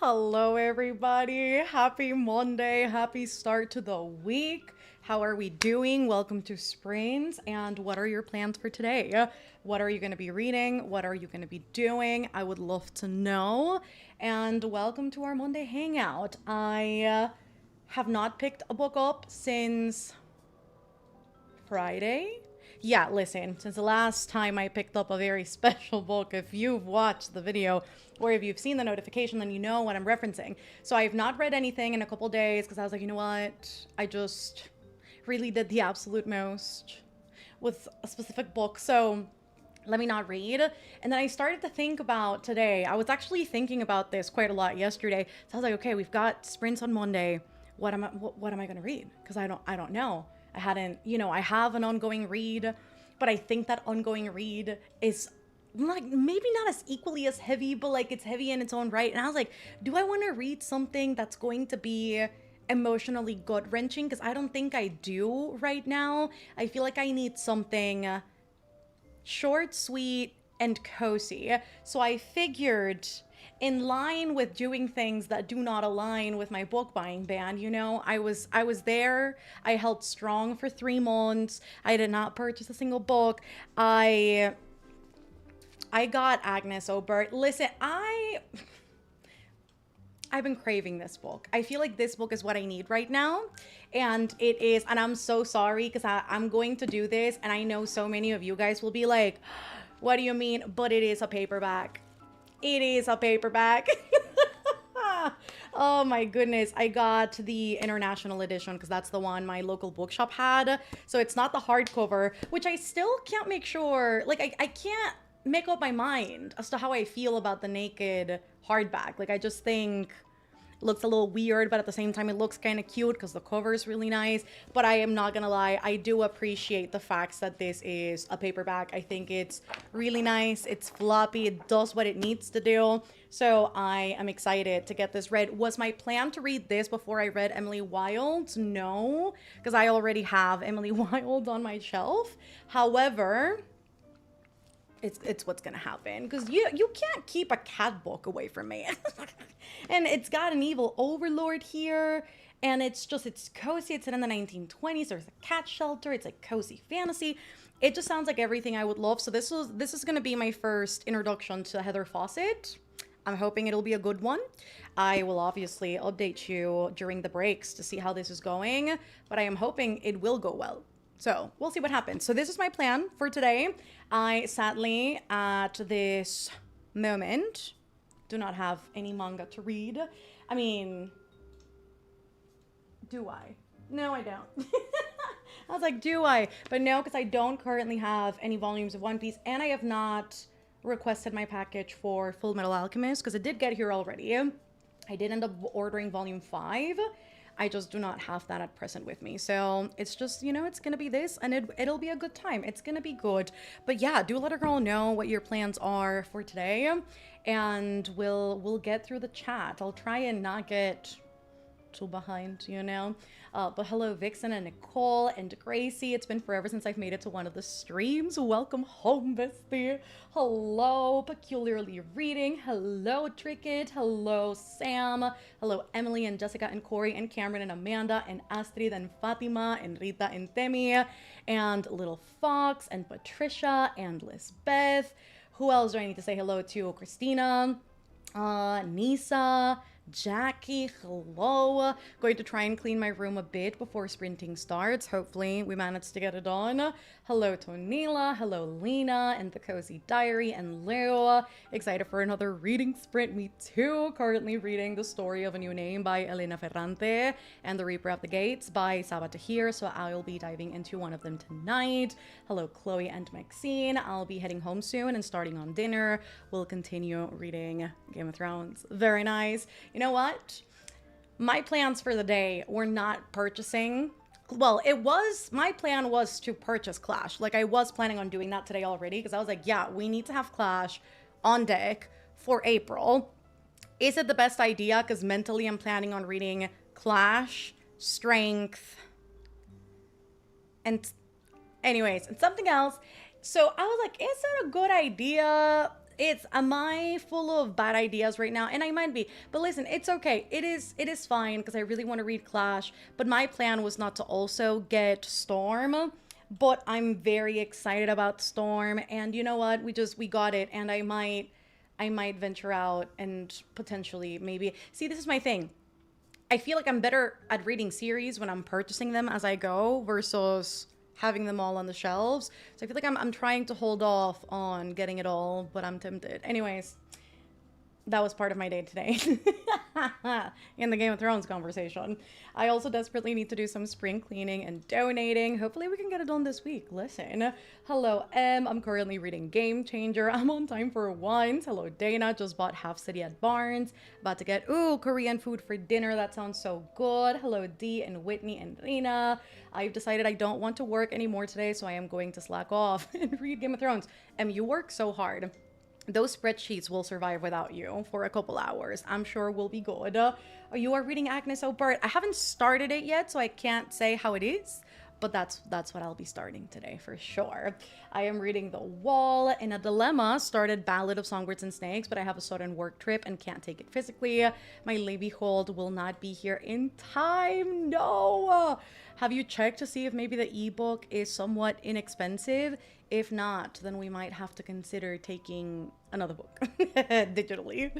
Hello, everybody. Happy Monday. Happy start to the week. How are we doing? Welcome to Sprains. And what are your plans for today? What are you going to be reading? What are you going to be doing? I would love to know. And welcome to our Monday Hangout. I have not picked a book up since Friday. Yeah, listen, since the last time I picked up a very special book, if you've watched the video or if you've seen the notification, then you know what I'm referencing. So I've not read anything in a couple days because I was like, you know what? I just really did the absolute most with a specific book. So let me not read. And then I started to think about today. I was actually thinking about this quite a lot yesterday. So I was like, okay, we've got sprints on Monday. What am I going to read? Because I don't know. I hadn't, I have an ongoing read, but I think that ongoing read is like maybe not as equally as heavy, but like it's heavy in its own right. And I was like, do I want to read something that's going to be emotionally gut wrenching? Because I don't think I do right now. I feel like I need something short, sweet, and cozy. So I figured, in line with doing things that do not align with my book buying ban, I was there. I held strong for 3 months. I did not purchase a single book. I got Agnes Obert. Listen, I've been craving this book. I feel like this book is what I need right now. And it is, and I'm so sorry because I'm going to do this. And I know so many of you guys will be like, what do you mean? But it is a paperback. It is a paperback. Oh my goodness. I got the international edition because that's the one my local bookshop had. So it's not the hardcover, which I still can't make sure, like, I can't make up my mind as to how I feel about the naked hardback. Like, I just think it looks a little weird, but at the same time, it looks kind of cute because the cover is really nice. But I am not gonna lie, I do appreciate the fact that this is a paperback. I think it's really nice. It's floppy. It does what it needs to do. So I am excited to get this read. Was my plan to read this before I read Emily Wilde? No, because I already have Emily Wilde on my shelf. However, it's what's gonna happen because you can't keep a cat book away from me. And it's got an evil overlord here, and it's cozy. It's in the 1920s. There's a cat shelter. It's like cozy fantasy. It just sounds like everything I would love. So this is gonna be my first introduction to Heather Fawcett. I'm hoping it'll be a good one. I will obviously update you during the breaks to see how this is going, but I am hoping it will go well. So we'll see what happens. So this is my plan for today. I sadly, at this moment, do not have any manga to read. I mean, do I? No, I don't. I was like, do I? But no, because I don't currently have any volumes of One Piece, and I have not requested my package for Full Metal Alchemist, because it did get here already. I did end up ordering volume 5. I just do not have that at present with me. So it's just, it's going to be this, and it'll be a good time. It's going to be good. But yeah, do let a girl know what your plans are for today, and we'll get through the chat. I'll try and not get too behind. But hello, Vixen and Nicole and Gracie. It's been forever since I've made it to one of the streams. Welcome home, bestie. Hello, Peculiarly Reading. Hello, Trickit. Hello, Sam. Hello, Emily and Jessica and Corey and Cameron and Amanda and Astrid and Fatima and Rita and Temi and Little Fox and Patricia and Lisbeth. Who else do I need to say hello to? Christina, Nisa, Jackie, hello. Going to try and clean my room a bit before sprinting starts. Hopefully we manage to get it done. Hello, Tonila. Hello, Lena and the Cozy Diary and Leo. Excited for another reading sprint. Me too. Currently reading The Story of a New Name by Elena Ferrante and The Reaper of the Gates by Saba Tahir. So I'll be diving into one of them tonight. Hello, Chloe and Maxine. I'll be heading home soon and starting on dinner. We'll continue reading Game of Thrones. Very nice. You know what? My plans for the day were not purchasing. Well, my plan was to purchase Clash. Like, I was planning on doing that today already because I was like, yeah, we need to have Clash on deck for April. Is it the best idea? Because mentally I'm planning on reading Clash, Strength, and anyways, and something else. So I was like, is it a good idea am I full of bad ideas right now? And I might be, but listen, it's okay. It is fine because I really want to read Clash, but my plan was not to also get Storm, but I'm very excited about Storm, and you know what? We got it, and I might venture out and potentially maybe see, this is my thing. I feel like I'm better at reading series when I'm purchasing them as I go versus having them all on the shelves. So I feel like I'm trying to hold off on getting it all, but I'm tempted. Anyways, that was part of my day today in the Game of Thrones conversation. I also desperately need to do some spring cleaning and donating. Hopefully we can get it done this week. Listen, hello I'm currently reading Game Changer. I'm on time for wines. Hello Dana, just bought Half City at Barnes. About to get, Korean food for dinner. That sounds so good. Hello Dee and Whitney and Rina. I've decided I don't want to work anymore today, so I am going to slack off and read Game of Thrones. You work so hard. Those spreadsheets will survive without you for a couple hours. I'm sure we'll be good. You are reading Agnes O'Byrne. I haven't started it yet, so I can't say how it is, but that's what I'll be starting today for sure. I am reading The Wall. In a Dilemma, started Ballad of Songbirds and Snakes, but I have a sudden work trip and can't take it physically. My Libby hold will not be here in time. No! Have you checked to see if maybe the ebook is somewhat inexpensive? If not, then we might have to consider taking another book digitally.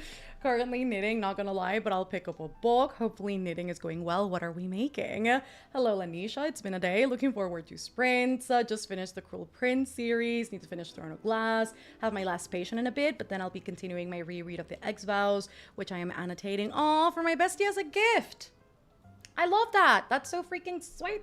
Currently knitting, not gonna lie, but I'll pick up a book. Hopefully knitting is going well. What are we making? Hello, Lanisha. It's been a day. Looking forward to sprints. Just finished the Cruel Prince series. Need to finish Throne of Glass. Have my last patient in a bit, but then I'll be continuing my reread of the X-Vows, which I am annotating. Oh, for my bestie as a gift. I love that. That's so freaking sweet.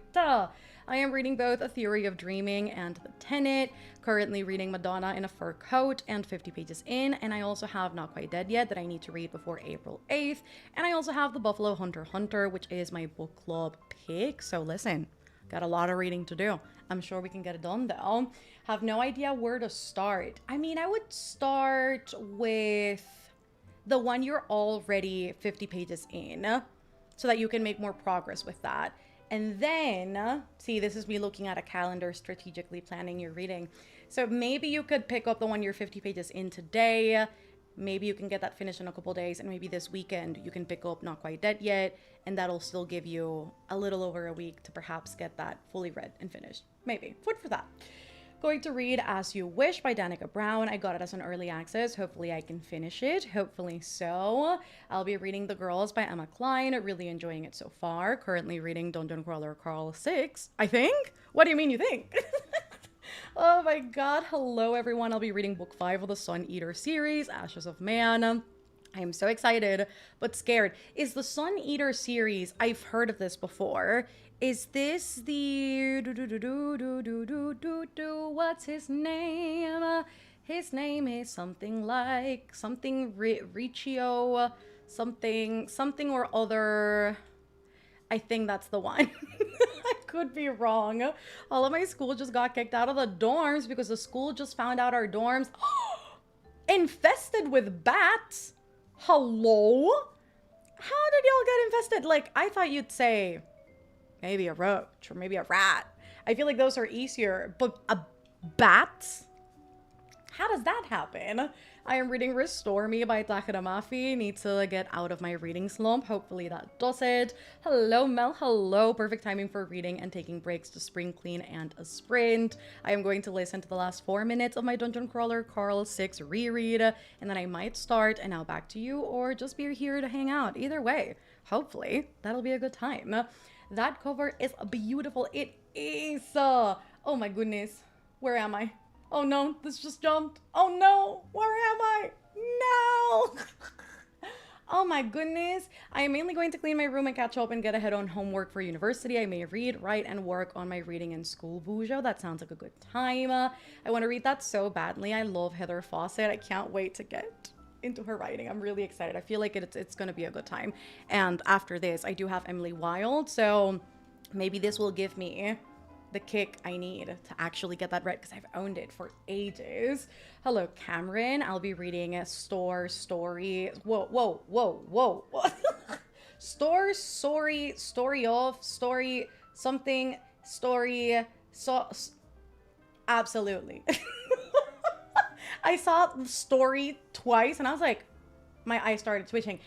I am reading both A Theory of Dreaming and The Tenet. Currently reading Madonna in a Fur Coat and 50 pages in. And I also have Not Quite Dead Yet that I need to read before April 8th. And I also have The Buffalo Hunter, which is my book club pick. So listen, got a lot of reading to do. I'm sure we can get it done though. Have no idea where to start. I mean, I would start with the one you're already 50 pages in, so that you can make more progress with that. And then, see, this is me looking at a calendar, strategically planning your reading. So maybe you could pick up the one you're 50 pages in today. Maybe you can get that finished in a couple days, and maybe this weekend you can pick up Not Quite Dead Yet, and that'll still give you a little over a week to perhaps get that fully read and finished. Maybe. Food for that. Going to read As You Wish by Danica Brown. I got it as an early access. Hopefully I can finish it. Hopefully so. I'll be reading The Girls by Emma Cline. Really enjoying it so far. Currently reading Dungeon Crawler Carl 6, I think. What do you mean you think? Oh my god. Hello everyone. I'll be reading book 5 of the Sun Eater series, Ashes of Man. I am so excited, but scared. Is the Sun Eater series, I've heard of this before. Is this the what's his name? His name is something like Riccio, something or other. I think that's the one. I could be wrong. All of my school just got kicked out of the dorms because the school just found out our dorms infested with bats. Hello? How did y'all get infested? Like, I thought you'd say maybe a roach or maybe a rat. I feel like those are easier, but a bat? How does that happen? I am reading Restore Me by Takara Mafi. Need to get out of my reading slump. Hopefully that does it. Hello, Mel. Hello. Perfect timing for reading and taking breaks to spring clean and a sprint. I am going to listen to the last 4 minutes of my Dungeon Crawler Carl 6 reread, and then I might start and now back to you, or just be here to hang out. Either way, hopefully that'll be a good time. That cover is beautiful. It is. Oh my goodness. Where am I? Oh no, this just jumped. Oh no, where am I? No. Oh my goodness. I am mainly going to clean my room and catch up and get ahead on homework for university. I may read, write, and work on my reading and school bujo. That sounds like a good time. I want to read that so badly. I love Heather Fawcett. I can't wait to get into her writing. I'm really excited. I feel like it's going to be a good time. And after this, I do have Emily Wilde. So maybe this will give me the kick I need to actually get that read, because I've owned it for ages. Hello, Cameron. I'll be reading a story. Whoa. Absolutely. I saw the story twice and I was like, my eyes started twitching.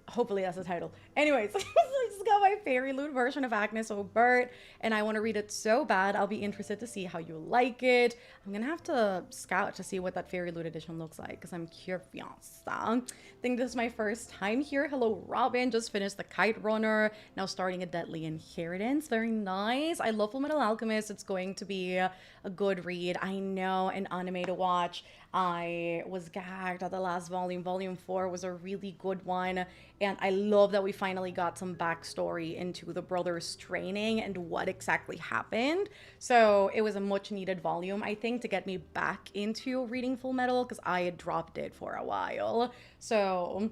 Hopefully that's the title. Anyways, I just got my fairy loot version of Agnes O'Bert, and I want to read it so bad. I'll be interested to see how you like it. I'm gonna have to scout to see what that fairy loot edition looks like because I'm curious. I think this is my first time here. Hello, Robin. Just finished The Kite Runner. Now starting A Deadly Inheritance. Very nice. I love Fullmetal Alchemist. It's going to be a good read. I know, an anime to watch. I was gagged at the last volume. Volume 4 was a really good one. And I love that we finally got some backstory into the brothers' training and what exactly happened. So it was a much needed volume, I think, to get me back into reading Full Metal because I had dropped it for a while. So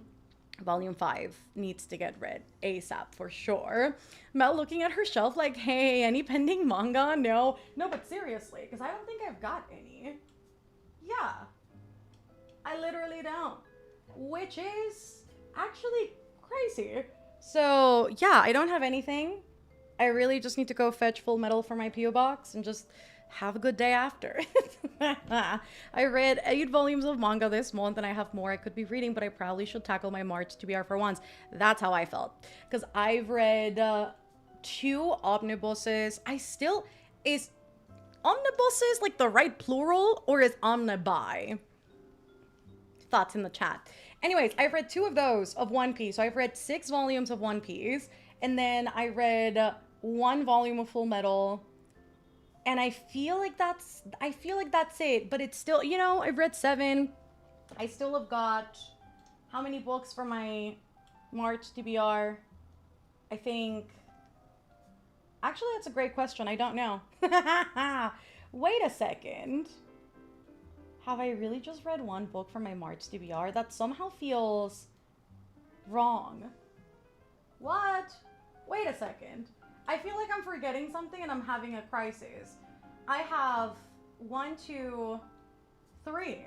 volume 5 needs to get read ASAP for sure. Mel looking at her shelf like, hey, any pending manga? No, but seriously, because I don't think I've got any. Yeah, I literally don't, which is actually crazy. So yeah, I don't have anything. I really just need to go fetch Full Metal from my PO box and just have a good day after. I read 8 volumes of manga this month and I have more I could be reading, but I probably should tackle my March TBR for once. That's how I felt. Because I've read 2 omnibuses. Is omnibuses like the right plural or is omnibuy? Thoughts in the chat. Anyways, I've read 2 of those of One Piece. So I've read 6 volumes of One Piece. And then I read 1 volume of Full Metal. And I feel like that's it. But it's still, you know, I've read 7. I still have got how many books for my March TBR? I think. Actually, that's a great question. I don't know. Wait a second. Have I really just read 1 book for my March TBR? That somehow feels wrong. What? Wait a second. I feel like I'm forgetting something and I'm having a crisis. I have 1, 2, 3.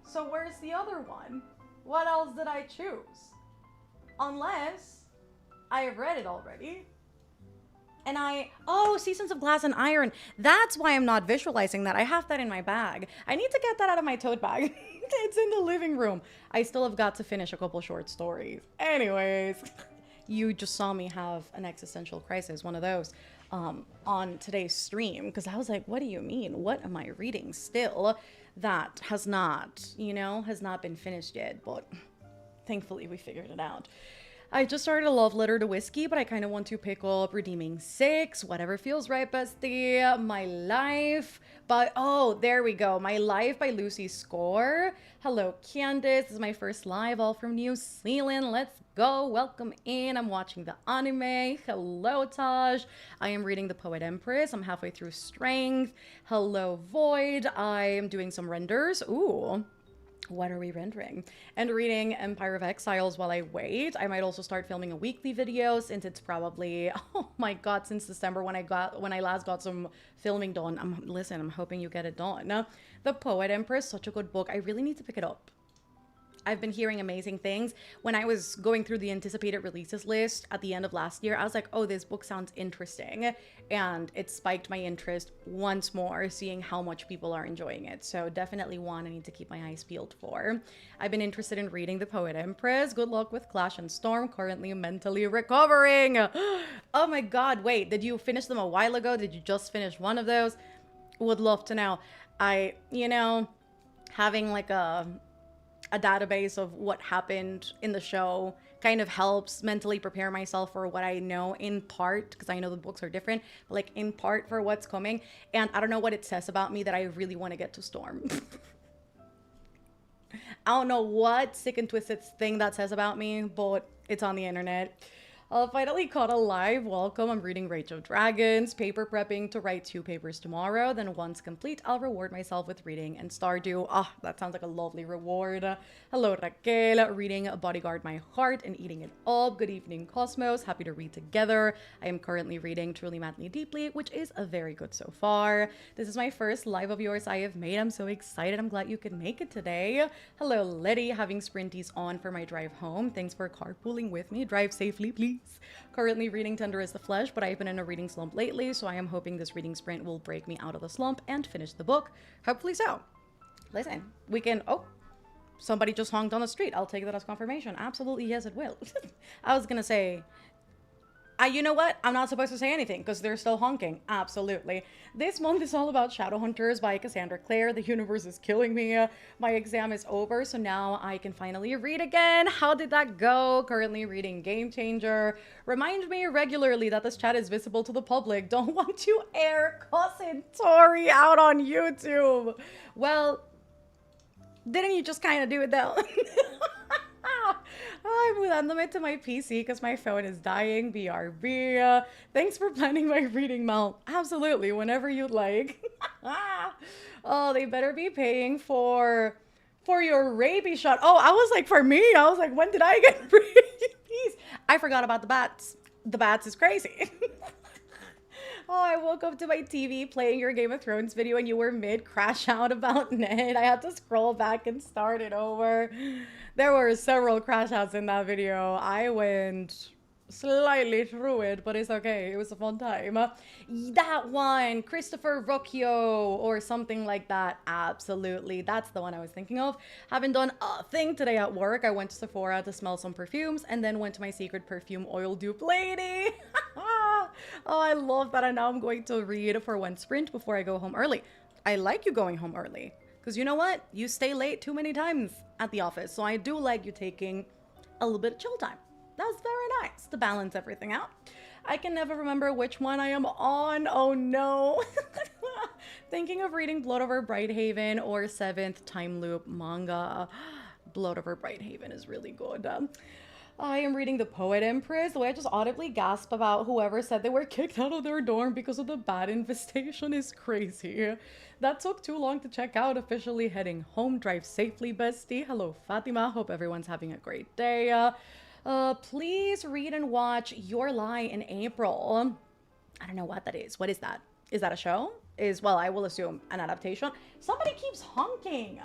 So where's the other one? What else did I choose? Unless I have read it already. And Seasons of Glass and Iron. That's why I'm not visualizing that. I have that in my bag. I need to get that out of my tote bag. It's in the living room. I still have got to finish a couple short stories. Anyways, you just saw me have an existential crisis, one of those, on today's stream. Because I was like, what do you mean? What am I reading still that has not been finished yet? But thankfully we figured it out. I just started a love letter to whiskey, but I kind of want to pick up Redeeming 6, whatever feels right, bestie. My Life by, there we go. My Life by Lucy Score. Hello, Candace. This is my first live, all from New Zealand. Let's go. Welcome in. I'm watching the anime. Hello, Taj. I am reading The Poet Empress. I'm halfway through Strength. Hello, Void. I am doing some renders. Ooh. What are we rendering? And reading Empire of Exiles while I wait. I might also start filming a weekly video since it's probably, oh my god, since December when I last got some filming done. I'm hoping you get it done. The Poet Empress, such a good book. I really need to pick it up. I've been hearing amazing things. When I was going through the anticipated releases list at the end of last year, I was like, oh, this book sounds interesting. And it spiked my interest once more, seeing how much people are enjoying it. So definitely one I need to keep my eyes peeled for. I've been interested in reading The Poet Empress. Good luck with Clash and Storm. Currently mentally recovering. Oh my god, wait, did you finish them a while ago? Did you just finish one of those? Would love to know. Having like a database of what happened in the show kind of helps mentally prepare myself for what I know, in part because I know the books are different, but like in part for what's coming. And I don't know what it says about me that I really want to get to Storm. I don't know what sick and twisted thing that says about me, but it's on the internet. I'll finally caught a live. Welcome. I'm reading Rage of Dragons, paper prepping to write 2 papers tomorrow. Then once complete, I'll reward myself with reading and Stardew. Ah, that sounds like a lovely reward. Hello, Raquel. Reading Bodyguard My Heart and eating it up. Good evening, Cosmos. Happy to read together. I am currently reading Truly Madly Deeply, which is a very good so far. This is my first live of yours I have made. I'm so excited. I'm glad you could make it today. Hello, Letty. Having Sprinties on for my drive home. Thanks for carpooling with me. Drive safely, please. Peace. Currently reading Tender is the Flesh, but I've been in a reading slump lately, so I am hoping this reading sprint will break me out of the slump and finish the book. Hopefully so. Listen, we can... Oh, somebody just honked on the street. I'll take that as confirmation. Absolutely, yes, it will. I was gonna say... you know what? I'm not supposed to say anything because they're still honking. Absolutely. This month is all about Shadowhunters by Cassandra Clare. The universe is killing me. My exam is over, so now I can finally read again. How did that go? Currently reading Game Changer. Remind me regularly that this chat is visible to the public. Don't want to air Cousin Tori out on YouTube. Well, didn't you just kind of do it though? I'm mudándome to my PC because my phone is dying. BRB. Thanks for planning my reading, Mel. Absolutely, whenever you'd like. Oh, they better be paying for your rabies shot. Oh, I was like, for me, I was like, when did I get rabies? I forgot about the bats. The bats is crazy. Oh, I woke up to my TV playing your Game of Thrones video and you were mid crash out about Ned. I had to scroll back and start it over. There were several crash outs in that video. I went slightly through it, but it's okay. It was a fun time. That one, Christopher Rocchio or something like that. Absolutely. That's the one I was thinking of. Haven't done a thing today at work. I went to Sephora to smell some perfumes and then went to my secret perfume oil dupe lady. Oh, I love that. And now I'm going to read for one sprint before I go home early. I like you going home early because you know what? You stay late too many times at the office. So I do like you taking a little bit of chill time. That's very nice to balance everything out. I can never remember which one I am on. Oh no. Thinking of reading Blood Over Brighthaven or 7th Time Loop manga. Blood Over Brighthaven is really good. I am reading The Poet Empress. The way I just audibly gasp about whoever said they were kicked out of their dorm because of the bat infestation is crazy. That took too long to check out. Officially heading home. Drive safely, bestie. Hello, Fatima. Hope everyone's having a great day. Please read and watch Your Lie in April. I don't know what that is. What is that? Is that a show? Well, I will assume an adaptation. Somebody keeps honking.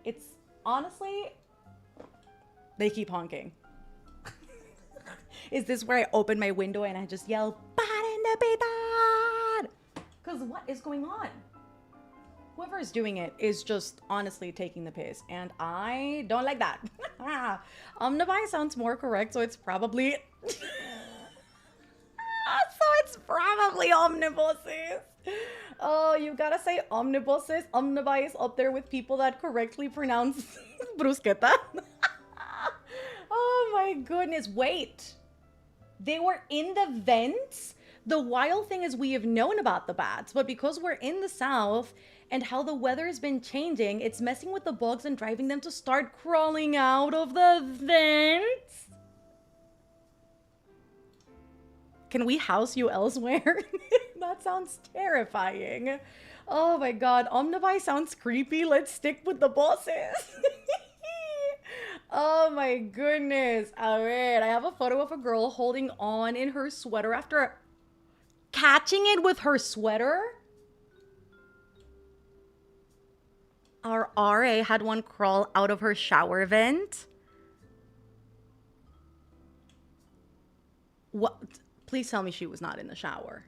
It's honestly, they keep honking. Is this where I open my window and I just yell, "Paren de pitar"? Because what is going on? Whoever is doing it is just honestly taking the piss, and I don't like that. Omnivore sounds more correct, so it's probably... omnibuses. Oh, you gotta say omnibuses. Omnivore is up there with people that correctly pronounce bruschetta. Oh my goodness, wait. They were in the vents? The wild thing is we have known about the bats, but because we're in the south and how the weather has been changing, it's messing with the bugs and driving them to start crawling out of the vents. Can we house you elsewhere? That sounds terrifying. Oh my god, Omnivore sounds creepy. Let's stick with the bosses. Oh my goodness. Alright, I have a photo of a girl holding on in her sweater after catching it with her sweater. Our RA had one crawl out of her shower vent. What? Please tell me she was not in the shower.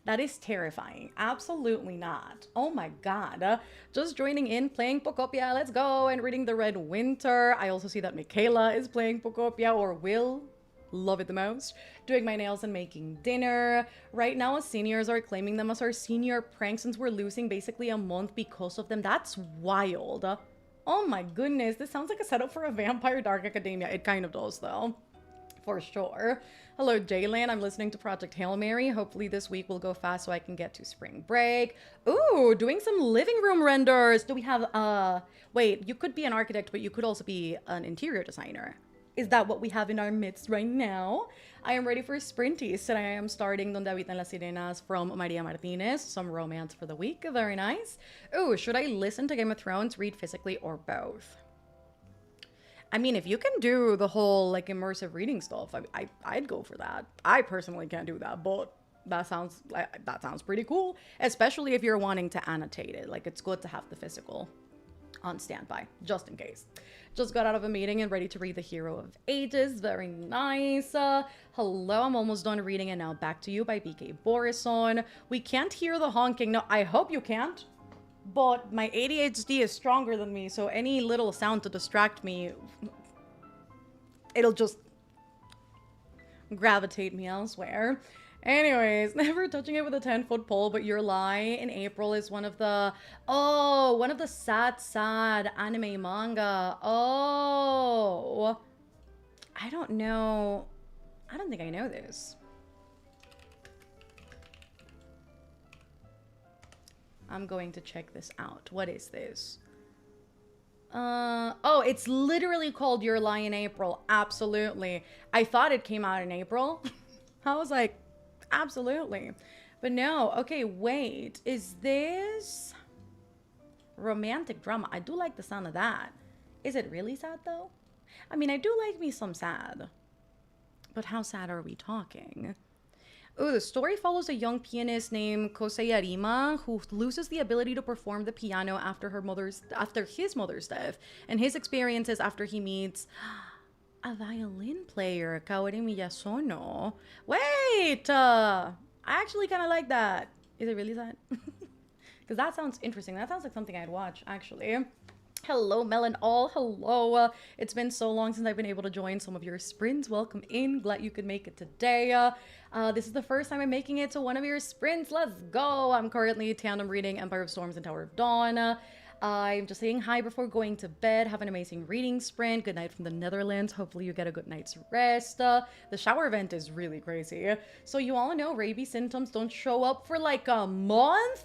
That is terrifying. Absolutely not. Oh my god. Just joining in, playing Pocopia, let's go, and reading The Red Winter. I also see that Michaela is playing Pocopia, or will. Love it the most. Doing my nails and making dinner. Right now, us seniors are claiming them as our senior prank since we're losing basically a month because of them. That's wild. Oh my goodness, this sounds like a setup for a Vampire Dark Academia. It kind of does though, for sure. Hello, Jaylan. I'm listening to Project Hail Mary. Hopefully this week will go fast so I can get to spring break. Ooh, doing some living room renders. Do we have, wait, you could be an architect, but you could also be an interior designer. Is that what we have in our midst right now? I am ready for Sprinties. And I am starting Donde Habitan las Sirenas from Maria Martinez. Some romance for the week. Very nice. Ooh, should I listen to Game of Thrones, read physically, or both? I mean, if you can do the whole like immersive reading stuff, I'd go for that. I personally can't do that, but that sounds pretty cool. Especially if you're wanting to annotate it. Like, it's good to have the physical. on standby, just in case. Just got out of a meeting and ready to read The Hero of Ages. Very nice. Hello, I'm almost done reading and now back to you by BK Borison. We can't hear the honking. No, I hope you can't. But my ADHD is stronger than me, so any little sound to distract me, it'll just gravitate me elsewhere. Anyways, never touching it with a 10-foot pole, but Your Lie in April is one of the sad anime manga. Oh, I don't know. I don't think I know this. I'm going to check this out. What is this? Oh, it's literally called Your Lie in April. Absolutely. I thought it came out in April. I was like, absolutely. But no. Okay, wait. Is this romantic drama? I do like the sound of that. Is it really sad though? I mean, I do like me some sad. But how sad are we talking? Oh, the story follows a young pianist named Kosei Arima who loses the ability to perform the piano after his mother's death, and his experiences after he meets a violin player, Kaori Miyazono. Wait, I actually kind of like that. Is it really sad? Because that sounds interesting. That sounds like something I'd watch, actually. Hello, Melon All. Hello. It's been so long since I've been able to join some of your sprints. Welcome in. Glad you could make it today. This is the first time I'm making it to one of your sprints. Let's go. I'm currently tandem reading Empire of Storms and Tower of Dawn. I'm just saying hi before going to bed. Have an amazing reading sprint. Good night from the Netherlands. Hopefully you get a good night's rest. The shower event is really crazy. So you all know rabies symptoms don't show up for like a month?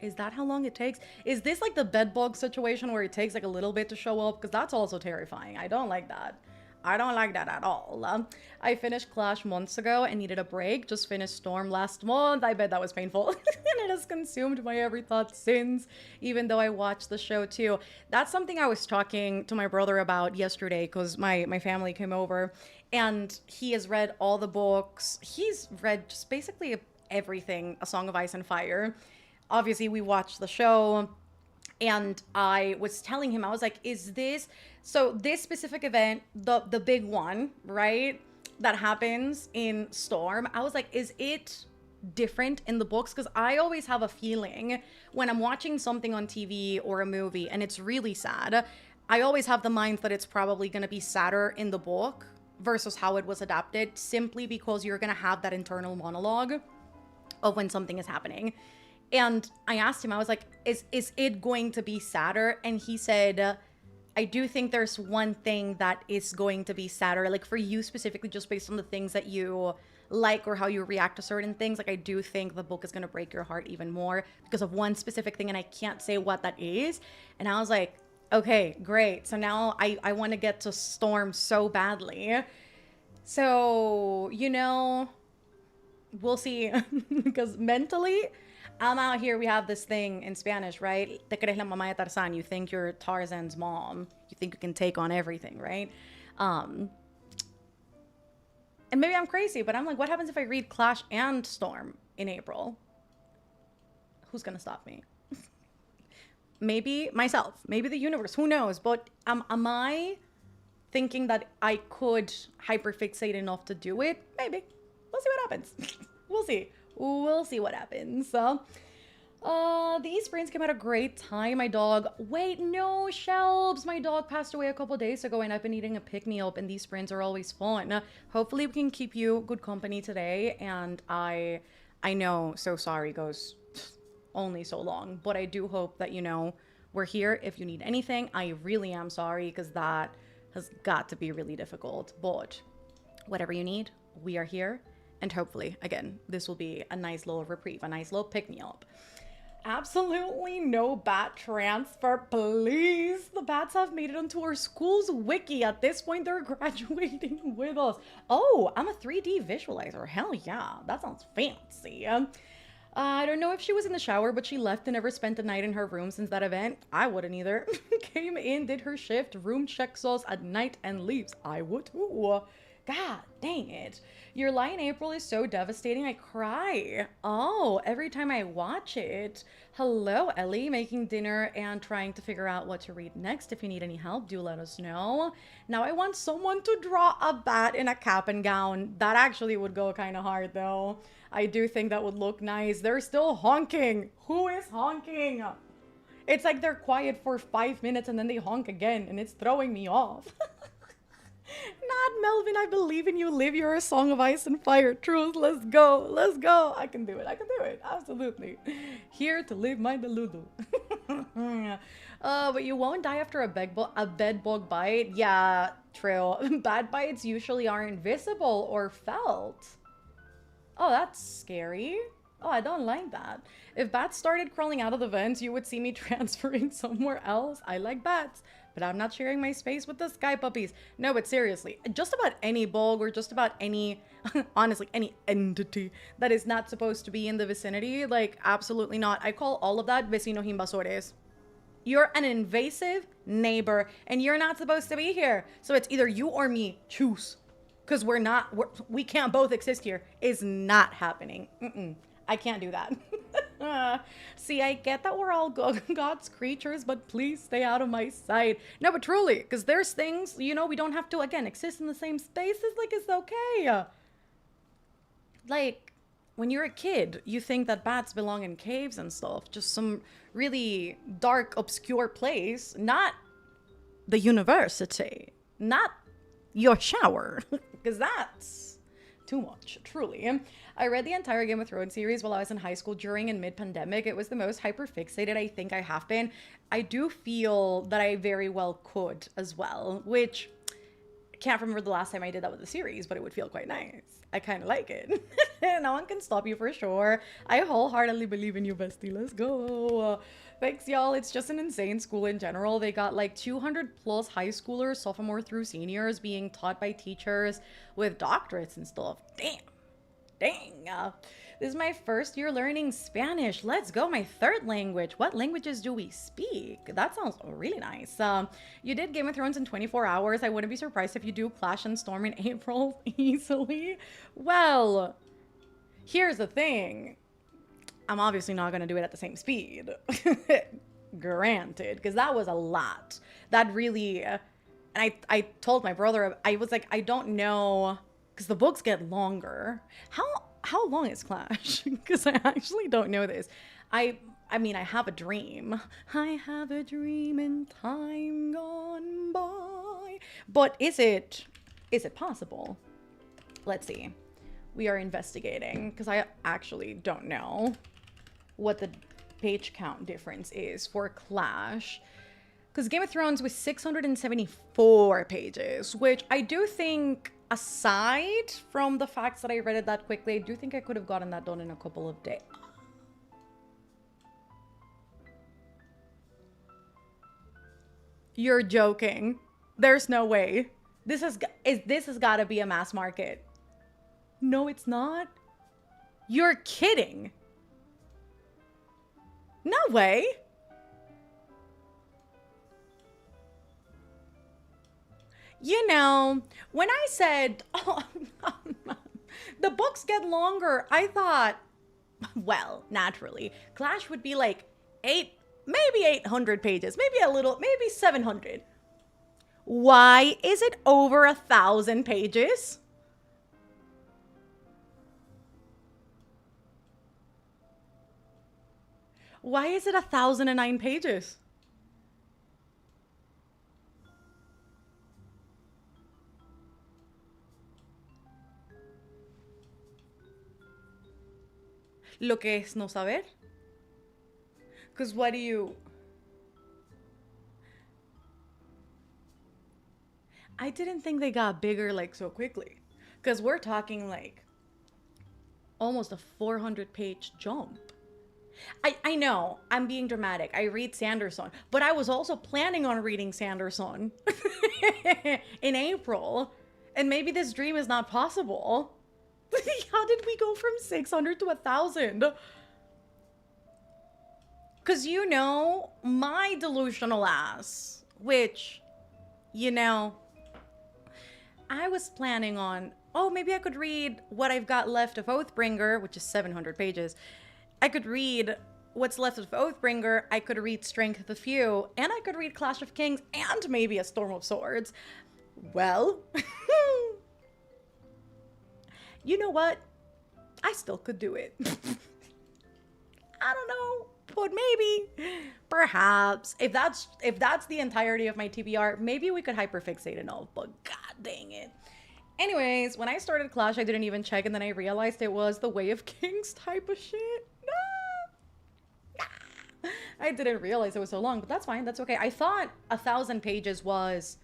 Is that how long it takes? Is this like the bed bug situation where it takes like a little bit to show up? Because that's also terrifying. I don't like that. I don't like that at all. I finished Clash months ago and needed a break. Just finished Storm last month. I bet that was painful. And it has consumed my every thought since, even though I watched the show too. That's something I was talking to my brother about yesterday because my family came over and he has read all the books. He's read just basically everything, A Song of Ice and Fire. Obviously, we watched the show, and I was telling him, I was like, is this... So this specific event, the big one, right, that happens in Storm, I was like, is it different in the books? Because I always have a feeling when I'm watching something on TV or a movie, and it's really sad, I always have the mind that it's probably going to be sadder in the book versus how it was adapted, simply because you're going to have that internal monologue of when something is happening. And I asked him, I was like, is it going to be sadder? And he said, I do think there's one thing that is going to be sadder. Like for you specifically, just based on the things that you like or how you react to certain things. Like I do think the book is going to break your heart even more because of one specific thing. And I can't say what that is. And I was like, okay, great. So now I want to get to Storm so badly. So, you know, we'll see. Because mentally... I'm out here, we have this thing in Spanish, right? Te crees la mamá de Tarzán. You think you're Tarzan's mom. You think you can take on everything, right? And maybe I'm crazy, but I'm like, what happens if I read Clash and Storm in April? Who's gonna stop me? Maybe myself, maybe the universe, who knows? But am I thinking that I could hyperfixate enough to do it? Maybe. We'll see what happens. We'll see. We'll see what happens. These sprints came at a great time. My dog... Wait, no, Shelbs! My dog passed away a couple days ago and I've been eating a pick-me-up and these sprints are always fun. Hopefully we can keep you good company today. And I know, so sorry goes only so long. But I do hope that, you know, we're here if you need anything. I really am sorry because that has got to be really difficult. But whatever you need, we are here. And hopefully, again, this will be a nice little reprieve, a nice little pick-me-up. Absolutely no bat transfer, please. The bats have made it onto our school's wiki. At this point, they're graduating with us. Oh, I'm a 3D visualizer. Hell yeah, that sounds fancy. I don't know if she was in the shower, but she left and never spent the night in her room since that event. I wouldn't either. Came in, did her shift, room checks us at night and leaves. I would too. God dang it. Your Lie in April is so devastating, I cry. Oh, every time I watch it. Hello, Ellie, making dinner and trying to figure out what to read next. If you need any help, do let us know. Now I want someone to draw a bat in a cap and gown. That actually would go kind of hard, though. I do think that would look nice. They're still honking. Who is honking? It's like they're quiet for 5 minutes and then they honk again, and it's throwing me off. Not Melvin, I believe in you. Live your Song of Ice and Fire. Truth, let's go. Let's go. I can do it. I can do it. Absolutely. Here to live my delulu. But you won't die after a bed bug bite. Yeah, true. Bad bites usually are invisible or felt. Oh, that's scary. Oh, I don't like that. If bats started crawling out of the vents, you would see me transferring somewhere else. I like bats, but I'm not sharing my space with the sky puppies. No, but seriously, just about any bug or just about any, honestly, any entity that is not supposed to be in the vicinity, like, absolutely not. I call all of that vecinos invasores. You're an invasive neighbor, and you're not supposed to be here. So it's either you or me. Choose. Because we can't both exist here. Is not happening. I can't do that. See, I get that we're all God's creatures, but please stay out of my sight. No, but truly, because there's things, you know, we don't have to, again, exist in the same spaces. Like, it's okay. Like, when you're a kid, you think that bats belong in caves and stuff. Just some really dark, obscure place. Not the university. Not your shower. Because that's too much, truly. I read the entire Game of Thrones series while I was in high school during and mid-pandemic. It was the most hyper-fixated I think I have been. I do feel that I very well could as well, which I can't remember the last time I did that with the series, but it would feel quite nice. I kind of like it. No one can stop you for sure. I wholeheartedly believe in you, bestie. Let's go. Thanks, y'all. It's just an insane school in general. They got like 200 plus high schoolers, sophomore through seniors, being taught by teachers with doctorates and stuff. Damn. Dang. This is my first year learning Spanish. Let's go. My third language. What languages do we speak? That sounds really nice. You did Game of Thrones in 24 hours. I wouldn't be surprised if you do Clash and Storm in April easily. Well, here's the thing. I'm obviously not going to do it at the same speed. Granted, because that was a lot. That really... and I told my brother, I was like, I don't know... Because the books get longer. How long is Clash? Because I actually don't know this. I mean, I have a dream. I have a dream in time gone by. But is it possible? Let's see. We are investigating because I actually don't know what the page count difference is for Clash. Because Game of Thrones was 674 pages, which I do think... Aside from the facts that I read it that quickly, I do think I could have gotten that done in a couple of days. You're joking. There's no way. This has got to be a mass market. No, it's not. You're kidding. No way. You know, when I said, oh, the books get longer, I thought, well, naturally, Clash would be like maybe 800 pages, maybe a little, maybe 700. Why is it over 1,000 pages? Why is it 1,009 pages? Lo que es no saber. Because what do you... I didn't think they got bigger like so quickly. Because we're talking like almost a 400-page jump. I know, I'm being dramatic. I read Sanderson, but I was also planning on reading Sanderson in April. And maybe this dream is not possible. How did we go from 600 to 1,000? Because, you know, my delusional ass, which, you know, I was planning on, oh, maybe I could read what I've got left of Oathbringer, which is 700 pages. I could read what's left of Oathbringer. I could read Strength of the Few, and I could read Clash of Kings, and maybe a Storm of Swords. Well, you know what? I still could do it. I don't know, but maybe, perhaps, if that's the entirety of my TBR, maybe we could hyperfixate enough, but god dang it. Anyways, when I started Clash, I didn't even check, and then I realized it was the Way of Kings type of shit. I didn't realize it was so long, but that's fine. That's okay. I thought 1,000 pages was...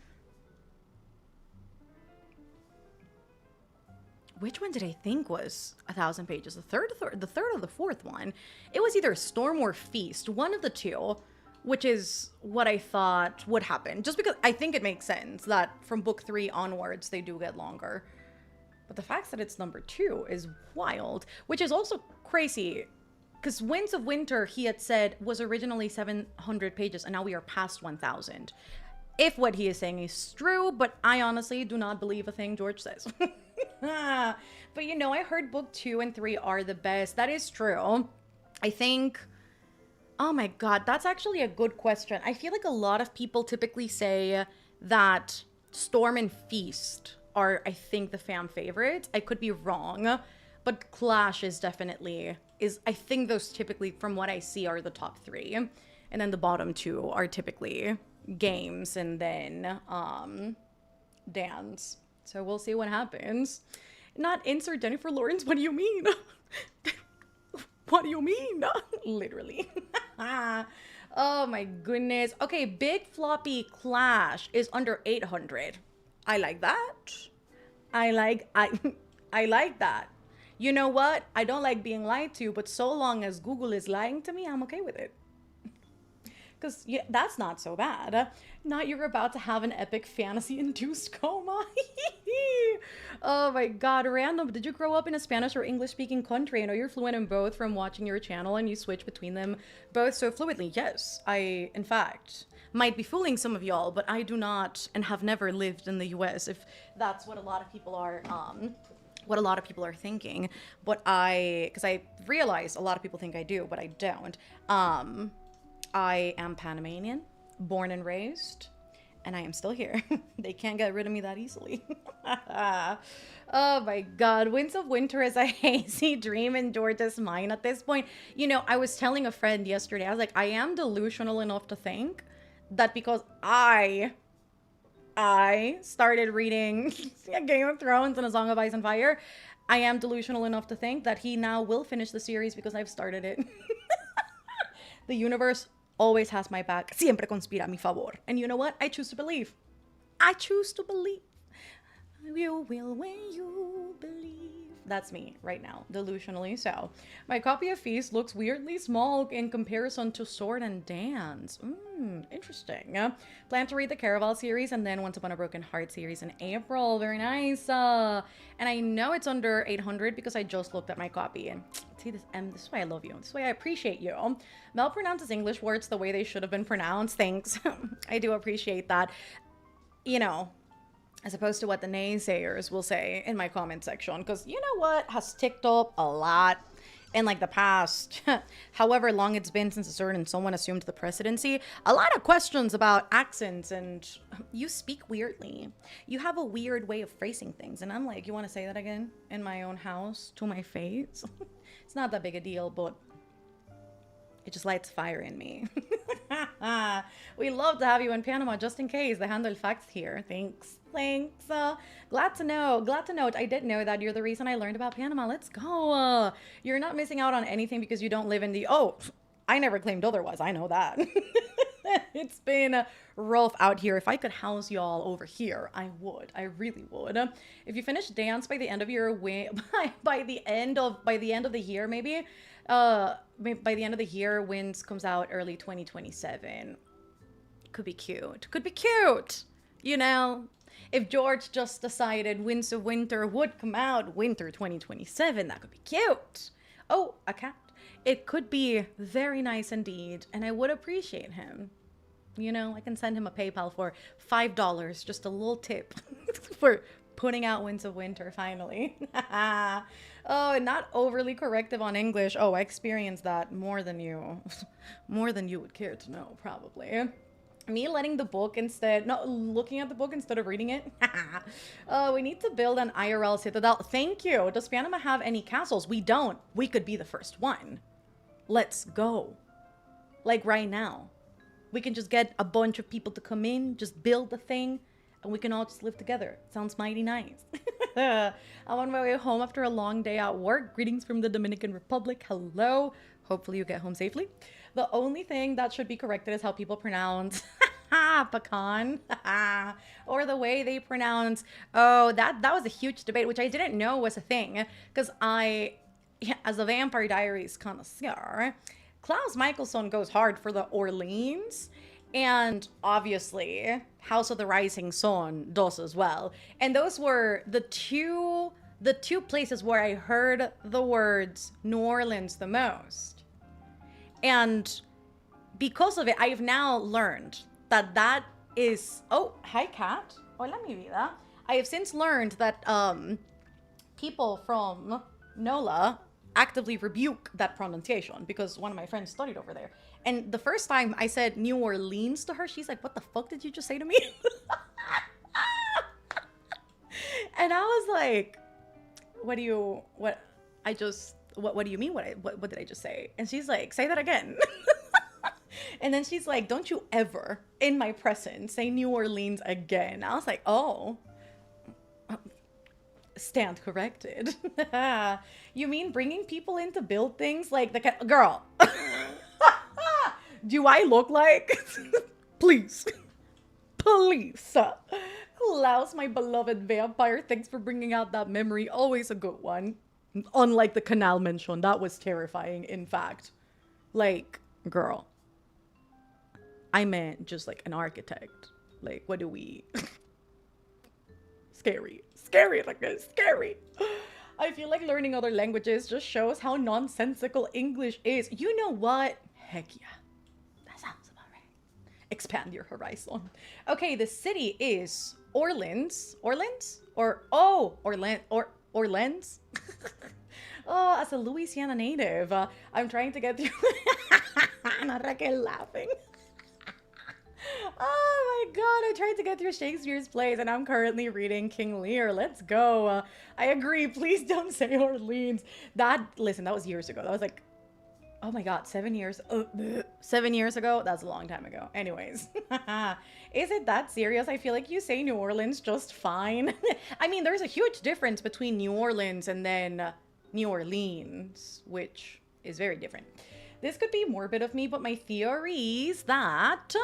Which one did I think was 1,000 pages? The third or the fourth one? It was either Storm or Feast, one of the two, which is what I thought would happen. Just because I think it makes sense that from book 3 onwards, they do get longer. But the fact that it's number 2 is wild, which is also crazy. Because Winds of Winter, he had said, was originally 700 pages, and now we are past 1,000. If what he is saying is true, but I honestly do not believe a thing George says. But you know, I heard book 2 and 3 are the best. That is true. I think... Oh my god, that's actually a good question. I feel like a lot of people typically say that Storm and Feast are, I think, the fan favorites. I could be wrong, but Clash is definitely... I think those typically, from what I see, are the top 3. And then the bottom 2 are typically games and then dance. So we'll see what happens. Not insert Jennifer Lawrence. What do you mean? What do you mean? Literally. Oh my goodness. Okay, Big Floppy Clash is under 800. I like that. I like that. You know what? I don't like being lied to, but so long as Google is lying to me, I'm okay with it. Because yeah, that's not so bad. Not you're about to have an epic fantasy-induced coma. Oh my god, random. Did you grow up in a Spanish or English-speaking country? I know you're fluent in both from watching your channel and you switch between them both so fluidly. Yes, I, in fact, might be fooling some of y'all, but I do not and have never lived in the US, if that's what a lot of people are, thinking. But because I realize a lot of people think I do, but I don't. I am Panamanian, born and raised, and I am still here. They can't get rid of me that easily. Oh my god, Winds of Winter is a hazy dream in George's mind at this point. You know, I was telling a friend yesterday, I was like, I am delusional enough to think that because I started reading Game of Thrones and A Song of Ice and Fire, I am delusional enough to think that he now will finish the series because I've started it. The universe always has my back. Siempre conspira a mi favor. And you know what? I choose to believe. I choose to believe. You will when you believe. That's me right now, delusionally so. My copy of Feast looks weirdly small in comparison to Sword and Dance. Interesting. Plan to read the Caraval series and then Once Upon a Broken Heart series in April. Very nice. And I know it's under 800 because I just looked at my copy. And see this, this is why I love you. This is why I appreciate you. Mel pronounces English words the way they should have been pronounced. Thanks. I do appreciate that. You know, as opposed to what the naysayers will say in my comment section. Because you know what has ticked up a lot in like the past, however long it's been since a certain someone assumed the presidency? A lot of questions about accents and you speak weirdly. You have a weird way of phrasing things. And I'm like, you want to say that again in my own house to my face? It's not that big a deal, but it just lights fire in me. We love to have you in Panama, just in case. The handle facts here. Thanks. Thanks. Glad to know. Glad to note. I did know that you're the reason I learned about Panama. Let's go. You're not missing out on anything because you don't live in the... Oh, I never claimed otherwise. I know that. It's been rough out here. If I could house y'all over here, I would. I really would. If you finish Dance by the end of your by the end of the year, maybe. By the end of the year, Winds comes out early 2027. Could be cute. Could be cute. You know, if George just decided Winds of Winter would come out winter 2027, that could be cute. Oh, a cat. It could be very nice indeed, and I would appreciate him. You know, I can send him a PayPal for $5, just a little tip for Putting out Winds of Winter, finally. Oh, and not overly corrective on English. Oh, I experienced that more than you. More than you would care to know, probably. Me letting the book instead, no, looking at the book instead of reading it. Oh, we need to build an IRL citadel. Thank you. Does Panama have any castles? We don't. We could be the first one. Let's go. Like right now. We can just get a bunch of people to come in, just build the thing, and we can all just live together. Sounds mighty nice. I'm on my way home after a long day at work. Greetings from the Dominican Republic. Hello. Hopefully you get home safely. The only thing that should be corrected is how people pronounce pecan or the way they pronounce. Oh, that was a huge debate, which I didn't know was a thing because as a Vampire Diaries connoisseur, Klaus Michelson goes hard for the Orleans, and obviously House of the Rising Sun does as well. And those were the two places where I heard the words New Orleans the most. And because of it, I've now learned that is... Oh, hi, cat. Hola, mi vida. I have since learned that people from NOLA actively rebuke that pronunciation because one of my friends studied over there. And the first time I said New Orleans to her, she's like, what the fuck did you just say to me? And I was like, what do you mean? What did I just say? And she's like, say that again. And then she's like, don't you ever in my presence say New Orleans again. I was like, oh, stand corrected. You mean bringing people in to build things like the girl? Do I look like? Please. Klaus, my beloved vampire, thanks for bringing out that memory. Always a good one. Unlike the canal mention, that was terrifying, in fact. Like, girl. I meant just like an architect. Like, what do we... Scary. Scary, like this. Scary. I feel like learning other languages just shows how nonsensical English is. You know what? Heck yeah. That sounds about right. Expand your horizon. Okay, the city is Orleans. Orleans? Orleans? Oh, as a Louisiana native, I'm trying to get through... Not Raquel laughing. Oh my god, I tried to get through Shakespeare's plays and I'm currently reading King Lear. Let's go. I agree. Please don't say Orleans. Listen, that was years ago. That was like, oh my god, 7 years. 7 years ago? That's a long time ago. Anyways. Is it that serious? I feel like you say New Orleans just fine. I mean, there's a huge difference between New Orleans and then New Orleans, which is very different. This could be morbid of me, but my theory is that...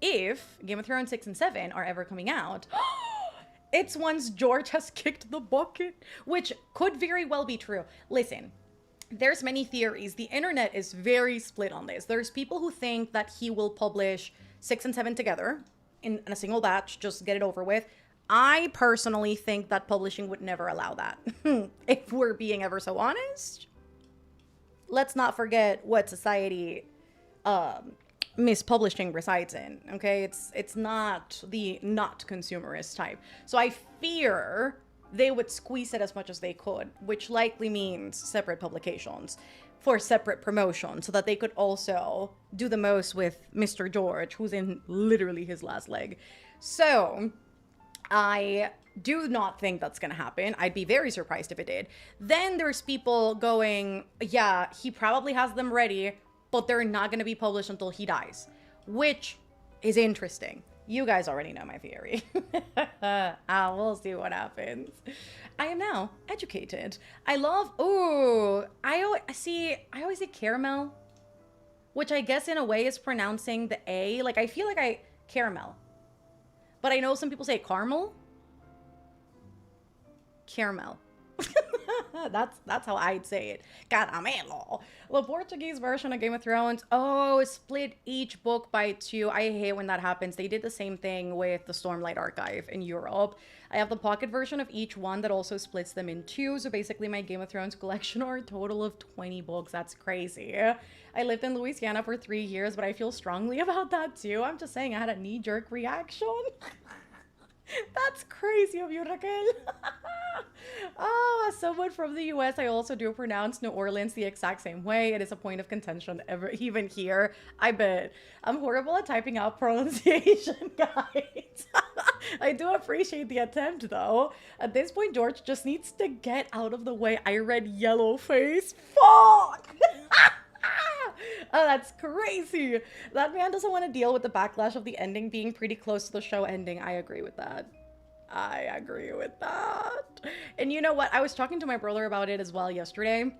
if Game of Thrones 6 and 7 are ever coming out, it's once George has kicked the bucket, which could very well be true. Listen, there's many theories. The internet is very split on this. There's people who think that he will publish 6 and 7 together in a single batch, just get it over with. I personally think that publishing would never allow that. If we're being ever so honest, let's not forget what society mispublishing resides in. Okay, it's not the not consumerist type. So I fear they would squeeze it as much as they could, which likely means separate publications for separate promotion so that they could also do the most with Mr. George, who's in literally his last leg. So I do not think that's gonna happen. I'd be very surprised if it did. Then there's people going, yeah, he probably has them ready, but they're not going to be published until he dies, which is interesting. You guys already know my theory. We'll see what happens. I am now educated. I love, I always say caramel, which I guess in a way is pronouncing the A. Like, I feel like caramel, but I know some people say caramel. Caramel. That's how I'd say it. Caramelo. The Portuguese version of Game of Thrones, split each book by 2. I hate when that happens. They did the same thing with the Stormlight Archive in Europe. I have the pocket version of each one that also splits them in 2. So basically my Game of Thrones collection are a total of 20 books. That's crazy. I lived in Louisiana for 3 years, but I feel strongly about that too. I'm just saying I had a knee-jerk reaction. That's crazy of you, Raquel. Oh, as someone from the US, I also do pronounce New Orleans the exact same way. It is a point of contention ever, even here. I bet. I'm horrible at typing out pronunciation guides. I do appreciate the attempt, though. At this point, George just needs to get out of the way. I read yellow face. Fuck! Oh, that's crazy. That man doesn't want to deal with the backlash of the ending being pretty close to the show ending. I agree with that. I agree with that. And you know what? I was talking to my brother about it as well yesterday.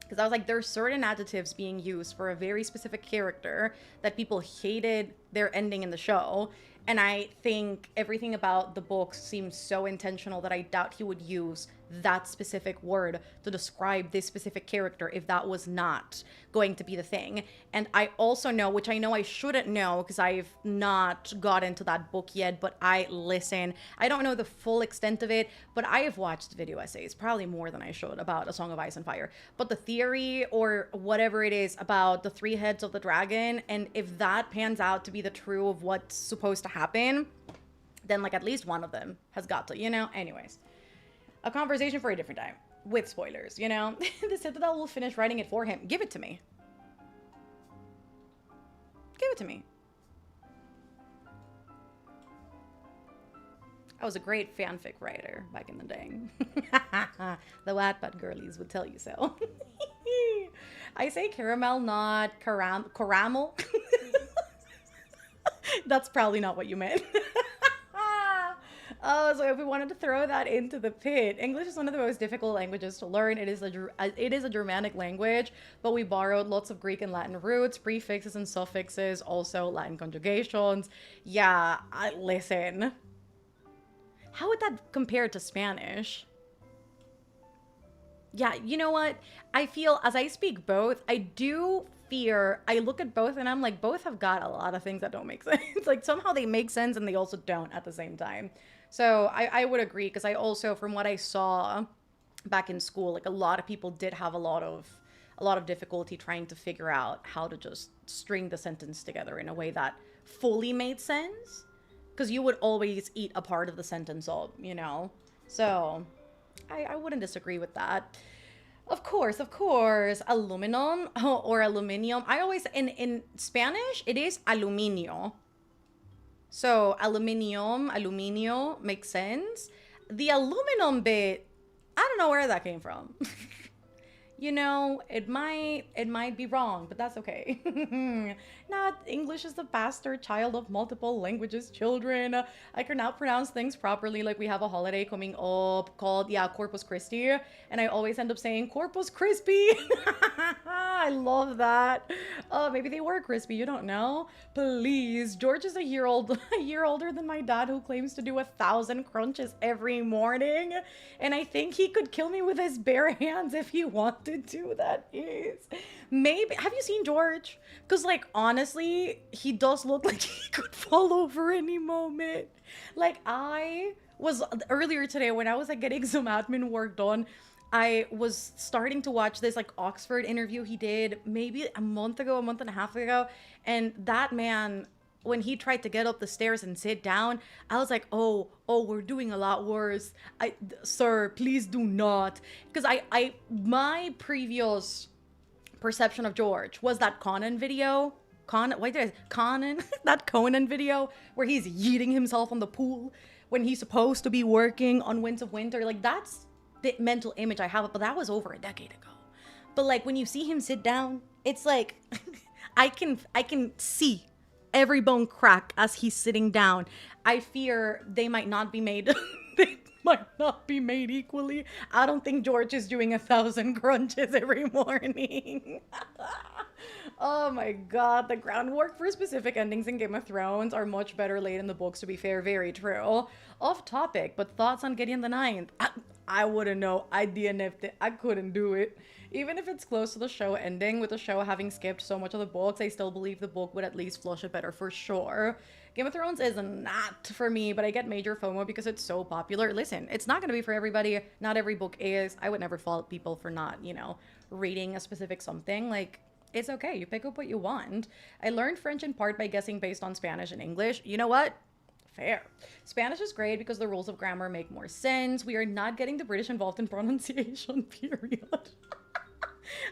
Because I was like, there's certain adjectives being used for a very specific character that people hated their ending in the show. And I think everything about the book seems so intentional that I doubt he would use that specific word to describe this specific character if that was not going to be the thing. And I also know, which I know I shouldn't know because I've not got into that book yet, but I listen. I don't know the full extent of it, but I have watched video essays, probably more than I should, about A Song of Ice and Fire. But the theory or whatever it is about the three heads of the dragon, and if that pans out to be the true of what's supposed to happen, then like at least one of them has got to, anyways. A conversation for a different time. With spoilers, The Citadel will finish writing it for him. Give it to me. Give it to me. I was a great fanfic writer back in the day. The Wattpad girlies would tell you so. I say caramel, not caramel. That's probably not what you meant. Oh, so if we wanted to throw that into the pit, English is one of the most difficult languages to learn. It is a Germanic language, but we borrowed lots of Greek and Latin roots, prefixes and suffixes, also Latin conjugations. Yeah, listen. How would that compare to Spanish? Yeah, you know what? I feel as I speak both, I do fear, I look at both and I'm like, both have got a lot of things that don't make sense. Like somehow they make sense and they also don't at the same time. So I would agree, because I also, from what I saw back in school, like a lot of people did have a lot of difficulty trying to figure out how to just string the sentence together in a way that fully made sense. Because you would always eat a part of the sentence up, So I wouldn't disagree with that. Of course, aluminum or aluminium. I always, in Spanish, it is aluminio. So aluminio makes sense. The aluminum bit, I don't know where that came from. It might be wrong, but that's okay. Not English is the bastard child of multiple languages, children. I can now pronounce things properly. Like we have a holiday coming up called, Corpus Christi. And I always end up saying Corpus Crispy. I love that. Maybe they were crispy. You don't know. Please. George is a year older than my dad, who claims to do 1,000 crunches every morning. And I think he could kill me with his bare hands if he wanted to. That is. Maybe. Have you seen George? Because, honestly, he does look like he could fall over any moment. I was earlier today when I was getting some admin work done, I was starting to watch this Oxford interview he did maybe a month and a half ago. And that man, when he tried to get up the stairs and sit down, I was like, oh, we're doing a lot worse. Sir, please do not. Because my previous perception of George was that Conan video. Conan? That Conan video where he's yeeting himself on the pool when he's supposed to be working on Winds of Winter. That's the mental image I have, but that was over a decade ago. But when you see him sit down, it's I can see every bone crack as he's sitting down. I fear they might not be made equally. I don't think George is doing 1,000 crunches every morning. Oh my god, the groundwork for specific endings in Game of Thrones are much better laid in the books, to be fair. Very true. Off topic, but thoughts on Gideon the Ninth? I wouldn't know. I DNF'd it. I couldn't do it. Even if it's close to the show ending, with the show having skipped so much of the books, I still believe the book would at least flush it better for sure. Game of Thrones is not for me, but I get major FOMO because it's so popular. Listen, it's not going to be for everybody. Not every book is. I would never fault people for not, reading a specific something. It's okay. You pick up what you want. I learned French in part by guessing based on Spanish and English. You know what? Fair. Spanish is great because the rules of grammar make more sense. We are not getting the British involved in pronunciation, period.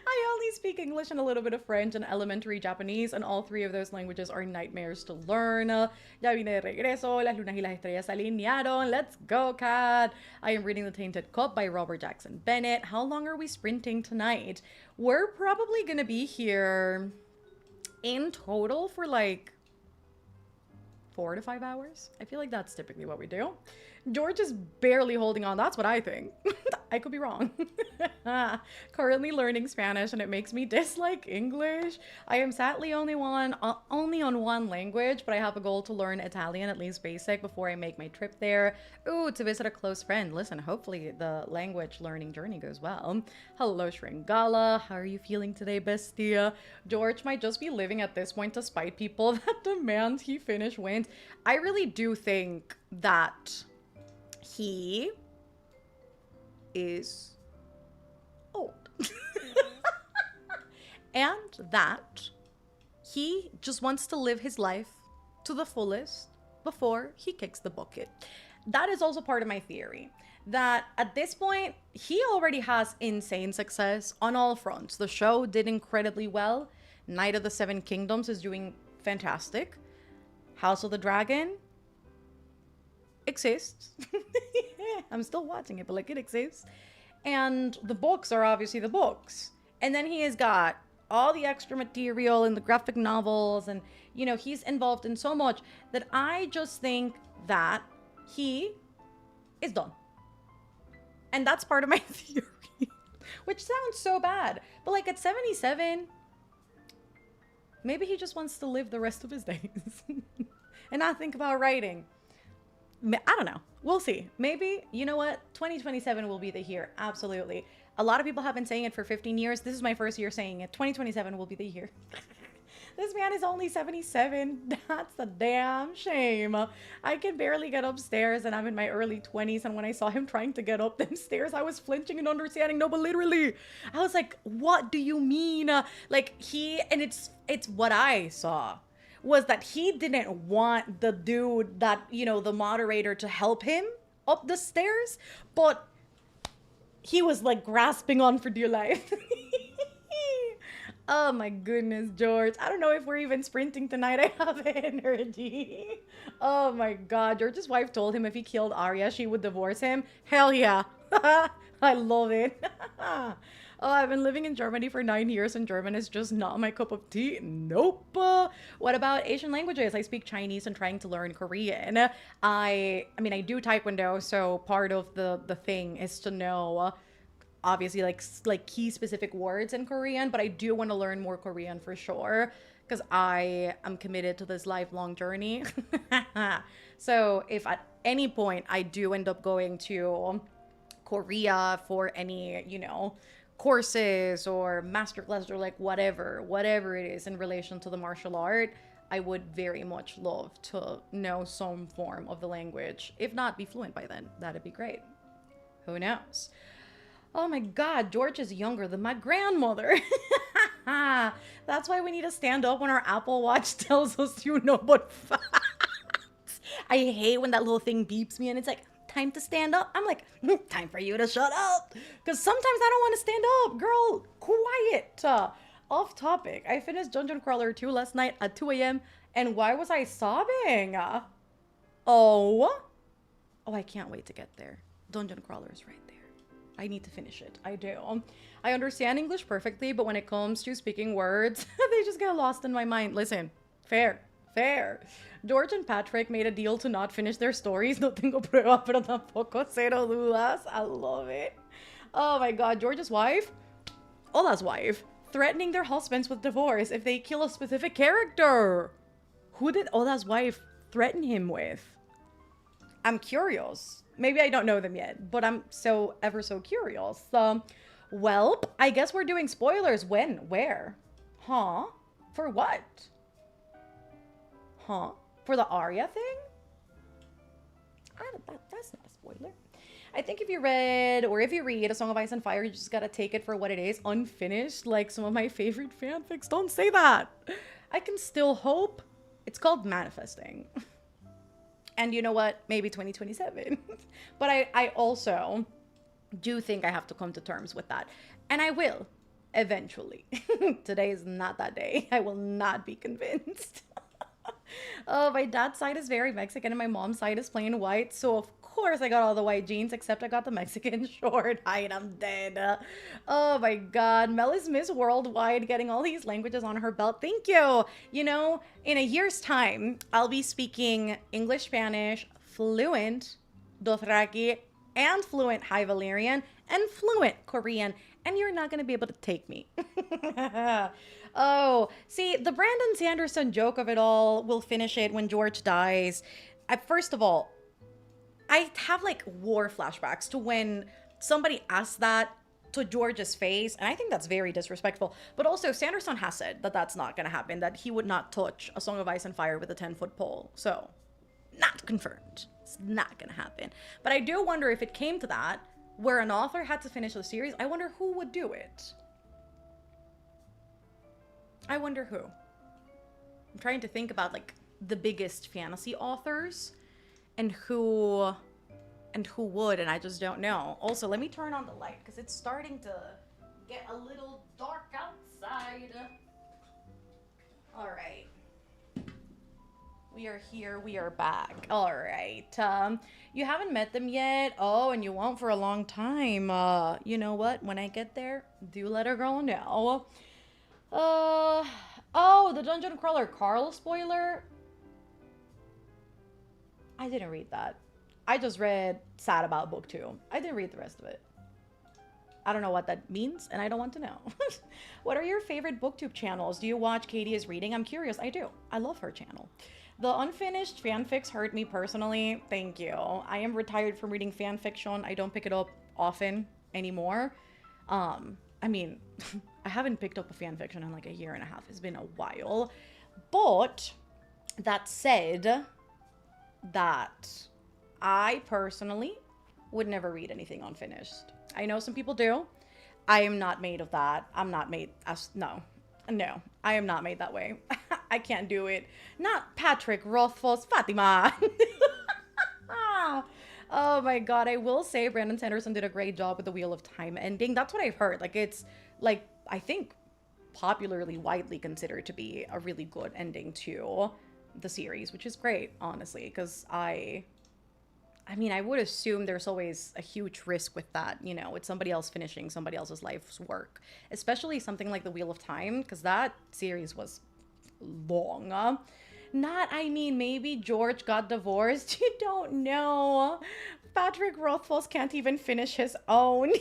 I only speak English and a little bit of French and elementary Japanese, and all three of those languages are nightmares to learn. Ya vine de regreso, las lunas y las estrellas se alinearon. Let's go, cat. I am reading The Tainted Cup by Robert Jackson Bennett. How long are we sprinting tonight? We're probably going to be here in total for like 4 to 5 hours. I feel like that's typically what we do. George is barely holding on. That's what I think. I could be wrong. Currently learning Spanish and it makes me dislike English. I am sadly only on one language, but I have a goal to learn Italian, at least basic, before I make my trip there. Ooh, to visit a close friend. Listen, hopefully the language learning journey goes well. Hello, Shringala. How are you feeling today, bestia? George might just be living at this point to spite people that demand he finish wins. I really do think that he is old. And that he just wants to live his life to the fullest before he kicks the bucket. That is also part of my theory, that at this point, he already has insane success on all fronts. The show did incredibly well. Knight of the Seven Kingdoms is doing fantastic. House of the Dragon exists. I'm still watching it, but like, it exists. And the books are obviously the books. And then he has got all the extra material in the graphic novels, and you know, he's involved in so much that I just think that he is done. And that's part of my theory, which sounds so bad, but like at 77, maybe he just wants to live the rest of his days and not think about writing. I don't know. We'll see. Maybe, you know what? 2027 will be the year. Absolutely. A lot of people have been saying it for 15 years. This is my first year saying it. 2027 will be the year. This man is only 77. That's a damn shame. I can barely get upstairs and I'm in my early 20s. And when I saw him trying to get up them stairs, I was flinching and understanding. No, but literally, I was like, what do you mean? Like it's what I saw was that he didn't want the dude that, you know, the moderator to help him up the stairs, but he was like grasping on for dear life. Oh my goodness, George. I don't know if we're even sprinting tonight. I have energy. Oh my God. George's wife told him if he killed Arya, she would divorce him. Hell yeah. I love it. Oh, I've been living in Germany for 9 years and German is just not my cup of tea. Nope. What about Asian languages? I speak Chinese and trying to learn Korean. I mean, I do Taekwondo, so part of the thing is to know obviously like key specific words in Korean, but I do want to learn more Korean for sure because I am committed to this lifelong journey. So if at any point I do end up going to Korea for any, you know, courses or masterclass or like whatever it is in relation to the martial art, I would very much love to know some form of the language. If not, be fluent by then. That'd be great. Who knows? Oh my God, George is younger than my grandmother. That's why we need to stand up when our Apple Watch tells us you know but facts. I hate when that little thing beeps me and it's like, time to stand up. I'm like, time for you to shut up. Because sometimes I don't want to stand up. Girl, quiet. Off topic. I finished Dungeon Crawler 2 last night at 2 a.m. And why was I sobbing? Oh, I can't wait to get there. Dungeon Crawler is right there. I need to finish it. I do. I understand English perfectly, but when it comes to speaking words, they just get lost in my mind. Listen, fair. George and Patrick made a deal to not finish their stories. No tengo prueba, pero tampoco cero dudas. I love it. Oh my God, George's wife, Ola's wife, threatening their husbands with divorce if they kill a specific character. Who did Ola's wife threaten him with? I'm curious. Maybe I don't know them yet, but I'm so ever so curious. Well, I guess we're doing spoilers. When? Where? Huh? For what? Huh? For the Arya thing? That's not a spoiler. I think if you read, or if you read A Song of Ice and Fire, you just gotta take it for what it is, unfinished, like some of my favorite fanfics. Don't say that. I can still hope. It's called manifesting. And you know what? Maybe 2027. But I also do think I have to come to terms with that. And I will eventually. Today is not that day. I will not be convinced. Oh, my dad's side is very Mexican and my mom's side is plain white. So, of course, I got all the white jeans, except I got the Mexican short height. I'm dead. Oh, my God. Mel is Miss Worldwide, getting all these languages on her belt. Thank you. You know, in a year's time, I'll be speaking English, Spanish, fluent Dothraki, and fluent High Valyrian, and fluent Korean. And you're not going to be able to take me. Oh, see, the Brandon Sanderson joke of it all, we'll finish it when George dies. First of all, I have like war flashbacks to when somebody asked that to George's face, and I think that's very disrespectful. But also, Sanderson has said that that's not going to happen, that he would not touch A Song of Ice and Fire with a 10-foot pole. So, not confirmed. It's not going to happen. But I do wonder if it came to that, where an author had to finish the series, I wonder who would do it. I wonder who. I'm trying to think about like the biggest fantasy authors and who would, and I just don't know. Also, let me turn on the light because it's starting to get a little dark outside. All right. We are here. We are back. All right. You haven't met them yet. Oh, and you won't for a long time. You know what? When I get there, do let a girl know. Oh, the Dungeon Crawler Carl spoiler. I didn't read that. I just read sad about book 2. I didn't read the rest of it. I don't know what that means, and I don't want to know. What are your favorite booktube channels? Do you watch Katie is Reading? I'm curious. I do. I love her channel. The unfinished fanfics hurt me personally. Thank you. I am retired from reading fanfiction. I don't pick it up often anymore. I mean, I haven't picked up a fanfiction in like a year and a half. It's been a while. But that said, that I personally would never read anything unfinished. I know some people do. I am not made of that. I'm not made as, no, I am not made that way. I can't do it. Not Patrick Rothfuss, Fatima. Oh my God. I will say Brandon Sanderson did a great job with the Wheel of Time ending. That's what I've heard. Like, it's like, I think popularly, widely considered to be a really good ending to the series, which is great, honestly, because I mean, I would assume there's always a huge risk with that, you know, with somebody else finishing somebody else's life's work, especially something like the Wheel of Time, because that series was long. I mean, maybe George got divorced. You don't know. Patrick Rothfuss can't even finish his own.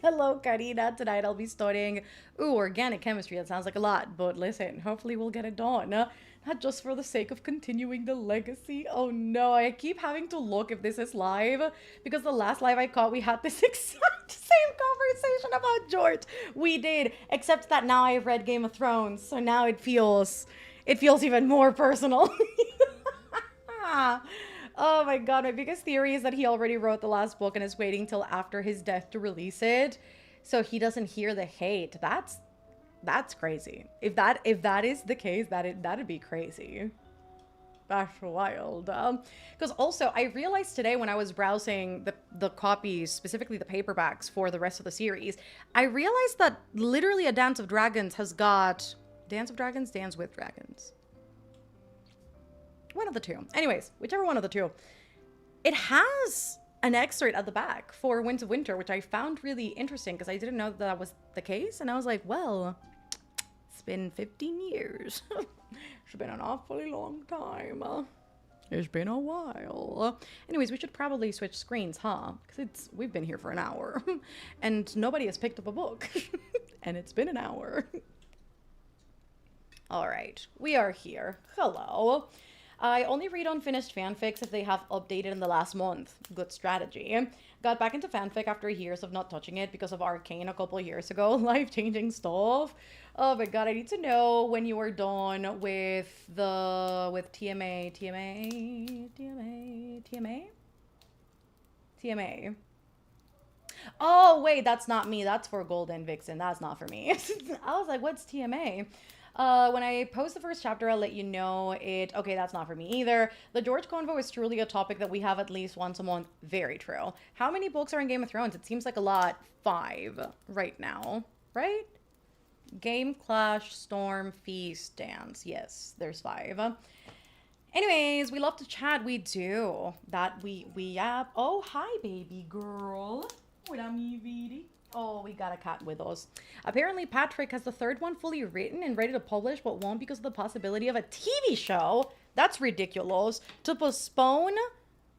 Hello, Karina. Tonight I'll be studying, organic chemistry. That sounds like a lot, but listen, hopefully we'll get it done. Not just for the sake of continuing the legacy. Oh no, I keep having to look if this is live, because the last live I caught, we had this exact same conversation about George. We did, except that now I've read Game of Thrones, so now it feels even more personal. Oh my God, my biggest theory is that he already wrote the last book and is waiting till after his death to release it, so he doesn't hear the hate. That's crazy. If that is the case, that'd be crazy. That's wild. Because also, I realized today when I was browsing the copies, specifically the paperbacks for the rest of the series, I realized that literally A Dance of Dragons has got... Dance of Dragons? Dance with Dragons. One of the two. Anyways, whichever one of the two. It has an excerpt at the back for Winds of Winter, which I found really interesting because I didn't know that was the case. And I was like, well, it's been 15 years. It's been an awfully long time. It's been a while. Anyways, we should probably switch screens, huh? Because we've been here for an hour. And nobody has picked up a book. And it's been an hour. All right, we are here. Hello. I only read unfinished fanfics if they have updated in the last month. Good strategy. Got back into fanfic after years of not touching it because of Arcane a couple of years ago. Life-changing stuff. Oh my God, I need to know when you are done with TMA. Oh, wait, that's not me. That's for Golden Vixen. That's not for me. I was like, what's TMA? When I post the first chapter, I'll let you know it. Okay, that's not for me either. The George Convo is truly a topic that we have at least once a month. Very true. How many books are in Game of Thrones? It seems like a lot. 5 right now, right? Game, Clash, Storm, Feast, Dance. Yes, there's 5. Anyways, we love to chat. We do. That we yap. Oh, hi, baby girl. Hola, mi vida. Oh, we got a cat with us. Apparently, Patrick has the 3rd one fully written and ready to publish, but won't because of the possibility of a TV show. That's ridiculous. To postpone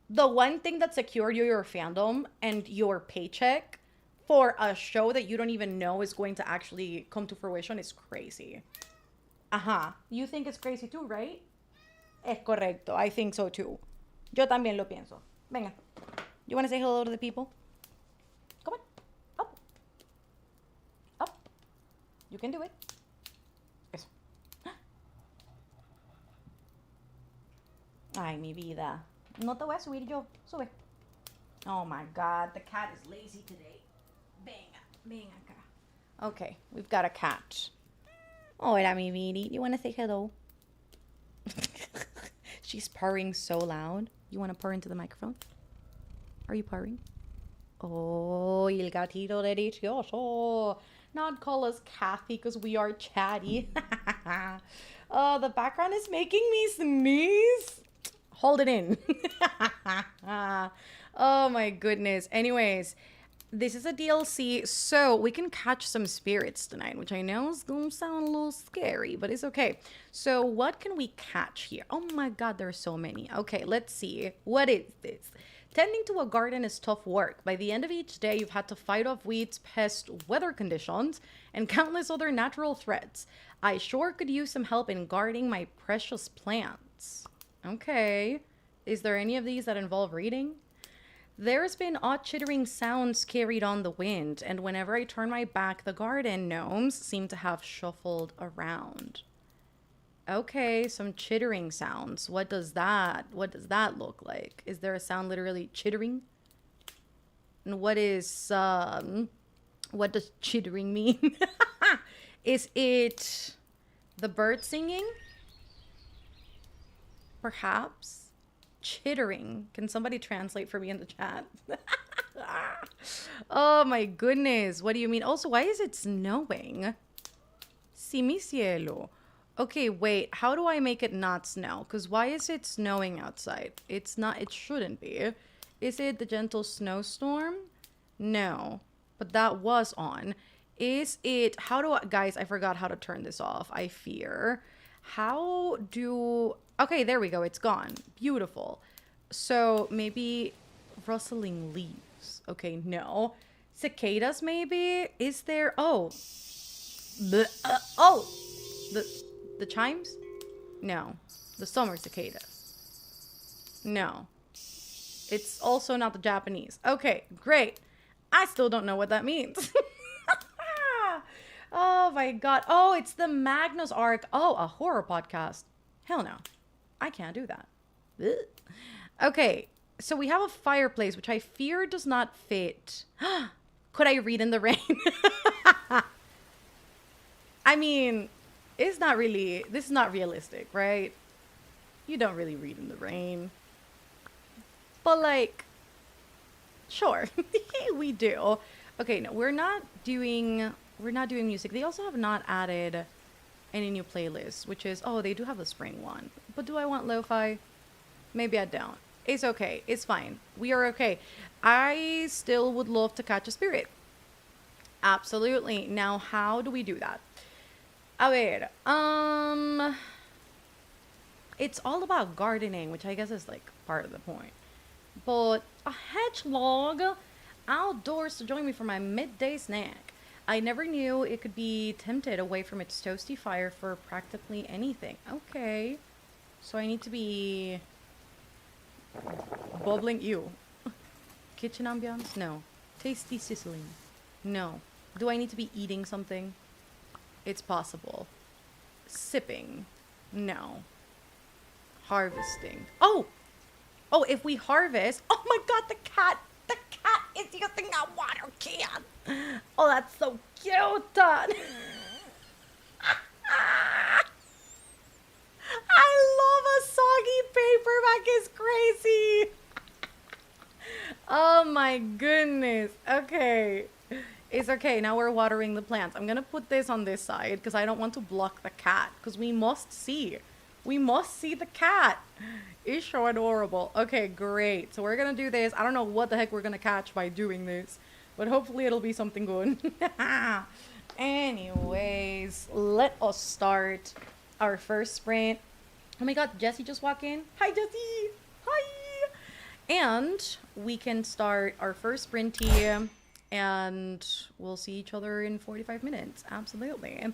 the one thing that secured you your fandom and your paycheck for a show that you don't even know is going to actually come to fruition is crazy. You think it's crazy too, right? Es correcto. I think so too. Yo también lo pienso. Venga. You want to say hello to the people? Come on. Up. Up. You can do it. Eso. Ay, mi vida. No te voy a subir yo. Sube. Oh my God. The cat is lazy today. Venga. Venga acá. Okay. We've got a cat. Hola, mi vida. You want to say hello? She's purring so loud. You want to purr into the microphone? Are you purring? Oh, el gatito delicioso. Not call us Kathy because we are chatty. Oh, the background is making me sneeze. Hold it in. Oh my goodness. Anyways, this is a DLC, so we can catch some spirits tonight, which I know is going to sound a little scary, but it's okay. So what can we catch here? Oh my God, there are so many. Okay, let's see. What is this? Tending to a garden is tough work. By the end of each day, you've had to fight off weeds, pests, weather conditions, and countless other natural threats. I sure could use some help in guarding my precious plants. Okay. Is there any of these that involve reading? There's been odd chittering sounds carried on the wind, and whenever I turn my back, the garden gnomes seem to have shuffled around. Okay, some chittering sounds. What does that look like? Is there a sound literally chittering? And what does chittering mean? Is it the bird singing? Perhaps? Chittering. Can somebody translate for me in the chat? Oh my goodness. What do you mean? Also, why is it snowing? Si mi cielo. Okay, wait. How do I make it not snow? Because why is it snowing outside? It's not. It shouldn't be. Is it the gentle snowstorm? No. But that was on. Is it... How do I... Guys, I forgot how to turn this off. I fear. How do... Okay, there we go. It's gone. Beautiful. So maybe rustling leaves. Okay, no. Cicadas, maybe? Is there... Oh. The chimes? No. The summer cicada. No. It's also not the Japanese. Okay, great. I still don't know what that means. Oh my God. Oh, it's the Magnus arc. Oh, a horror podcast. Hell no. I can't do that. Ugh. Okay, so we have a fireplace, which I fear does not fit. Could I read in the rain? I mean, it's not really, this is not realistic, right? You don't really read in the rain. But like, sure, we do. Okay, no, we're not doing music. They also have not added any new playlists, which is, oh, they do have the spring one. But do I want lo-fi? Maybe I don't. It's okay. It's fine. We are okay. I still would love to catch a spirit. Absolutely. Now, how do we do that? A ver, it's all about gardening, which I guess is like part of the point. But a hedgehog outdoors to join me for my midday snack. I never knew it could be tempted away from its toasty fire for practically anything. Okay. So I need to be bubbling. Ew. Kitchen ambiance? No. Tasty sizzling? No. Do I need to be eating something? It's possible. Sipping? No. Harvesting? Oh! Oh, if we harvest... Oh my God, the cat is using a water can. Oh, that's so cute. my goodness. Okay. It's okay. Now we're watering the plants. I'm gonna put this on this side because I don't want to block the cat because we must see. We must see the cat. It's so adorable. Okay, great. So we're gonna do this. I don't know what the heck we're gonna catch by doing this, but hopefully it'll be something good. Anyways, let us start our first sprint. Oh my god, Jessie just walked in. Hi, Jessie. Hi. And we can start our first sprint here, and we'll see each other in 45 minutes. Absolutely.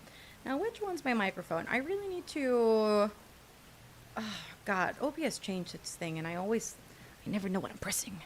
Now, which one's my microphone? I really need to... Oh, God. OBS changed its thing, and I never know what I'm pressing.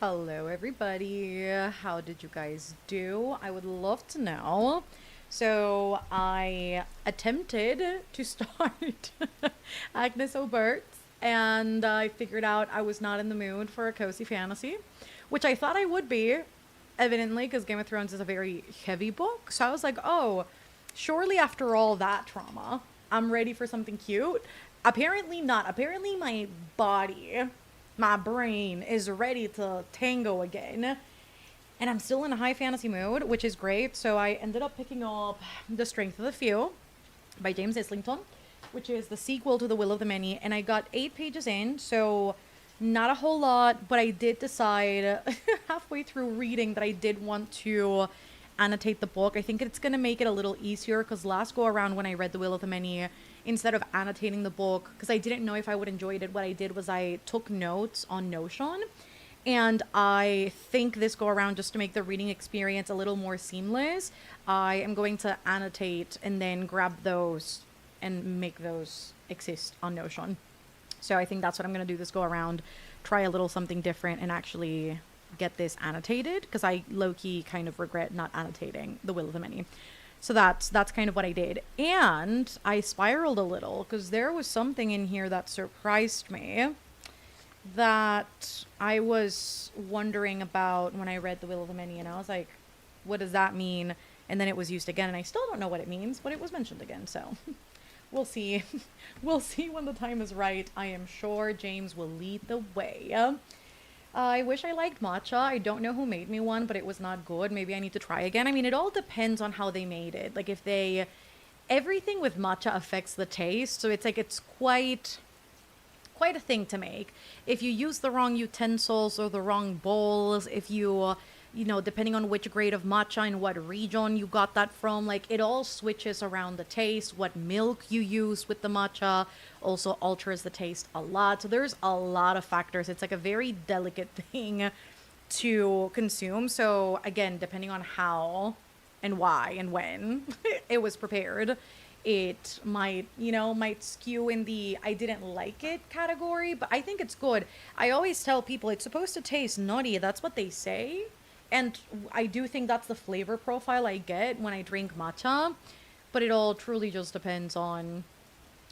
Hello, everybody. How did you guys do? I would love to know. So, I attempted to start Agnes O'Bert's, and I figured out I was not in the mood for a cozy fantasy, which I thought I would be, evidently, because Game of Thrones is a very heavy book. So, I was like, oh, surely after all that trauma, I'm ready for something cute. Apparently, not. Apparently, my body, my brain is ready to tango again. And I'm still in a high fantasy mood, which is great. So I ended up picking up The Strength of the Few by James Islington, which is the sequel to The Will of the Many. And I got 8 pages in, so not a whole lot, but I did decide halfway through reading that I did want to annotate the book. I think it's going to make it a little easier because last go around when I read The Will of the Many, instead of annotating the book, because I didn't know if I would enjoy it, what I did was I took notes on Notion. And I think this go around, just to make the reading experience a little more seamless, I am going to annotate and then grab those and make those exist on Notion. So I think that's what I'm going to do this go around. Try a little something different and actually get this annotated, because I low-key kind of regret not annotating The Will of the Many. So that's kind of what I did. And I spiraled a little because there was something in here that surprised me that I was wondering about when I read The Will of the Many, and I was like, what does that mean? And then it was used again, and I still don't know what it means, but it was mentioned again, so we'll see. We'll see when the time is right. I am sure James will lead the way. I wish I liked matcha. I don't know who made me one, but it was not good. Maybe I need to try again. I mean, it all depends on how they made it. Like, if they... Everything with matcha affects the taste, so it's like, it's quite a thing to make. If you use the wrong utensils or the wrong bowls, if you know, depending on which grade of matcha and what region you got that from, like, it all switches around the taste. What milk you use with the matcha also alters the taste a lot. So there's a lot of factors. It's like a very delicate thing to consume. So again, depending on how and why and when it was prepared, it might skew in the I didn't like it category, but I think it's good. I always tell people it's supposed to taste nutty. That's what they say. And I do think that's the flavor profile I get when I drink matcha. But it all truly just depends on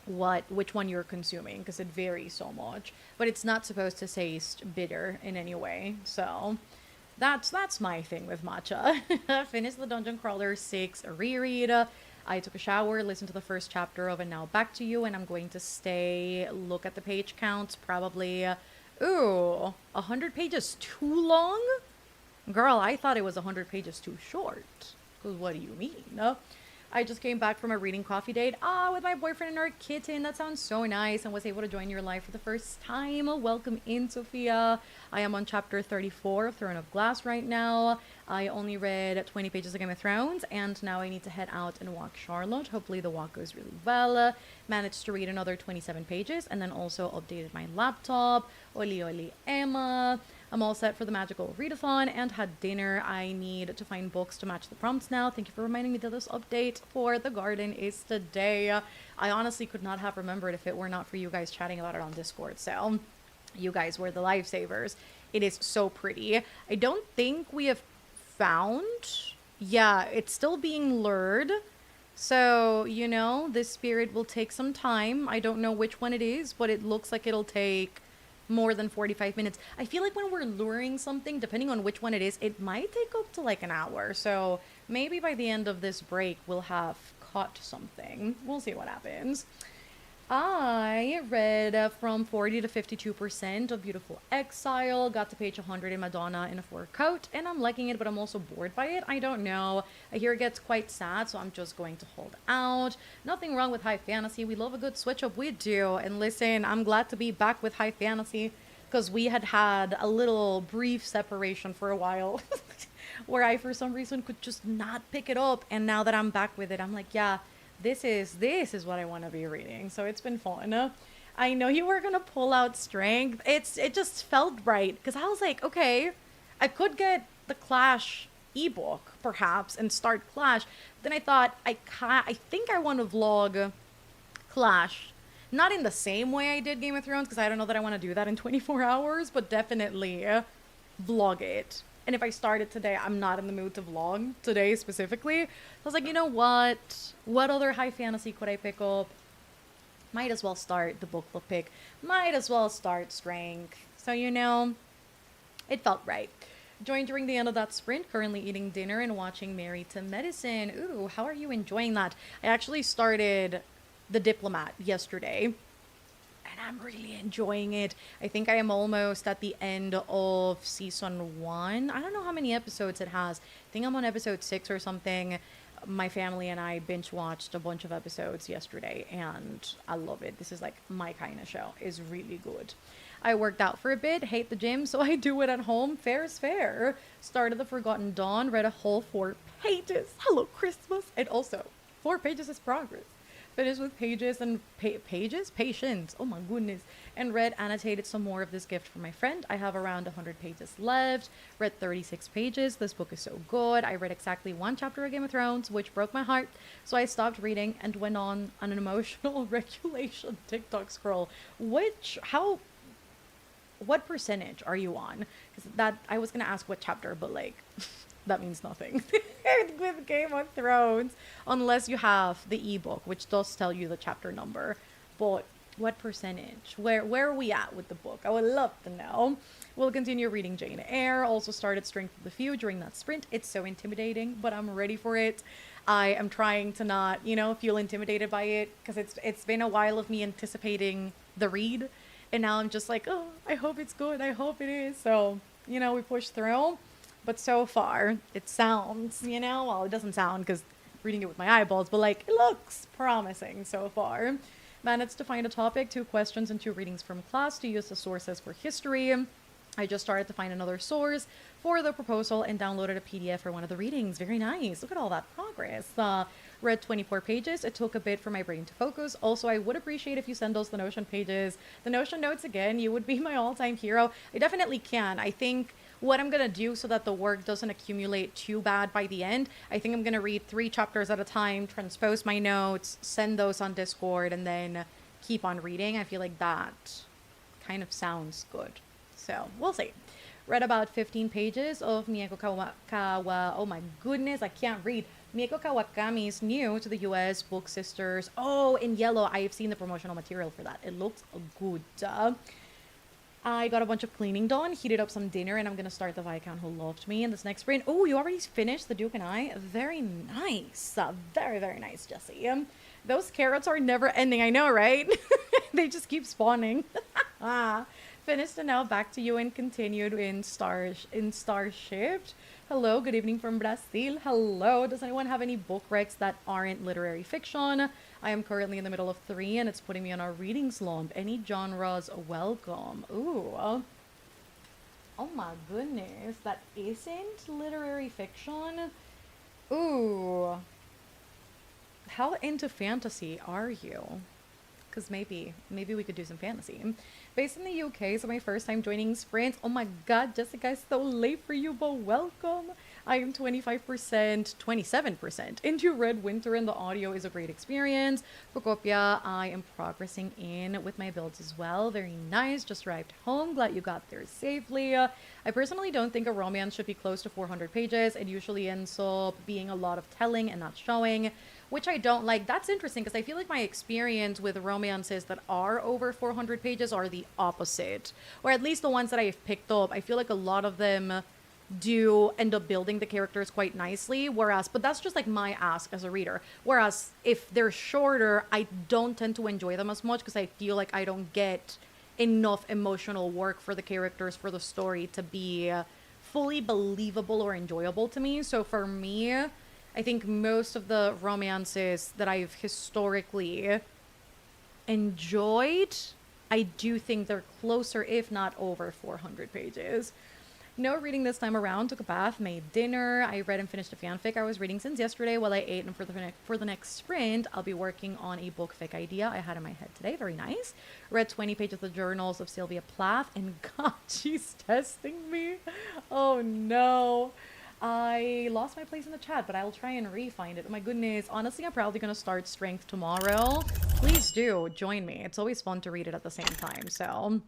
which one you're consuming, because it varies so much. But it's not supposed to taste bitter in any way. So that's my thing with matcha. Finished the Dungeon Crawler 6 reread. I took a shower, listened to the first chapter of And Now Back to You, and I'm going to stay, look at the page counts, probably, 100 pages too long? Girl, I thought it was 100 pages too short. Because what do you mean? I just came back from a reading coffee date. With my boyfriend and our kitten. That sounds so nice. And was able to join your life for the first time. Welcome in, Sophia. I am on chapter 34 of Throne of Glass right now. I only read 20 pages of Game of Thrones. And now I need to head out and walk Charlotte. Hopefully the walk goes really well. Managed to read another 27 pages. And then also updated my laptop. Oli oli Emma. I'm all set for the magical readathon and had dinner. I need to find books to match the prompts now. Thank you for reminding me that this update for the garden is today. I honestly could not have remembered if it were not for you guys chatting about it on Discord. So you guys were the lifesavers. It is so pretty. I don't think we have found... Yeah, it's still being lured. So, you know, this spirit will take some time. I don't know which one it is, but it looks like it'll take more than 45 minutes. I feel like when we're luring something, depending on which one it is, it might take up to like an hour. So maybe by the end of this break, we'll have caught something. We'll see what happens. I read from 40 to 52% of Beautiful Exile, got to page 100 in Madonna in a fur coat, and I'm liking it, but I'm also bored by it. I don't know. I hear it gets quite sad, so I'm just going to hold out. Nothing wrong with high fantasy. We love a good switch up. We do. And listen, I'm glad to be back with high fantasy, because we had a little brief separation for a while where I, for some reason, could just not pick it up. And now that I'm back with it, I'm like, yeah, this is what I want to be reading. So it's been fun. I know you were gonna pull out Strength. It just felt right, because I was like, okay, I could get the Clash ebook perhaps and start Clash. Then I thought I think I want to vlog Clash, not in the same way I did Game of Thrones, because I don't know that I want to do that in 24 hours, but definitely vlog it. And if I start it today, I'm not in the mood to vlog today specifically. I was like, you know what? What other high fantasy could I pick up? Might as well start the book club pick. Might as well start strength. So, you know, it felt right. Joined during the end of that sprint, currently eating dinner and watching Married to Medicine. Ooh, how are you enjoying that? I actually started The Diplomat yesterday, and I'm really enjoying it. I think I am almost at the end of season 1. I don't know how many episodes it has. I think I'm on episode 6 or something. My family and I binge watched a bunch of episodes yesterday, and I love it. This is like my kind of show. It's really good. I worked out for a bit, hate the gym, so I do it at home. Fair is fair. Started The Forgotten Dawn, read a whole 4 pages. Hello, Christmas. And also, 4 pages is progress. Finished with pages and pages? Patience. Oh my goodness. And read annotated some more of this gift from my friend. I have around 100 pages left. Read 36 pages. This book is so good. I read exactly 1 chapter of Game of Thrones, which broke my heart. So I stopped reading and went on an emotional regulation TikTok scroll. What percentage are you on? Because that, I was going to ask what chapter, but like, that means nothing with Game of Thrones, unless you have the ebook, which does tell you the chapter number. But what percentage? Where are we at with the book? I would love to know. We'll continue reading Jane Eyre. Also started Strength of the Few during that sprint. It's so intimidating, but I'm ready for it. I am trying to not, feel intimidated by it, because it's been a while of me anticipating the read. And now I'm just like, oh, I hope it's good. I hope it is. So, we push through. But so far, it sounds, well, it doesn't sound because reading it with my eyeballs, but like, it looks promising so far. Managed to find a topic, 2 questions, and 2 readings from class to use as sources for history. I just started to find another source for the proposal and downloaded a PDF for one of the readings. Very nice. Look at all that progress. Read 24 pages. It took a bit for my brain to focus. Also, I would appreciate if you send those the Notion pages. The Notion notes again, you would be my all-time hero. I definitely can. I think what I'm going to do so that the work doesn't accumulate too bad by the end, I think I'm going to read 3 chapters at a time, transpose my notes, send those on Discord, and then keep on reading. I feel like that kind of sounds good. So, we'll see. Read about 15 pages of Mieko oh my goodness, I can't read. Mieko Kawakami's new to the US book Sisters. Oh, in yellow, I have seen the promotional material for that. It looks good. I got a bunch of cleaning done, heated up some dinner, and I'm going to start the Viscount Who Loved Me in this next sprint. Oh, you already finished The Duke and I? Very nice. Very, very nice, Jessie. Those carrots are never ending, I know, right? They just keep spawning. Finished and now back to you and continued in Starship. Hello, good evening from Brazil. Hello. Does anyone have any book recs that aren't literary fiction? I am currently in the middle of 3 and it's putting me on a reading slump. Any genres welcome. Ooh. Oh my goodness. That isn't literary fiction? Ooh. How into fantasy are you? Because maybe we could do some fantasy. Based in the UK, so my first time joining sprints. Oh my god, Jessica, it's so late for you, but welcome. I am 27% into Red Winter, and the audio is a great experience. Procopia, I am progressing in with my builds as well. Very nice. Just arrived home. Glad you got there safely. I personally don't think a romance should be close to 400 pages. It usually ends up being a lot of telling and not showing, which I don't like. That's interesting because I feel like my experience with romances that are over 400 pages are the opposite. Or at least the ones that I've picked up, I feel like a lot of them do end up building the characters quite nicely, but that's just like my ask as a reader. Whereas if they're shorter, I don't tend to enjoy them as much because I feel like I don't get enough emotional work for the characters, for the story to be fully believable or enjoyable to me. So for me, I think most of the romances that I've historically enjoyed, I do think they're closer, if not over 400 pages. No reading this time around. Took a bath, made dinner. I read and finished a fanfic I was reading since yesterday while I ate, and for the next sprint, I'll be working on a book fic idea I had in my head today. Very nice. Read 20 pages of the journals of Sylvia Plath, and God, she's testing me. Oh no. I lost my place in the chat, but I'll try and re-find it. Oh my goodness. Honestly, I'm probably going to start Strength tomorrow. Please do join me. It's always fun to read it at the same time. So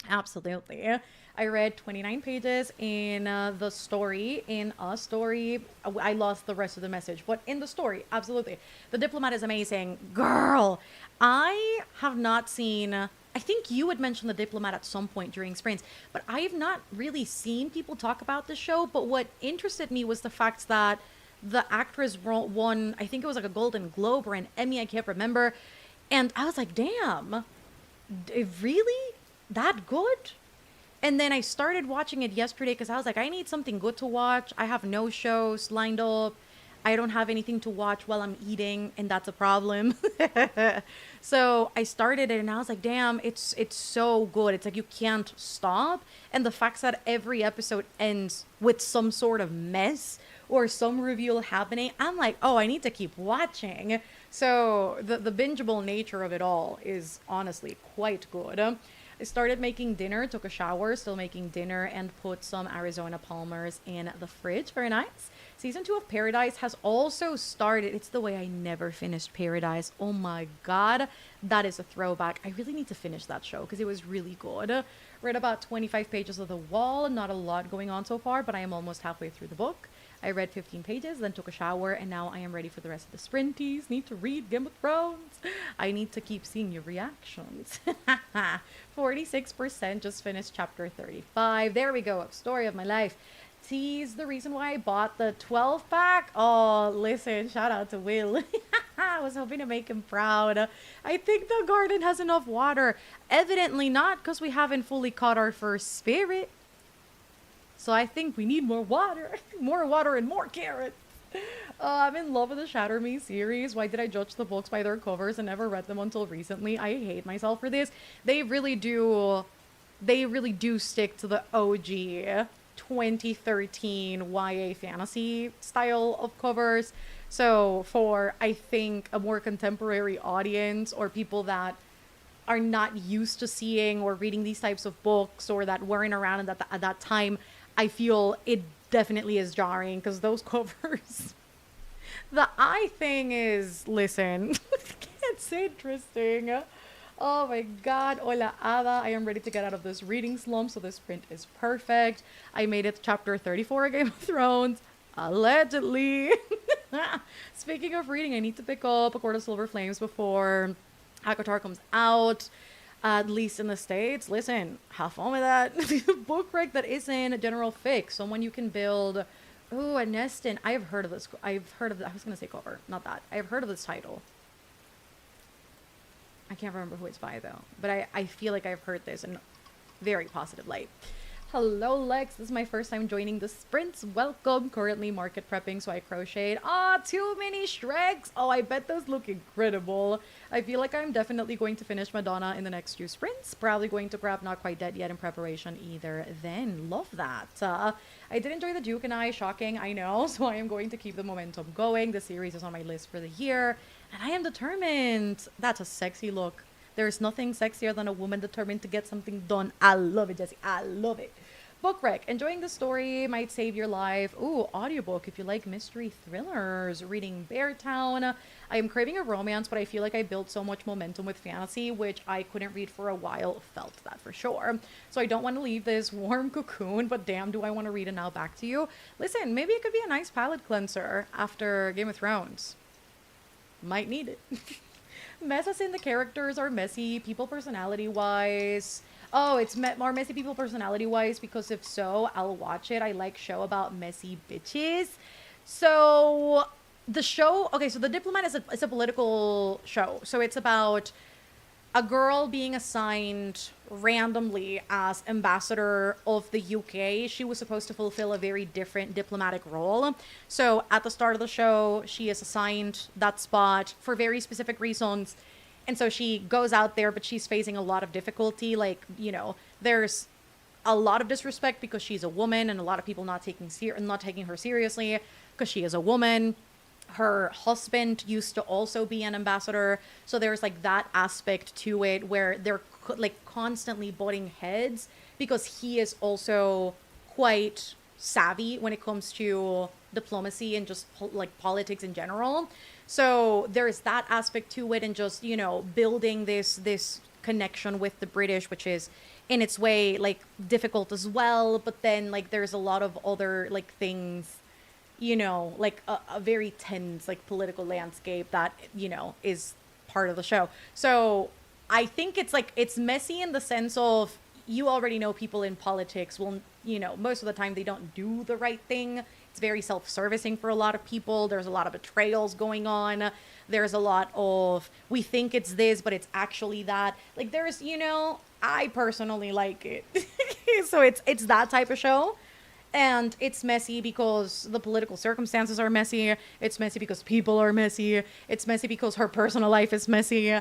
Absolutely. I read 29 pages in the story. In a story, I lost the rest of the message, but in the story, absolutely. The Diplomat is amazing. Girl, I have not seen. I think you had mentioned The Diplomat at some point during sprints, but I have not really seen people talk about the show. But what interested me was the fact that the actress won, I think it was like a Golden Globe or an Emmy, I can't remember. And I was like, damn, really? That good? And then I started watching it yesterday because I was like, I need something good to watch. I have no shows lined up. I don't have anything to watch while I'm eating, and that's a problem. So I started it and I was like, damn, it's so good. It's like you can't stop. And the fact that every episode ends with some sort of mess or some reveal happening, I'm like, oh, I need to keep watching. So the bingeable nature of it all is honestly quite good. I started making dinner, took a shower, still making dinner, and put some Arizona Palmers in the fridge. Very nice. Season 2 of Paradise has also started. It's the way I never finished Paradise. Oh my god, that is a throwback. I really need to finish that show because it was really good. Read about 25 pages of The Wall. Not a lot going on so far, but I am almost halfway through the book. I read 15 pages, then took a shower, and now I am ready for the rest of the sprinties. Need to read Game of Thrones. I need to keep seeing your reactions. 46% just finished chapter 35. There we go. Story of my life. Tease the reason why I bought the 12 pack. Oh, listen, shout out to Will. I was hoping to make him proud. I think the garden has enough water. Evidently not, because we haven't fully caught our first spirit. So I think we need more water. More water and more carrots. I'm in love with the Shatter Me series. Why did I judge the books by their covers and never read them until recently? I hate myself for this. They really do stick to the OG 2013 YA fantasy style of covers. So for, I think, a more contemporary audience or people that are not used to seeing or reading these types of books or that weren't around at that time, I feel it definitely is jarring because those covers, the eye thing is, listen, it's interesting. Oh my god, hola Ada, I am ready to get out of this reading slump, so this print is perfect. I made it to chapter 34 of Game of Thrones, allegedly. Speaking of reading, I need to pick up A Court of Silver Flames before ACOTAR comes out. At least in the States. Listen, have fun with that. Book rec that isn't general fic. Someone you can build. Ooh, a nest in. I've heard of this. I was going to say cover. Not that. I've heard of this title. I can't remember who it's by, though. But I feel like I've heard this in very positive light. Hello, Lex. This is my first time joining the sprints. Welcome. Currently market prepping, so I crocheted. Ah, too many Shreks. Oh, I bet those look incredible. I feel like I'm definitely going to finish Madonna in the next few sprints. Probably going to grab Not Quite Dead Yet in preparation either. Then, love that. I did enjoy The Duke and I. Shocking, I know. So I am going to keep the momentum going. The series is on my list for the year. And I am determined. That's a sexy look. There's nothing sexier than a woman determined to get something done. I love it, Jessie. I love it. Book rec. Enjoying the story might save your life. Ooh, audiobook if you like mystery thrillers. Reading Beartown. I am craving a romance, but I feel like I built so much momentum with fantasy, which I couldn't read for a while. Felt that for sure. So I don't want to leave this warm cocoon, but damn, do I want to read it now back to you. Listen, maybe it could be a nice palate cleanser after Game of Thrones. Might need it. Messes in the characters are messy, people personality-wise. Oh, it's more messy people personality-wise, because if so, I'll watch it. I like show about messy bitches. So, the show... Okay, so The Diplomat is a political show. So, it's about a girl being assigned randomly as ambassador of the UK. She was supposed to fulfill a very different diplomatic role. So, at the start of the show, she is assigned that spot for very specific reasons. And so she goes out there, but she's facing a lot of difficulty. Like, you know, there's a lot of disrespect because she's a woman and a lot of people not taking her seriously because she is a woman. Her husband used to also be an ambassador. So there's like that aspect to it where they're like constantly butting heads because he is also quite savvy when it comes to diplomacy and just like politics in general. So there's that aspect to it, and just, you know, building this connection with the British, which is in its way like difficult as well, but then like there's a lot of other like things, you know, like a very tense like political landscape that, you know, is part of the show. So I think it's like it's messy in the sense of you already know people in politics will, you know, most of the time they don't do the right thing. It's very self-servicing for a lot of people. There's a lot of betrayals going on. There's a lot of we think it's this, but it's actually that. Like there's, you know, I personally like it. So it's that type of show. And it's messy because the political circumstances are messy. It's messy because people are messy. It's messy because her personal life is messy.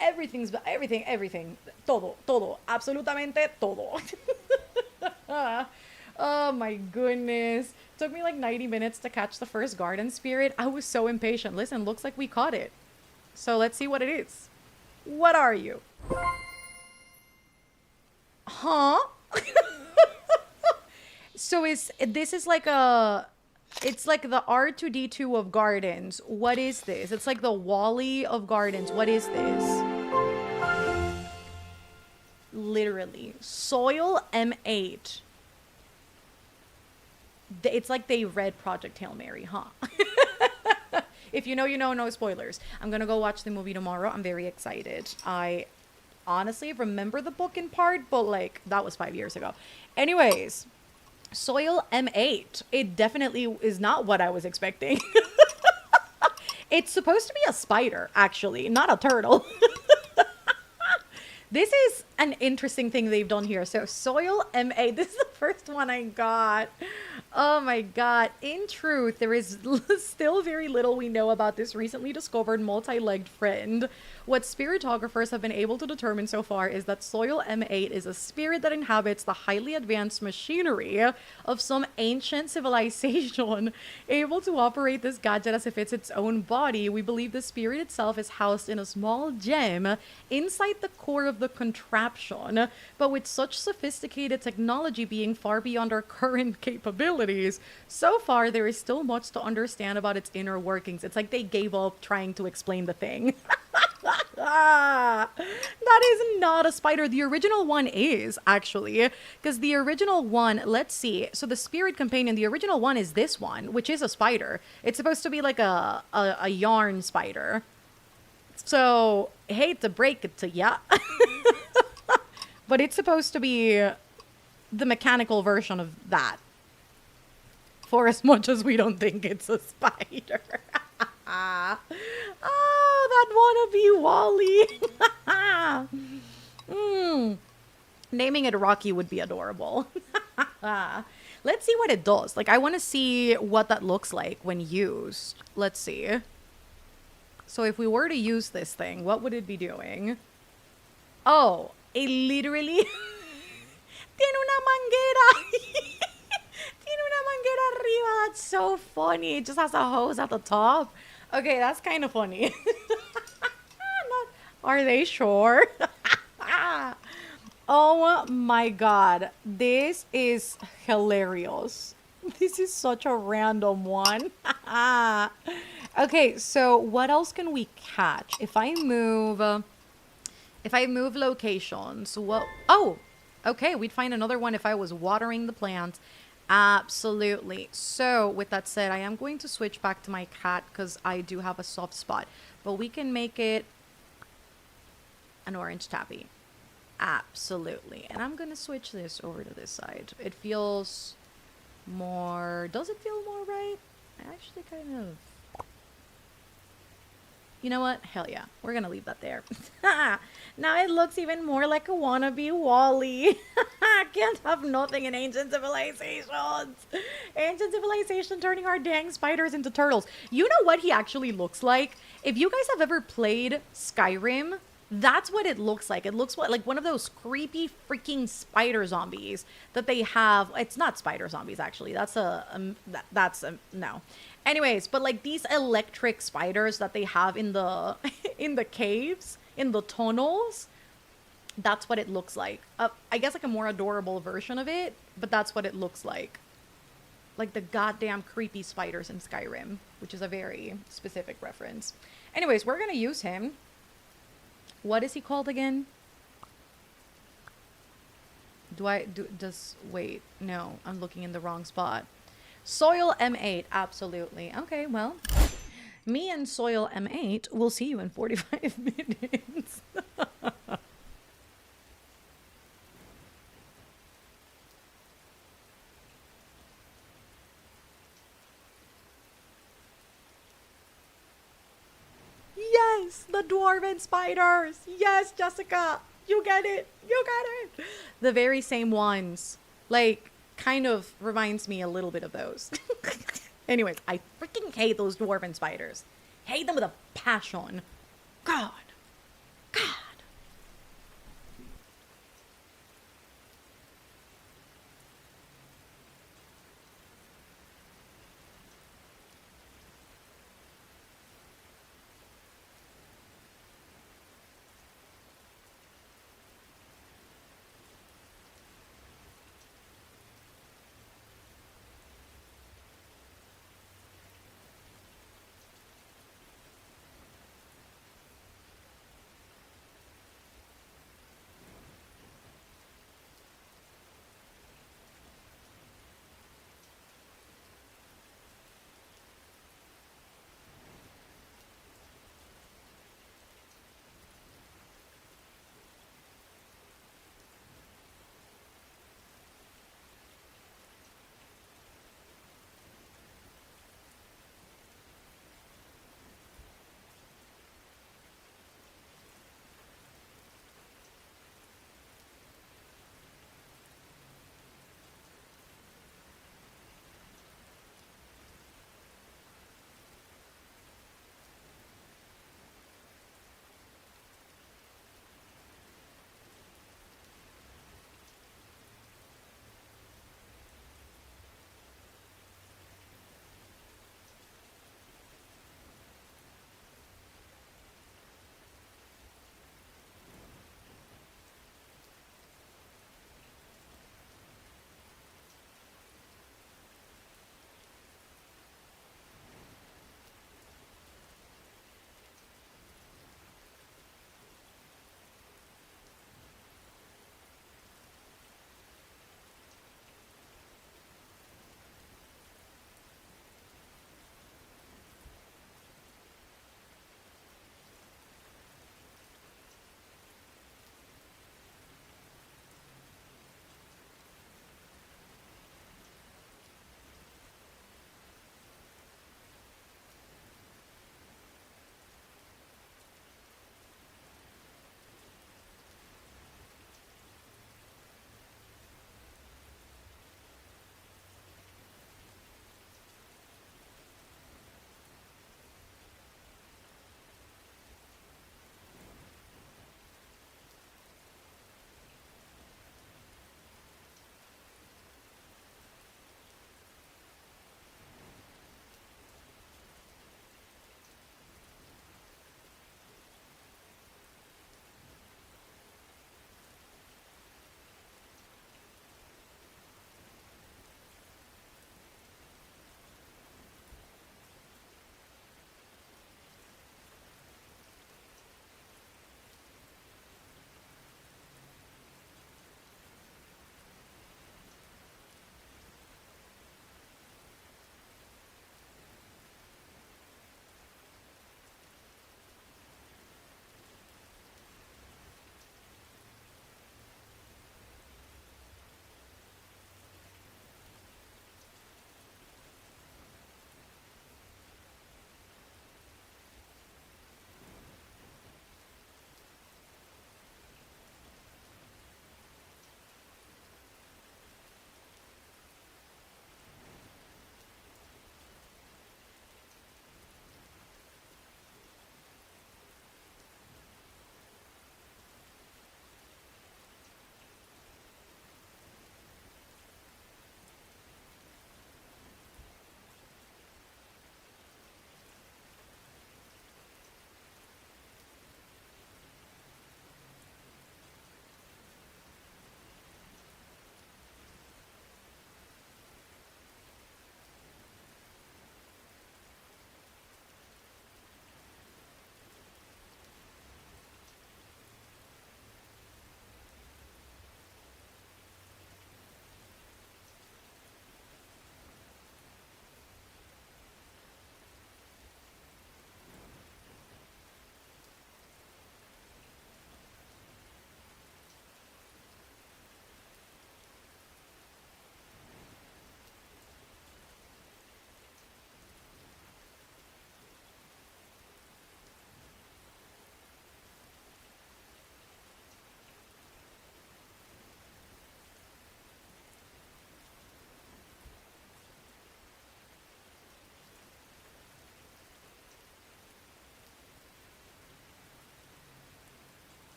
Everything. Todo. Absolutamente todo. Oh my goodness. Took me like 90 minutes to catch the first garden spirit. I was so impatient. Listen, looks like we caught it. So let's see what it is. What are you? Huh? So this is like it's like the R2D2 of gardens. What is this? It's like the Wally of gardens. What is this? Literally. Soil M8. It's like they read Project Hail Mary, huh? If you know, you know, no spoilers. I'm gonna go watch the movie tomorrow. I'm very excited. I honestly remember the book in part, but like that was 5 years ago. Anyways. Soil M8. It definitely is not what I was expecting. It's supposed to be a spider, actually, not a turtle. This is an interesting thing they've done here. So Soil M8, this is the first one I got. Oh my god. In truth, there is still very little we know about this recently discovered multi-legged friend. What spiritographers have been able to determine so far is that Soil M8 is a spirit that inhabits the highly advanced machinery of some ancient civilization. Able to operate this gadget as if it's its own body, we believe the spirit itself is housed in a small gem inside the core of the contraption. But with such sophisticated technology being far beyond our current capabilities, so far there is still much to understand about its inner workings. It's like they gave up trying to explain the thing. That is not a spider. The original one is, actually, because the original one, let's see. So the spirit companion, the original one is this one, which is a spider. It's supposed to be like a yarn spider. So, hate to break it to ya. But it's supposed to be the mechanical version of that. For as much as we don't think it's a spider. Oh, that wannabe Wally. Naming it Rocky would be adorable. Let's see what it does. Like, I want to see what that looks like when used. Let's see. So if we were to use this thing, what would it be doing? Oh, it literally... Tiene una manguera. Tiene una manguera arriba. That's so funny. It just has a hose at the top. Okay, that's kind of funny. Are they sure? Oh my god. This is hilarious. This is such a random one. Okay, so what else can we catch? If I move locations, what... Oh, okay, we'd find another one if I was watering the plants. Absolutely. So with that said, I am going to switch back to my cat because I do have a soft spot, but we can make it an orange tabby. Absolutely. And I'm going to switch this over to this side. It feels more... Does it feel more right? I actually kind of... You know what? Hell yeah. We're going to leave that there. Now it looks even more like a wannabe Wally. Can't have nothing in ancient civilizations. Ancient civilization turning our dang spiders into turtles. You know what he actually looks like? If you guys have ever played Skyrim, that's what it looks like. It looks like one of those creepy freaking spider zombies that they have. It's not spider zombies, actually. That's no. Anyways, but like these electric spiders that they have in the in the caves, in the tunnels, that's what it looks like. I guess like a more adorable version of it, but that's what it looks like. Like the goddamn creepy spiders in Skyrim, which is a very specific reference. Anyways, we're gonna use him. What is he called again? Wait, no, I'm looking in the wrong spot. Soil M8, absolutely. Okay, well, me and Soil M8 will see you in 45 minutes. Yes, the dwarven spiders. Yes, Jessica, you get it. You get it. The very same ones. Like, kind of reminds me a little bit of those. Anyways, I freaking hate those dwarven spiders. Hate them with a passion. God. God.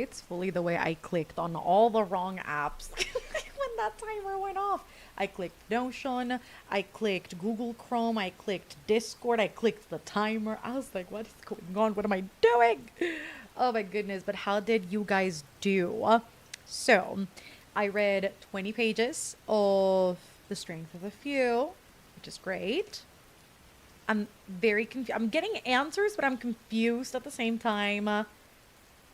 It's fully the way I clicked on all the wrong apps when that timer went off. I clicked Notion, I clicked Google Chrome, I clicked Discord, I clicked the timer. I was like, what is going on? What am I doing? Oh my goodness. But how did you guys do? So, I read 20 pages of The Strength of a Few, which is great. I'm very confused. I'm getting answers, but I'm confused at the same time.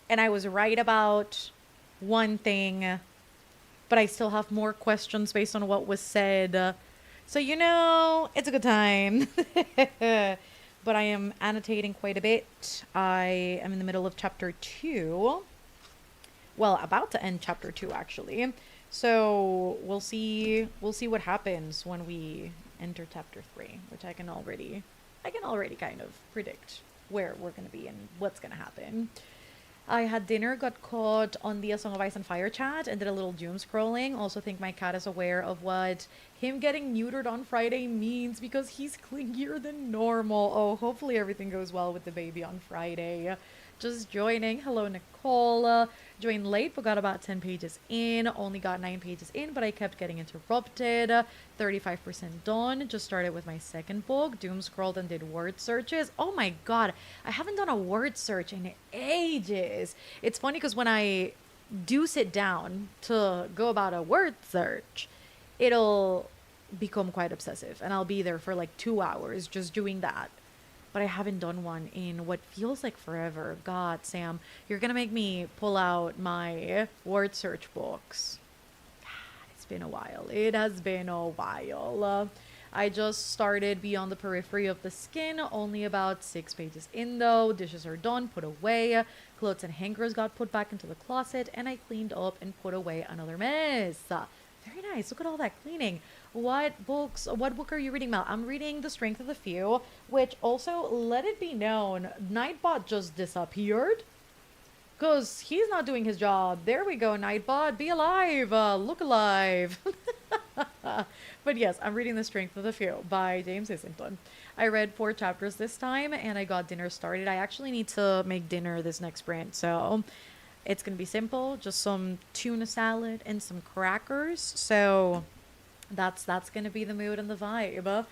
And I was right about one thing, but I still have more questions based on what was said. So, it's a good time. But I am annotating quite a bit. I am in the middle of chapter 2. Well, about to end chapter 2, actually. So we'll see what happens when we enter chapter 3, which I can already kind of predict where we're going to be and what's going to happen. I had dinner, got caught on the A Song of Ice and Fire chat, and did a little doom scrolling. Also think my cat is aware of what him getting neutered on Friday means because he's clingier than normal. Oh, hopefully everything goes well with the baby on Friday. Just joining. Hello, Nicole. Joined late, but got about 10 pages in. Only got 9 pages in, but I kept getting interrupted. 35% done. Just started with my second book. Doom scrolled and did word searches. Oh my god. I haven't done a word search in ages. It's funny because when I do sit down to go about a word search, it'll become quite obsessive. And I'll be there for like 2 hours just doing that. But I haven't done one in what feels like forever. God, Sam, you're going to make me pull out my word search books. God, it's been a while. It has been a while. I just started Beyond the Periphery of the Skin. Only about 6 pages in, though. Dishes are done, put away. Clothes and hangers got put back into the closet. And I cleaned up and put away another mess. Very nice. Look at all that cleaning. What book are you reading, Mel? I'm reading The Strength of the Few, which also, let it be known, Nightbot just disappeared. Because he's not doing his job. There we go, Nightbot. Be alive. Look alive. But yes, I'm reading The Strength of the Few by James Islington. I read 4 chapters this time, and I got dinner started. I actually need to make dinner this next sprint, so it's going to be simple. Just some tuna salad and some crackers. So that's going to be the mood and the vibe.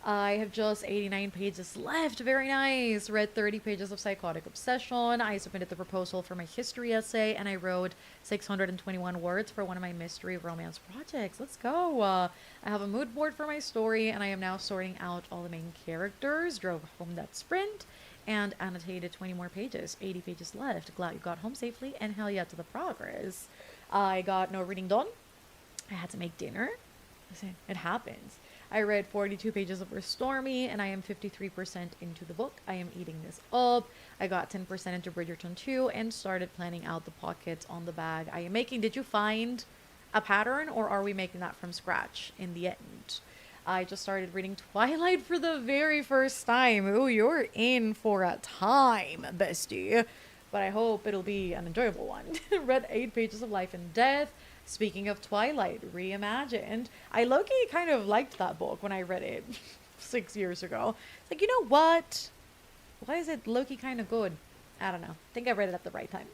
I have just 89 pages left. Very nice. Read 30 pages of Psychotic Obsession. I submitted the proposal for my history essay, and I wrote 621 words for one of my mystery romance projects. Let's go. I have a mood board for my story, and I am now sorting out all the main characters. Drove home that sprint and annotated 20 more pages. 80 pages left. Glad you got home safely, and hell yeah to the progress. I got no reading done. I had to make dinner. Listen, it happens. I read 42 pages of Restore Me, and I am 53% into the book. I am eating this up. I got 10% into Bridgerton 2 and started planning out the pockets on the bag I am making. Did you find a pattern, or are we making that from scratch in the end? I just started reading Twilight for the very first time. Ooh, you're in for a time, bestie. But I hope it'll be an enjoyable one. Read 8 pages of Life and Death. Speaking of Twilight, reimagined. I low-key kind of liked that book when I read it 6 years ago. It's like, you know what? Why is it low-key kind of good? I don't know. I think I read it at the right time.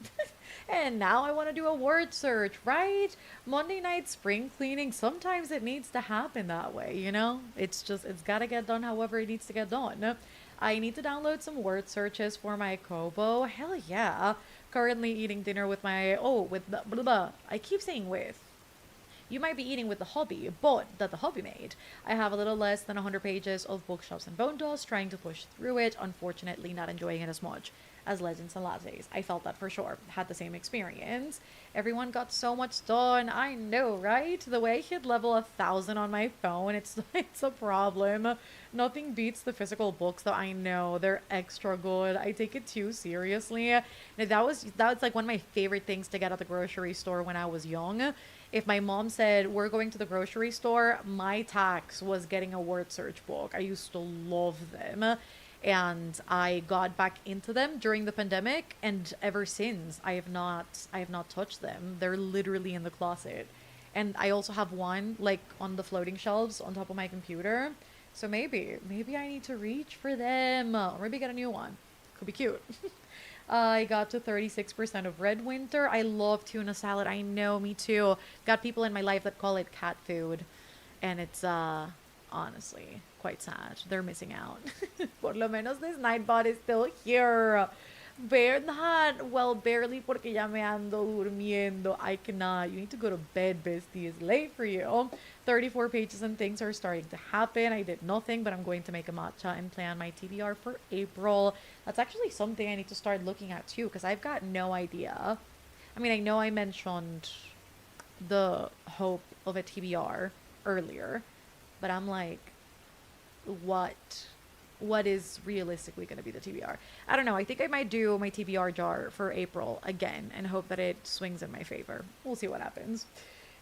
And now I want to do a word search, right? Monday night spring cleaning, sometimes it needs to happen that way, you know? It's got to get done however it needs to get done. I need to download some word searches for my Kobo. Hell yeah. Currently eating dinner with my, I keep saying with. You might be eating with the hobby, but that the hobby made. I have a little less than 100 pages of Bookshelves and Bone Dust, trying to push through it. Unfortunately, not enjoying it as much as Legends and Lattes. I felt that for sure. Had the same experience. Everyone got so much done. I know, right? The way I hit level 1,000 on my phone, it's a problem. Nothing beats the physical books, though. I know they're extra good. I take it too seriously. That was like one of my favorite things to get at the grocery store when I was young. If my mom said, we're going to the grocery store, my tax was getting a word search book. I used to love them. And I got back into them during the pandemic, and ever since I have not touched them. They're literally in the closet. And I also have one like on the floating shelves on top of my computer. So maybe I need to reach for them, or maybe get a new one. Could be cute. I got to 36% of red winter. I love tuna salad. I know, me too. Got people in my life that call it cat food. And it's honestly quite sad. They're missing out. Por lo menos this nightbot is still here. Bernard, well, barely porque ya me ando durmiendo. I cannot. You need to go to bed, bestie. It's late for you. 34 pages and things are starting to happen. I did nothing, but I'm going to make a matcha and plan my TBR for April. That's actually something I need to start looking at too, because I've got no idea. I mean, I know I mentioned the hope of a TBR earlier, but I'm like, what is realistically going to be the TBR? I don't know. I think I might do my TBR jar for April again and hope that it swings in my favor. We'll see what happens.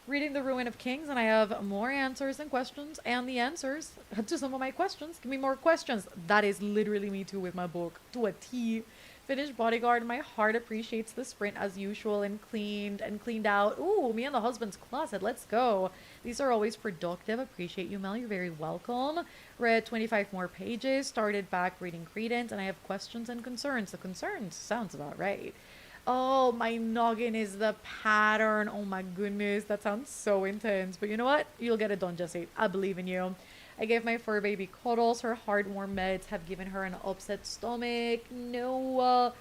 Reading The Ruin of Kings, and I have more answers than questions, and the answers to some of my questions. Give me more questions. That is literally me too with my book, to a T. Finished Bodyguard. My heart appreciates the sprint as usual, and cleaned out. Ooh, me and the husband's closet. Let's go. These are always productive. Appreciate you, Mel. You're very welcome. Read 25 more pages. Started back reading Credence, and I have questions and concerns. The concerns sounds about right. Oh, my noggin is the pattern. Oh my goodness, that sounds so intense. But you know what? You'll get it done, Jessie. I believe in you. I gave my fur baby cuddles. Her heartworm meds have given her an upset stomach. No.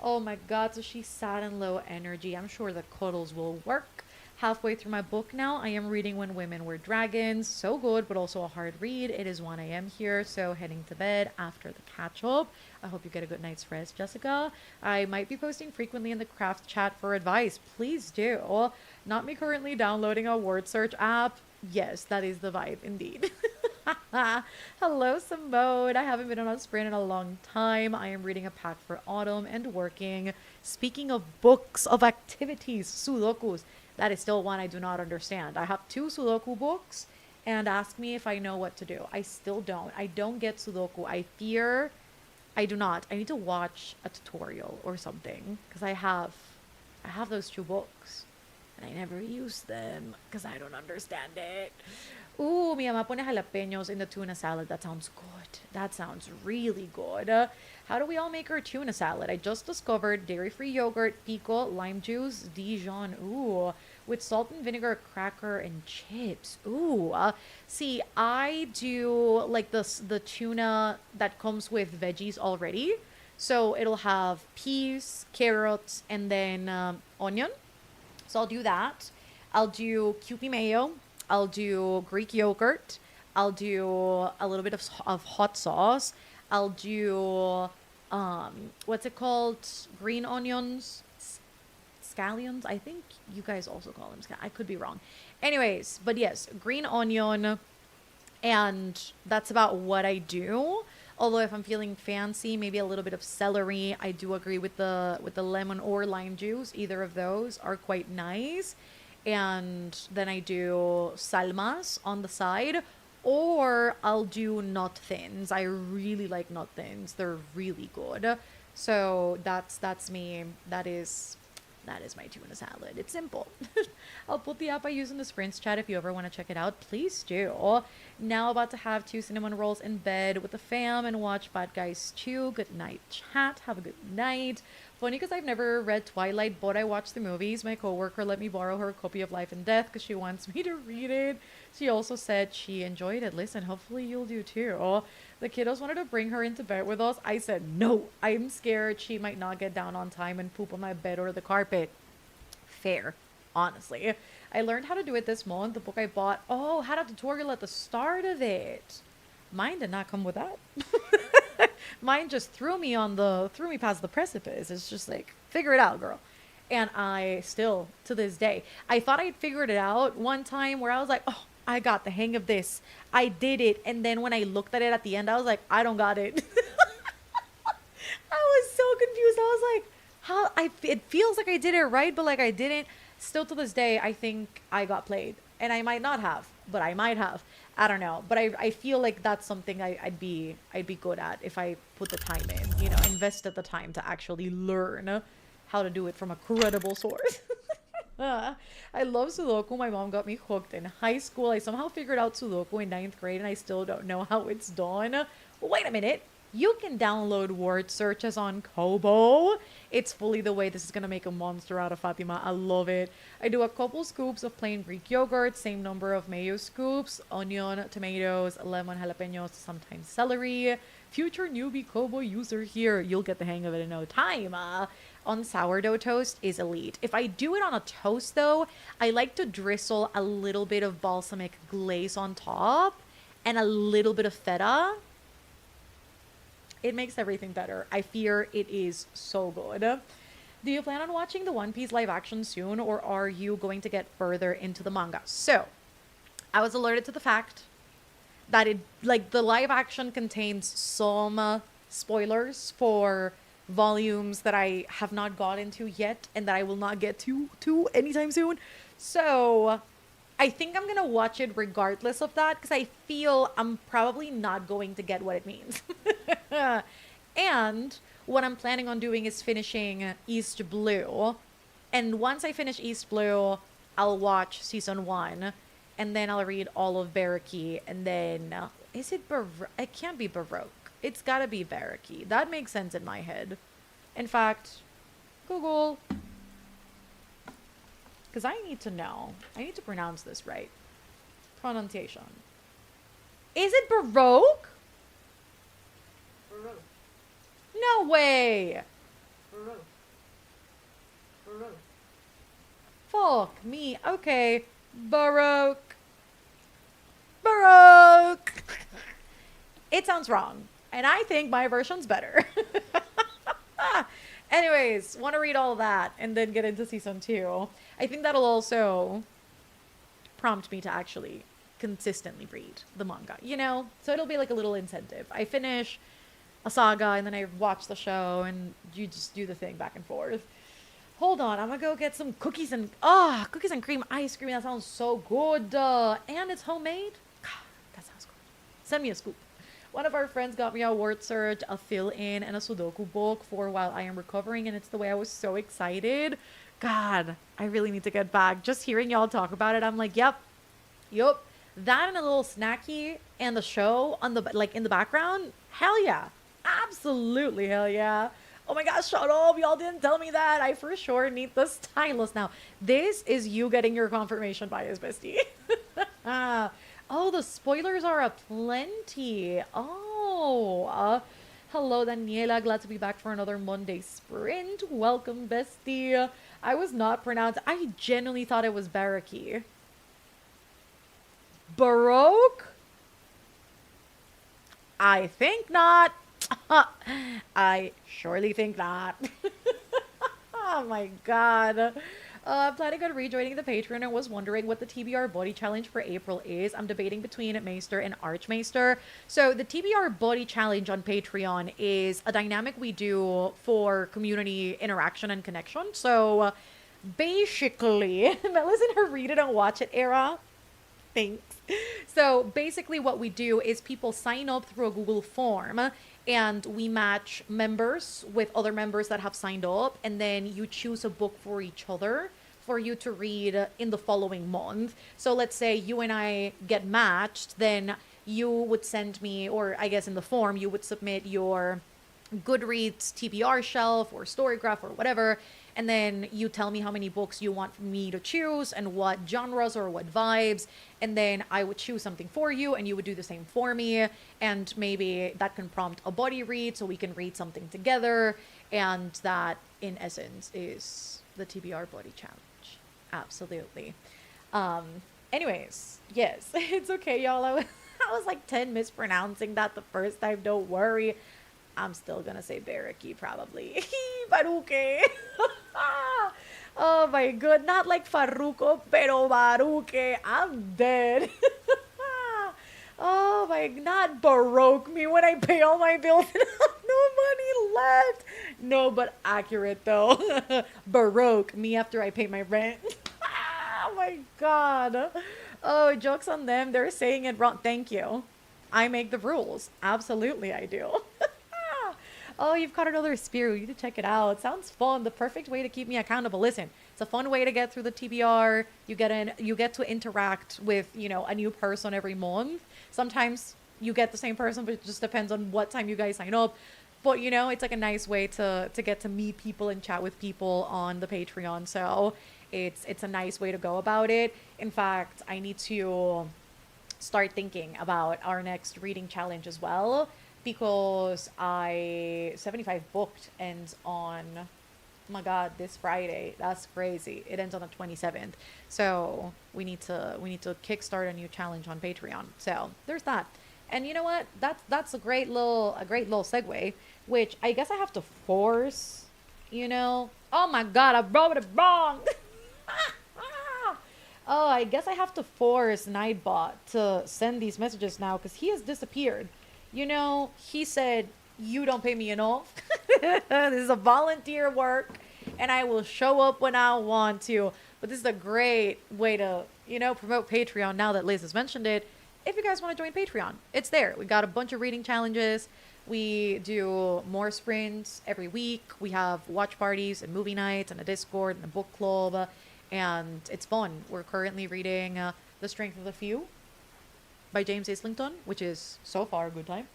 Oh my god, so she's sad and low energy. I'm sure the cuddles will work. Halfway through my book now. I am reading When Women Were Dragons. So good, but also a hard read. It is 1 a.m. here, so heading to bed after the catch-up. I hope you get a good night's rest, Jessica. I might be posting frequently in the craft chat for advice. Please do. Not me currently downloading a word search app. Yes, that is the vibe, indeed. Hello, Simone. I haven't been on a sprint in a long time. I am reading a pack for autumn and working. Speaking of books, of activities, Sudokus. That is still one I do not understand. I have 2 Sudoku books, and ask me if I know what to do. I still don't. I don't get Sudoku. I fear I do not. I need to watch a tutorial or something, because I have those 2 books, and I never use them because I don't understand it. Ooh, mi mamá pone jalapenos in the tuna salad. That sounds good. That sounds really good. How do we all make our tuna salad? I just discovered dairy-free yogurt, pico, lime juice, Dijon. Ooh, with salt and vinegar, cracker, and chips. Ooh, see, I do like the tuna that comes with veggies already. So it'll have peas, carrots, and then onion. So I'll do that. I'll do Kewpie mayo. I'll do Greek yogurt. I'll do a little bit of hot sauce. I'll do, what's it called? Green onions? Scallions? I think you guys also call them I could be wrong. Anyways, but yes, green onion. And that's about what I do. Although if I'm feeling fancy, maybe a little bit of celery. I do agree with the lemon or lime juice. Either of those are quite nice. And then I do salmas on the side, or I'll do nut thins. I really like nut thins. They're really good. So that's me. That is my tuna salad. It's simple. I'll put the app I use in the sprints chat if you ever want to check it out. Please do. Now about to have 2 cinnamon rolls in bed with the fam and watch Bad Guys 2. Good night, chat. Have a good night. Funny because I've never read Twilight, but I watched the movies. My coworker let me borrow her copy of Life and Death because she wants me to read it. She also said she enjoyed it. Listen, hopefully you'll do too. The kiddos wanted to bring her into bed with us. I said, no, I'm scared she might not get down on time and poop on my bed or the carpet. Fair, honestly. I learned how to do it this month. The book I bought, had a tutorial at the start of it. Mine did not come with that. Mine just threw me past the precipice. It's just like, figure it out, girl. And I still, to this day, I thought I'd figured it out one time where I was like, oh, I got the hang of this. I did it. And then when I looked at it at the end, I was like, I don't got it. I was so confused. I was like, it feels like I did it right, but like I didn't. Still to this day, I think I got played. And I might not have, but I might have. I don't know. But I feel like that's something I'd be good at if I put the time in, invested the time to actually learn how to do it from a credible source. I love Sudoku. My mom got me hooked in high school. I somehow figured out Sudoku in 9th grade and I still don't know how it's done. Wait a minute. You can download word searches on Kobo. It's fully the way this is going to make a monster out of Fatima. I love it. I do a couple scoops of plain Greek yogurt, same number of mayo scoops, onion, tomatoes, lemon, jalapenos, sometimes celery. Future newbie Kobo user here. You'll get the hang of it in no time. On sourdough toast is elite. If I do it on a toast, though, I like to drizzle a little bit of balsamic glaze on top and a little bit of feta. It makes everything better. I fear it is so good. Do you plan on watching the One Piece live action soon, or are you going to get further into the manga? So, I was alerted to the fact that the live action contains some spoilers for volumes that I have not got into yet and that I will not get to anytime soon. So, I think I'm gonna watch it regardless of that because I feel I'm probably not going to get what it means. And what I'm planning on doing is finishing East Blue. And once I finish East Blue, I'll watch season 1 and then I'll read all of Baraki. And then, is it it can't be Baroque. It's gotta be Baraki. That makes sense in my head. In fact, Google. Because I need to know. I need to pronounce this right. Pronunciation. Is it Baroque? Baroque. No way. Baroque. Baroque. Fuck me. Okay. Baroque. Baroque. It sounds wrong. And I think my version's better. Anyways, want to read all that and then get into season 2. I think that'll also prompt me to actually consistently read the manga, you know? So it'll be like a little incentive. I finish a saga and then I watch the show and you just do the thing back and forth. Hold on, I'm gonna go get some cookies and cream ice cream. That sounds so good. And it's homemade. That sounds good. Send me a scoop. One of our friends got me a word search, a fill-in, and a Sudoku book for while I am recovering, and it's the way I was so excited. God, I really need to get back. Just hearing y'all talk about it, I'm like, yep. That and a little snacky and the show on the in the background. Hell yeah, absolutely hell yeah. Oh my gosh, shut up! Y'all didn't tell me that. I for sure need the stylus now. This is you getting your confirmation bias, bestie. Oh, the spoilers are aplenty. Oh, hello, Daniela. Glad to be back for another Monday sprint. Welcome, bestie. I was not pronounced. I genuinely thought it was Baraki. Baroque? I think not. I surely think not. Oh my god. I'm planning on rejoining the Patreon and was wondering what the TBR body challenge for April is. I'm debating between Maester and Archmaester. So the TBR body challenge on Patreon is a dynamic we do for community interaction and connection. So basically, Mella's in her read it and watch it era. Thanks. So basically what we do is people sign up through a Google form and we match members with other members that have signed up, and then you choose a book for each other for you to read in the following month. So let's say you and I get matched, then you would send me, or I guess in the form, you would submit your Goodreads TBR shelf or Storygraph or whatever, and then you tell me how many books you want me to choose and what genres or what vibes, and then I would choose something for you and you would do the same for me, and maybe that can prompt a buddy read so we can read something together, and that in essence is the TBR buddy challenge. Absolutely. Anyways, yes, it's okay, y'all. I was like 10 mispronouncing that the first time. Don't worry. I'm still gonna say Baraki probably. Baruque. Oh my god, not like Farruko, pero Baruque. I'm dead. Oh my, not Baroque me when I pay all my bills and I have no money left. No, but accurate though. Baroque me after I pay my rent. Oh my god. Oh, joke's on them. They're saying it wrong. Thank you. I make the rules. Absolutely I do. Oh, you've caught another spear. You need to check it out. It sounds fun. The perfect way to keep me accountable. Listen, it's a fun way to get through the TBR. You get to interact with, a new person every month. Sometimes you get the same person, but it just depends on what time you guys sign up. But you know, it's like a nice way to get to meet people and chat with people on the Patreon. So it's a nice way to go about it. In fact, I need to start thinking about our next reading challenge as well, because I 75 booked ends on, oh my god, this Friday. That's crazy. It ends on the 27th. So we need to kickstart a new challenge on Patreon. So there's that. And you know what? That's a great little segue, which I guess I have to force, you know. Oh my god, I wrote it wrong. Oh, I guess I have to force Nightbot to send these messages now because he has disappeared. You know, he said, "You don't pay me enough. This is a volunteer work, and I will show up when I want to." But this is a great way to, you know, promote Patreon now that Liz has mentioned it. If you guys want to join Patreon, it's there. We got a bunch of reading challenges. We do more sprints every week. We have watch parties and movie nights and a Discord and a book club. And it's fun. We're currently reading The Strength of the Few by James Islington, which is so far a good time.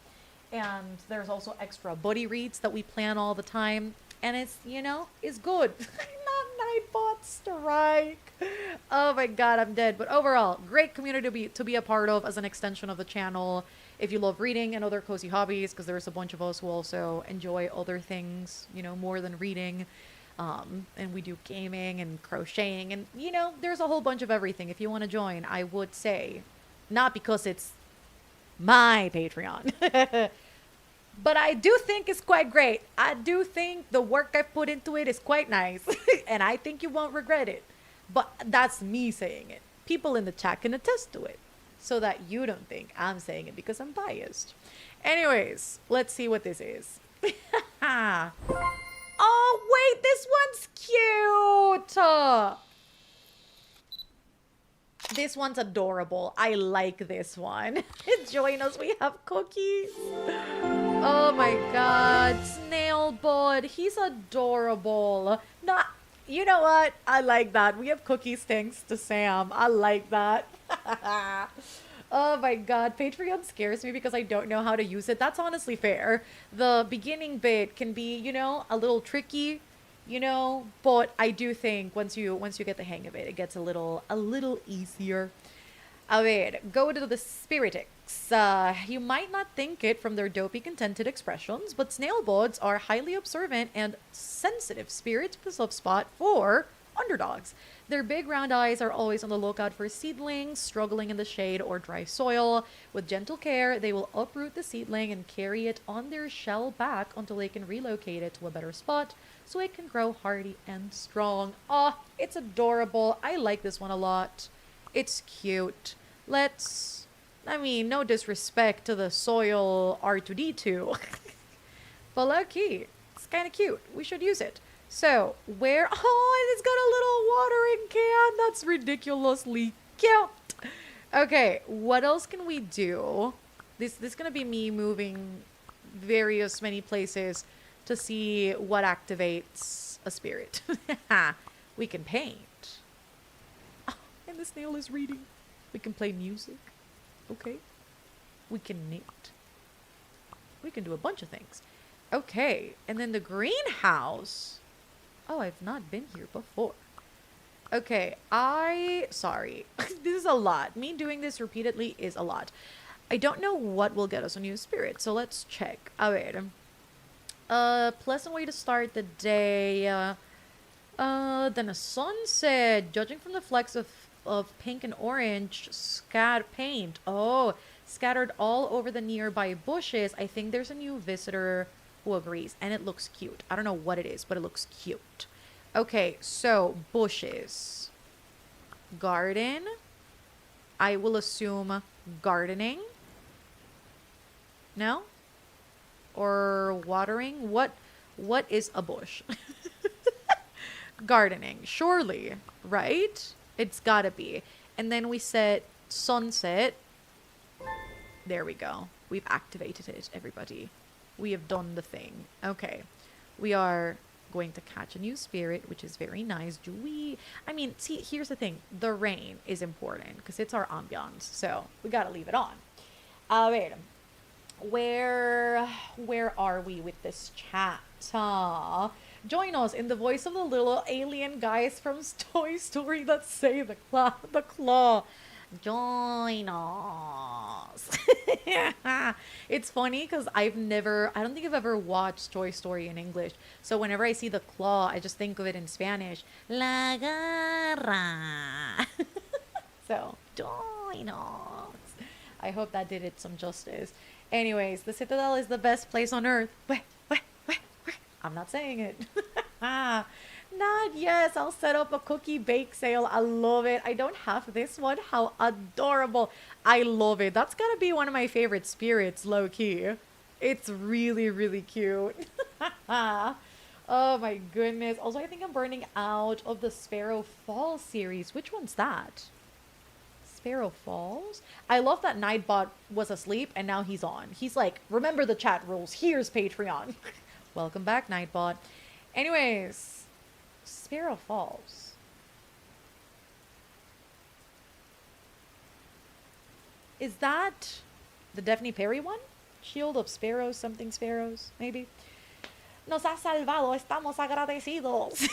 And there's also extra buddy reads that we plan all the time. And it's, you know, it's good. Not Nightbot strike. Oh my god, I'm dead. But overall, great community to be a part of as an extension of the channel. If you love reading and other cozy hobbies, because there's a bunch of us who also enjoy other things, you know, more than reading. And we do gaming and crocheting and, you know, there's a whole bunch of everything. If you want to join, I would say, not because it's my Patreon, but I do think it's quite great. I do think the work I've put into it is quite nice and I think you won't regret it. But that's me saying it. People in the chat can attest to it so that you don't think I'm saying it because I'm biased. Anyways, let's see what this is. Oh, wait, this one's cute. This one's adorable. I like this one. Join us. We have cookies. Oh my god. Snailbud. He's adorable. Nah, you know what? I like that. We have cookies thanks to Sam. I like that. Oh my god, Patreon scares me because I don't know how to use it. That's honestly fair. The beginning bit can be, you know, a little tricky, you know, but I do think once you get the hang of it, it gets a little easier. A ver, go to the Spiritics. You might not think it from their dopey contented expressions, but snailbuds are highly observant and sensitive spirits with a soft spot for underdogs. Their big round eyes are always on the lookout for seedlings struggling in the shade or dry soil. With gentle care, they will uproot the seedling and carry it on their shell back until they can relocate it to a better spot so it can grow hardy and strong. Oh, it's adorable. I like this one a lot. It's cute. No disrespect to the soil R2D2, but low key, it's kind of cute. We should use it. So, it's got a little watering can. That's ridiculously cute. Okay, what else can we do? This is going to be me moving many places to see what activates a spirit. We can paint. Oh, and the snail is reading. We can play music. Okay. We can knit. We can do a bunch of things. Okay, and then the greenhouse. Oh, I've not been here before. Okay, sorry. This is a lot. Me doing this repeatedly is a lot. I don't know what will get us a new spirit, so let's check. A ver. Pleasant way to start the day. Then a sunset. Judging from the flecks of pink and orange paint. Oh, scattered all over the nearby bushes. I think there's a new visitor who agrees, and it looks cute. I don't know what it is, but it looks cute. Okay, so bushes. Garden. I will assume gardening. No? Or watering? What is a bush? Gardening, surely, right? It's gotta be. And then we set sunset. There we go. We've activated it, everybody. We have done the thing. Okay. We are going to catch a new spirit, which is very nice. See, here's the thing. The rain is important because it's our ambiance. So we gotta leave it on. A ver. Where are we with this chat? Join us in the voice of the little alien guys from Toy Story that say the claw. Join us. It's funny because I don't think I've ever watched Toy Story in English. So whenever I see the claw, I just think of it in Spanish. La garra. So join us. I hope that did it some justice. Anyways, the Citadel is the best place on earth. Where? I'm not saying it. Not yes. I'll set up a cookie bake sale. I love it. I don't have this one. How adorable. I love it. That's gotta be one of my favorite spirits, low key. It's really, really cute. Oh my goodness. Also, I think I'm burning out of the Sparrow Falls series. Which one's that? Sparrow Falls? I love that Nightbot was asleep and now he's on. He's like, remember the chat rules. Here's Patreon. Welcome back, Nightbot. Anyways, Sparrow Falls. Is that the Daphne Perry one? Shield of Sparrows, something Sparrows, maybe? Nos ha salvado, estamos agradecidos.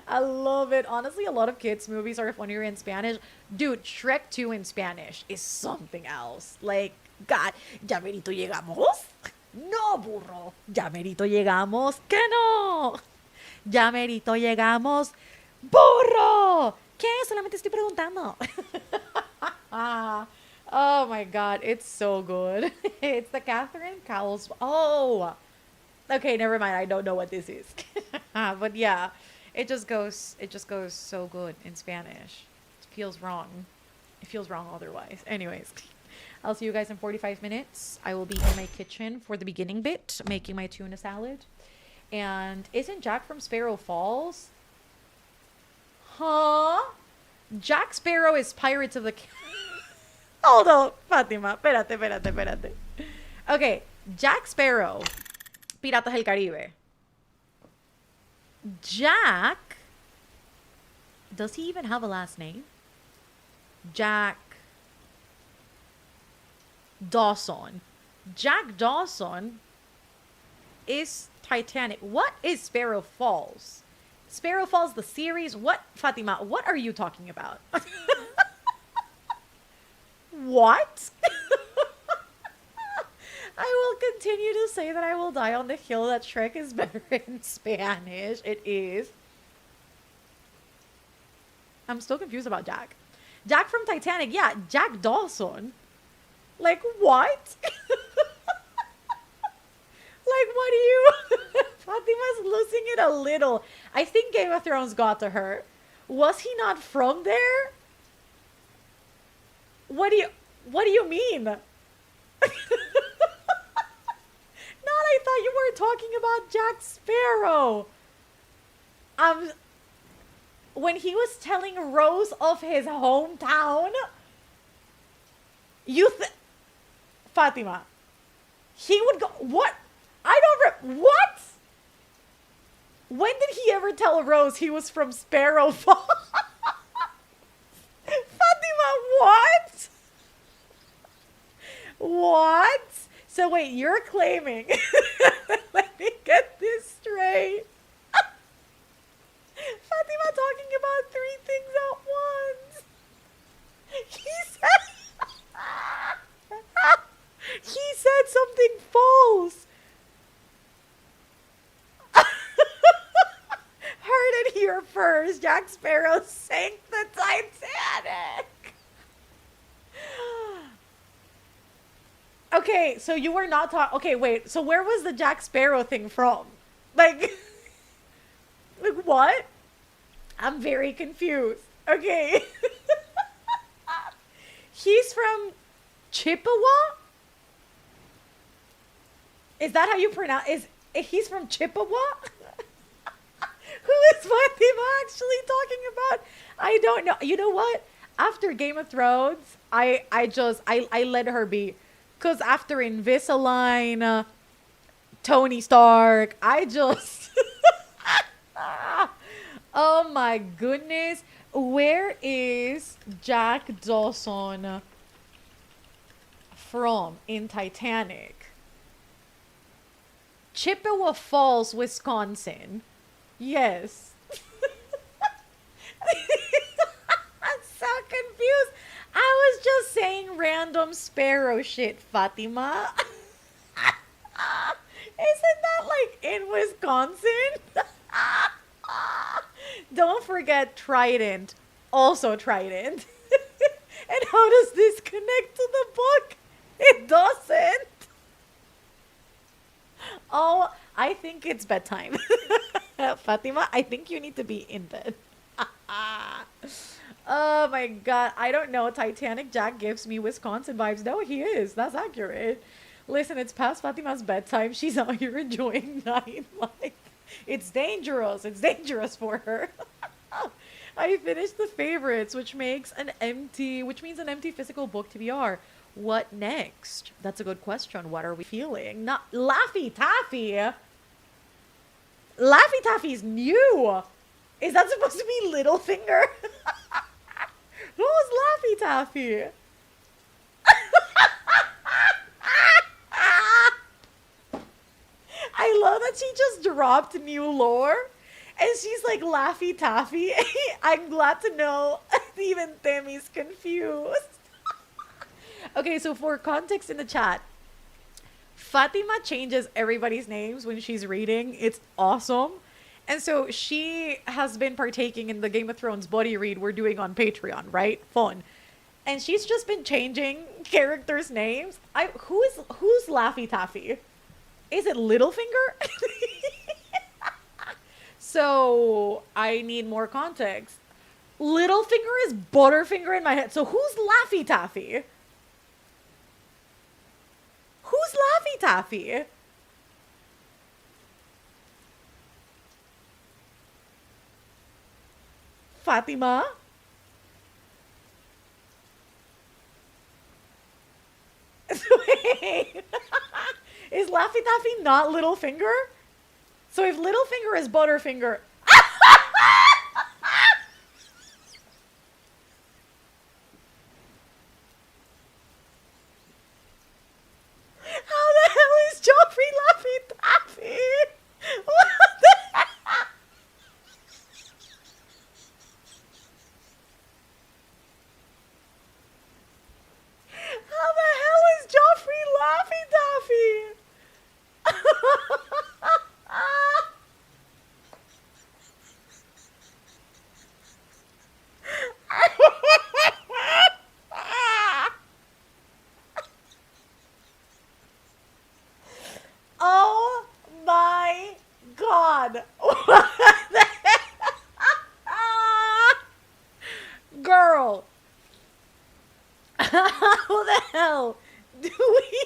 I love it. Honestly, a lot of kids' movies are funnier in Spanish. Dude, Shrek 2 in Spanish is something else. Like, God, ¿ya merito llegamos? No, burro. ¿Ya merito llegamos? Que no. ¿Ya merito llegamos? ¡Burro! ¿Qué? Solamente estoy preguntando. Oh my God, it's so good. It's the Catherine Cowles. Oh, okay, never mind. I don't know what this is. But yeah. It just goes so good in Spanish. It feels wrong. It feels wrong otherwise. Anyways, I'll see you guys in 45 minutes. I will be in my kitchen for the beginning bit, making my tuna salad. And isn't Jack from Sparrow Falls? Huh? Jack Sparrow is Pirates of the... Hold on, Fatima. Espérate. Okay, Jack Sparrow, Piratas del Caribe. Jack, does he even have a last name? Jack Dawson. Jack Dawson is Titanic. What is Sparrow Falls? Sparrow Falls, the series? What, Fatima, what are you talking about? What? I will continue to say that I will die on the hill that Shrek is better in Spanish. It is. I'm still confused about Jack. Jack from Titanic. Yeah, Jack Dawson. Like, what? Like, what do you... Fatima's losing it a little. I think Game of Thrones got to her. Was he not from there? What do you mean? I thought you were talking about Jack Sparrow. When he was telling Rose of his hometown, Fatima, he would go, what? What? When did he ever tell Rose he was from Sparrow Falls? Fatima, what? What? So wait, you're claiming, let me get this straight. Fatima talking about 3 things at once. He said something false. Heard it here first. Jack Sparrow sank the Titanic. Okay, so you were not talking... Okay, wait. So where was the Jack Sparrow thing from? Like what? I'm very confused. Okay. He's from Chippewa? Is that how you pronounce... He's from Chippewa? Who is Fatima actually talking about? I don't know. You know what? After Game of Thrones, I let her be. Because after Invisalign, Tony Stark, I just... Oh my goodness. Where is Jack Dawson from in Titanic? Chippewa Falls, Wisconsin. Yes. I'm so confused. I was just saying random sparrow shit, Fatima. Isn't that like in Wisconsin? Don't forget Trident. Also Trident. And how does this connect to the book? It doesn't. Oh, I think it's bedtime. Fatima, I think you need to be in bed. Oh my god. I don't know. Titanic Jack gives me Wisconsin vibes. No, he is. That's accurate. Listen, it's past Fatima's bedtime. She's out here enjoying nightlife. It's dangerous. It's dangerous for her. I finished the favorites, which means an empty physical book TBR. What next? That's a good question. What are we feeling? Not Laffy Taffy. Laffy Taffy's new. Is that supposed to be Littlefinger? Who's Laffy Taffy? I love that she just dropped new lore. And she's like Laffy Taffy. I'm glad to know even Temi's confused. Okay, so for context in the chat, Fatima changes everybody's names when she's reading. It's awesome. And so she has been partaking in the Game of Thrones buddy read we're doing on Patreon, right? Fun. And she's just been changing characters' names. Who's Laffy Taffy? Is it Littlefinger? So I need more context. Littlefinger is Butterfinger in my head. So who's Laffy Taffy? Who's Laffy Taffy? Fatima? Wait. Is Laffy Taffy not Littlefinger? So if Littlefinger is Butterfinger... How the hell is Joffrey Laffy Taffy? What the hell? How the hell is Joffrey Laffy Taffy? Oh my god. What the hell? Girl. How the hell do we...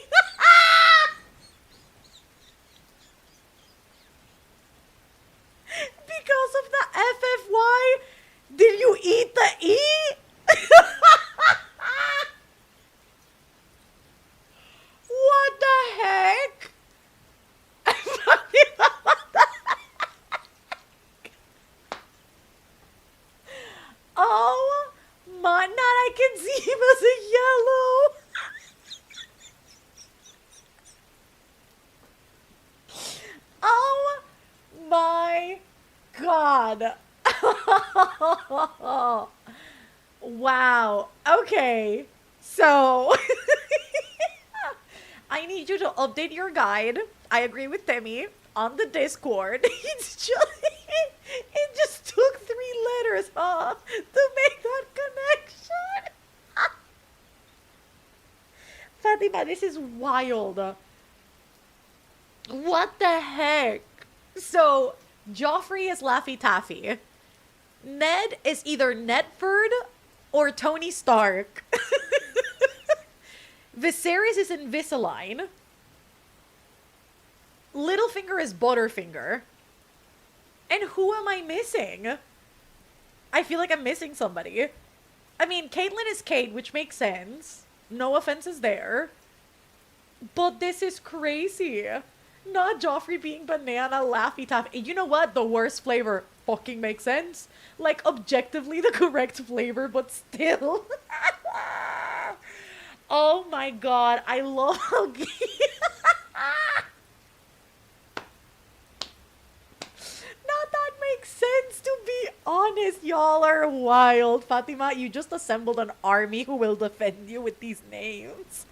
Because of the FFY? Did you eat the E? What the heck? What the heck? Oh my, not I can see him as a yellow. Oh my god. Wow. Okay. So I need you to update your guide. I agree with Temi on the Discord. It just took 3 letters, huh, to make that connection. Fatima, this is wild. What the heck? So, Joffrey is Laffy Taffy. Ned is either Nedford or Tony Stark. Viserys is Invisalign. Littlefinger is Butterfinger. And who am I missing? I feel like I'm missing somebody. I mean, Caitlyn is Kate, which makes sense. No offenses there. But this is crazy. Not Joffrey being banana Laffy Taffy. You know what? The worst flavor fucking makes sense. Like, objectively the correct flavor, but still. Oh my god, I love how Now that makes sense, to be honest. Y'all are wild. Fatima, you just assembled an army who will defend you with these names.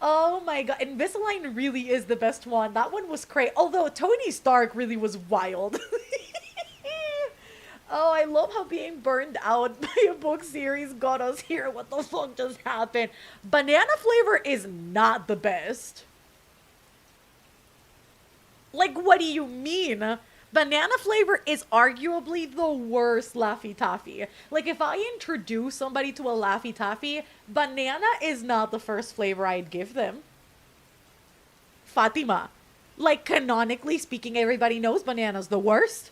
Oh my god, Invisalign really is the best one. That one was crazy. Although Tony Stark really was wild. Oh, I love how being burned out by a book series got us here. What the fuck just happened? Banana flavor is not the best. Like, what do you mean? Banana flavor is arguably the worst Laffy Taffy. Like, if I introduce somebody to a Laffy Taffy, banana is not the first flavor I'd give them. Fatima. Like, canonically speaking, everybody knows banana's the worst.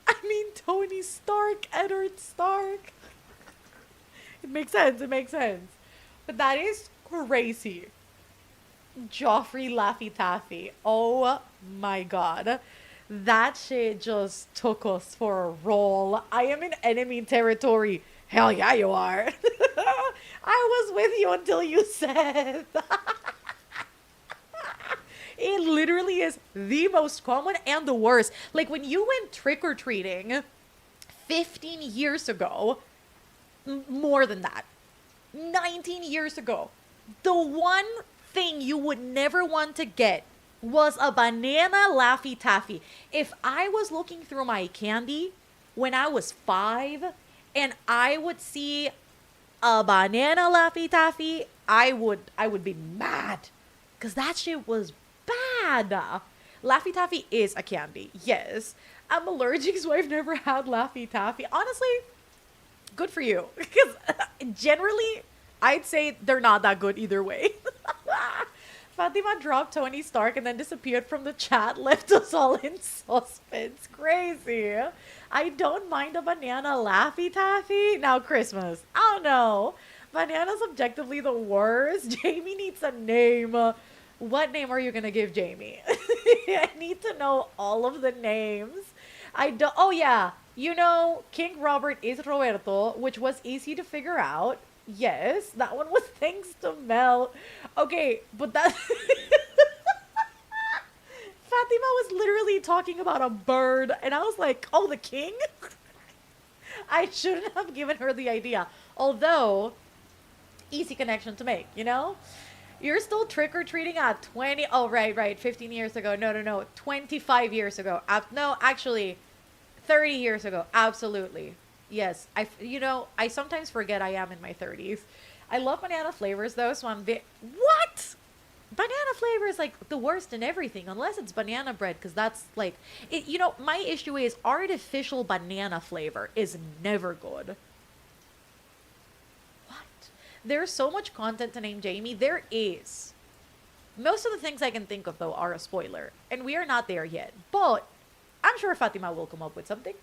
I mean, Tony Stark, Edward Stark. It makes sense, it makes sense. But that is crazy. Joffrey Laffy Taffy. Oh my god. That shit just took us for a roll. I am in enemy territory. Hell yeah, you are. I was with you until you said. It literally is the most common and the worst. Like when you went trick-or-treating 15 years ago, more than that, 19 years ago, the one thing you would never want to get was a banana Laffy Taffy. If I was looking through my candy when I was 5 and I would see a banana Laffy Taffy, I would be mad. Cause that shit was bad. Laffy Taffy is a candy, yes. I'm allergic, so I've never had Laffy Taffy. Honestly, good for you. Because generally, I'd say they're not that good either way. Fatima dropped Tony Stark and then disappeared from the chat, left us all in suspense. Crazy. I don't mind a banana Laffy Taffy. Now Christmas. I don't know. Banana's objectively the worst. Jamie needs a name. What name are you gonna give Jamie? I need to know all of the names. I don't. Oh yeah, you know King Robert is Roberto, which was easy to figure out. Yes, that one was thanks to Mel. Okay, but that Fatima was literally talking about a bird, and I was like, "Oh, the king." I shouldn't have given her the idea. Although, easy connection to make, you know? You're still trick-or-treating at 20... Oh, right. 15 years ago. No. 25 years ago. No, actually, 30 years ago. Absolutely. Yes. I sometimes forget I am in my 30s. I love banana flavors, though, so I'm What? Banana flavor is, like, the worst in everything, unless it's banana bread, because that's, like... my issue is artificial banana flavor is never good. There's so much content to name Jamie. There is. Most of the things I can think of, though, are a spoiler. And we are not there yet. But I'm sure Fatima will come up with something.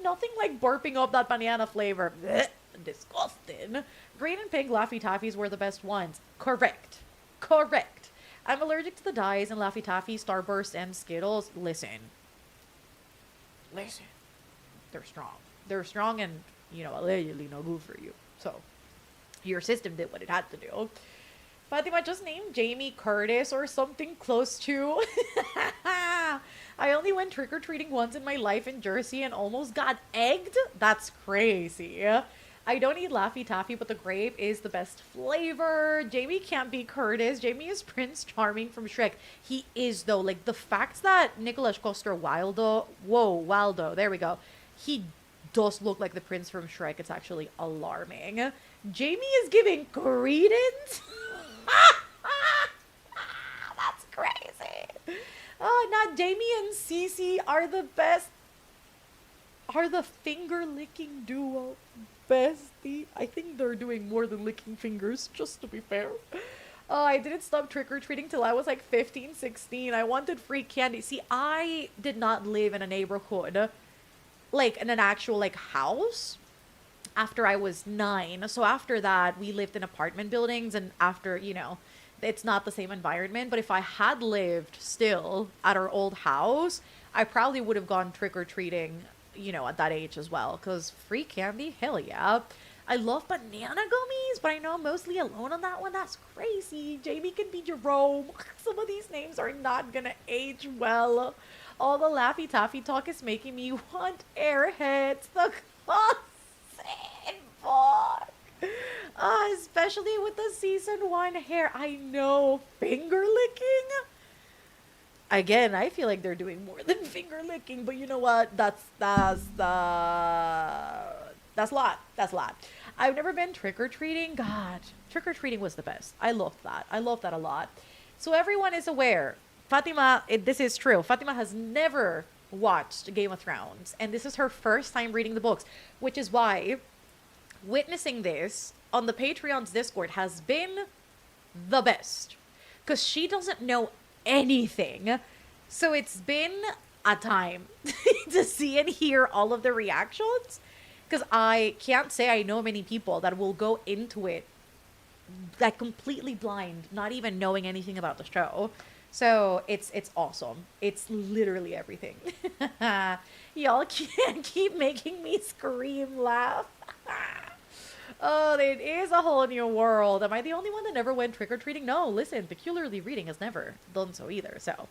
Nothing like burping up that banana flavor. Blech, disgusting. Green and pink Laffy Taffies were the best ones. Correct. I'm allergic to the dyes in Laffy Taffy, Starburst, and Skittles. Listen. They're strong. They're strong and, allegedly no good for you. So... your system did what it had to do. Fatima, just name Jamie Curtis or something close to. I only went trick-or-treating once in my life in Jersey and almost got egged? That's crazy. I don't eat Laffy Taffy, but the grape is the best flavor. Jamie can't be Curtis. Jamie is Prince Charming from Shrek. He is, though. Like, the fact that Nicholas Waldo, there we go. He does look like the prince from Shrek. It's actually alarming. Jamie is giving credence? That's crazy. Oh, now Jamie and Cece are the best. Are the finger-licking duo. Bestie. I think they're doing more than licking fingers, just to be fair. I didn't stop trick-or-treating till I was like 15, 16. I wanted free candy. See, I did not live in a neighborhood, like in an actual like house, after I was 9. So after that, we lived in apartment buildings, and after, it's not the same environment. But if I had lived still at our old house, I probably would have gone trick-or-treating at that age as well. Because free candy, hell yeah. I love banana gummies, but I know I'm mostly alone on that one. That's crazy. Jamie can be Jerome. Some of these names are not gonna age well. All the Laffy Taffy talk is making me want airheads. The consent book. Especially with the season 1 hair. I know. Finger licking? Again, I feel like they're doing more than finger licking, but you know what? That's a lot. That's a lot. I've never been trick or treating. God, trick or treating was the best. I loved that. I loved that a lot. So everyone is aware. Fatima, this is true. Fatima has never watched Game of Thrones, and this is her first time reading the books, which is why witnessing this on the Patreon's Discord has been the best, because she doesn't know anything. So it's been a time to see and hear all of the reactions, because I can't say I know many people that will go into it like completely blind, not even knowing anything about the show. So it's awesome. It's literally everything. Y'all can't keep making me scream laugh. Oh, it is a whole new world. Am I the only one that never went trick-or-treating? No, listen, Peculiarly Reading has never done so either. So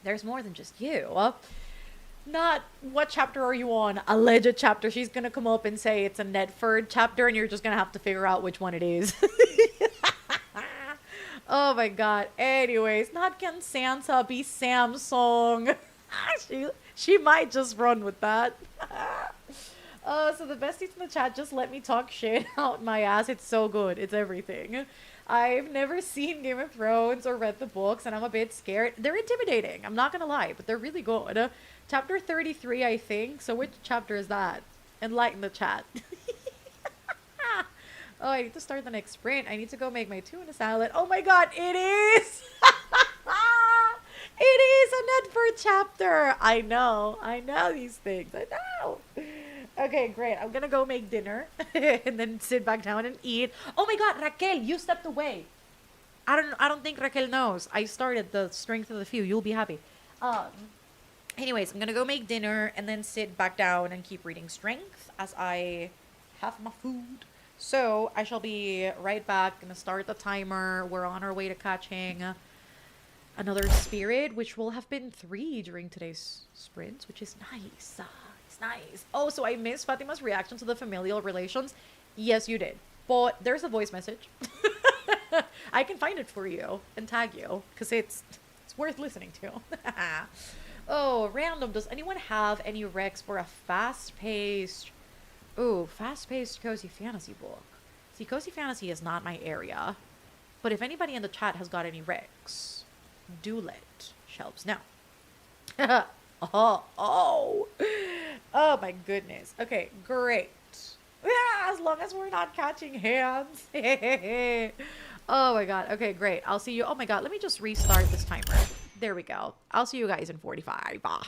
there's more than just you. Not what chapter are you on? Alleged chapter. She's gonna come up and say it's a Nedford chapter, and you're just gonna have to figure out which one it is. Oh my god. Anyways, not can Sansa be Samsung? she might just run with that. So the besties in the chat just let me talk shit out my ass. It's so good. It's everything. I've never seen Game of Thrones or read the books, and I'm a bit scared. They're intimidating. I'm not gonna lie, but they're really good. Chapter 33, I think. So which chapter is that? Enlighten the chat. Oh, I need to start the next sprint. I need to go make my tuna salad. Oh my god, it is! It is a Nedford chapter! I know these things. I know. Okay, great. I'm gonna go make dinner and then sit back down and eat. Oh my god, Raquel, you stepped away. I don't think Raquel knows. I started the strength of the few. You'll be happy. Anyways, I'm gonna go make dinner and then sit back down and keep reading strength as I have my food. So I shall be right back. Gonna start the timer. We're on our way to catching another spirit, which will have been 3 during today's sprints, which is nice. It's nice. Oh, so I missed Fatima's reaction to the familial relations. Yes, you did. But there's a voice message. I can find it for you and tag you because it's worth listening to. Oh, random. Does anyone have any recs for a fast-paced cozy fantasy book? See, cozy fantasy is not my area. But if anybody in the chat has got any recs, do let Shelves know. Oh my goodness. Okay, great. As long as we're not catching hands. Oh my god. Okay, great. I'll see you. Oh my god, let me just restart this timer. There we go. I'll see you guys in 45. Bah.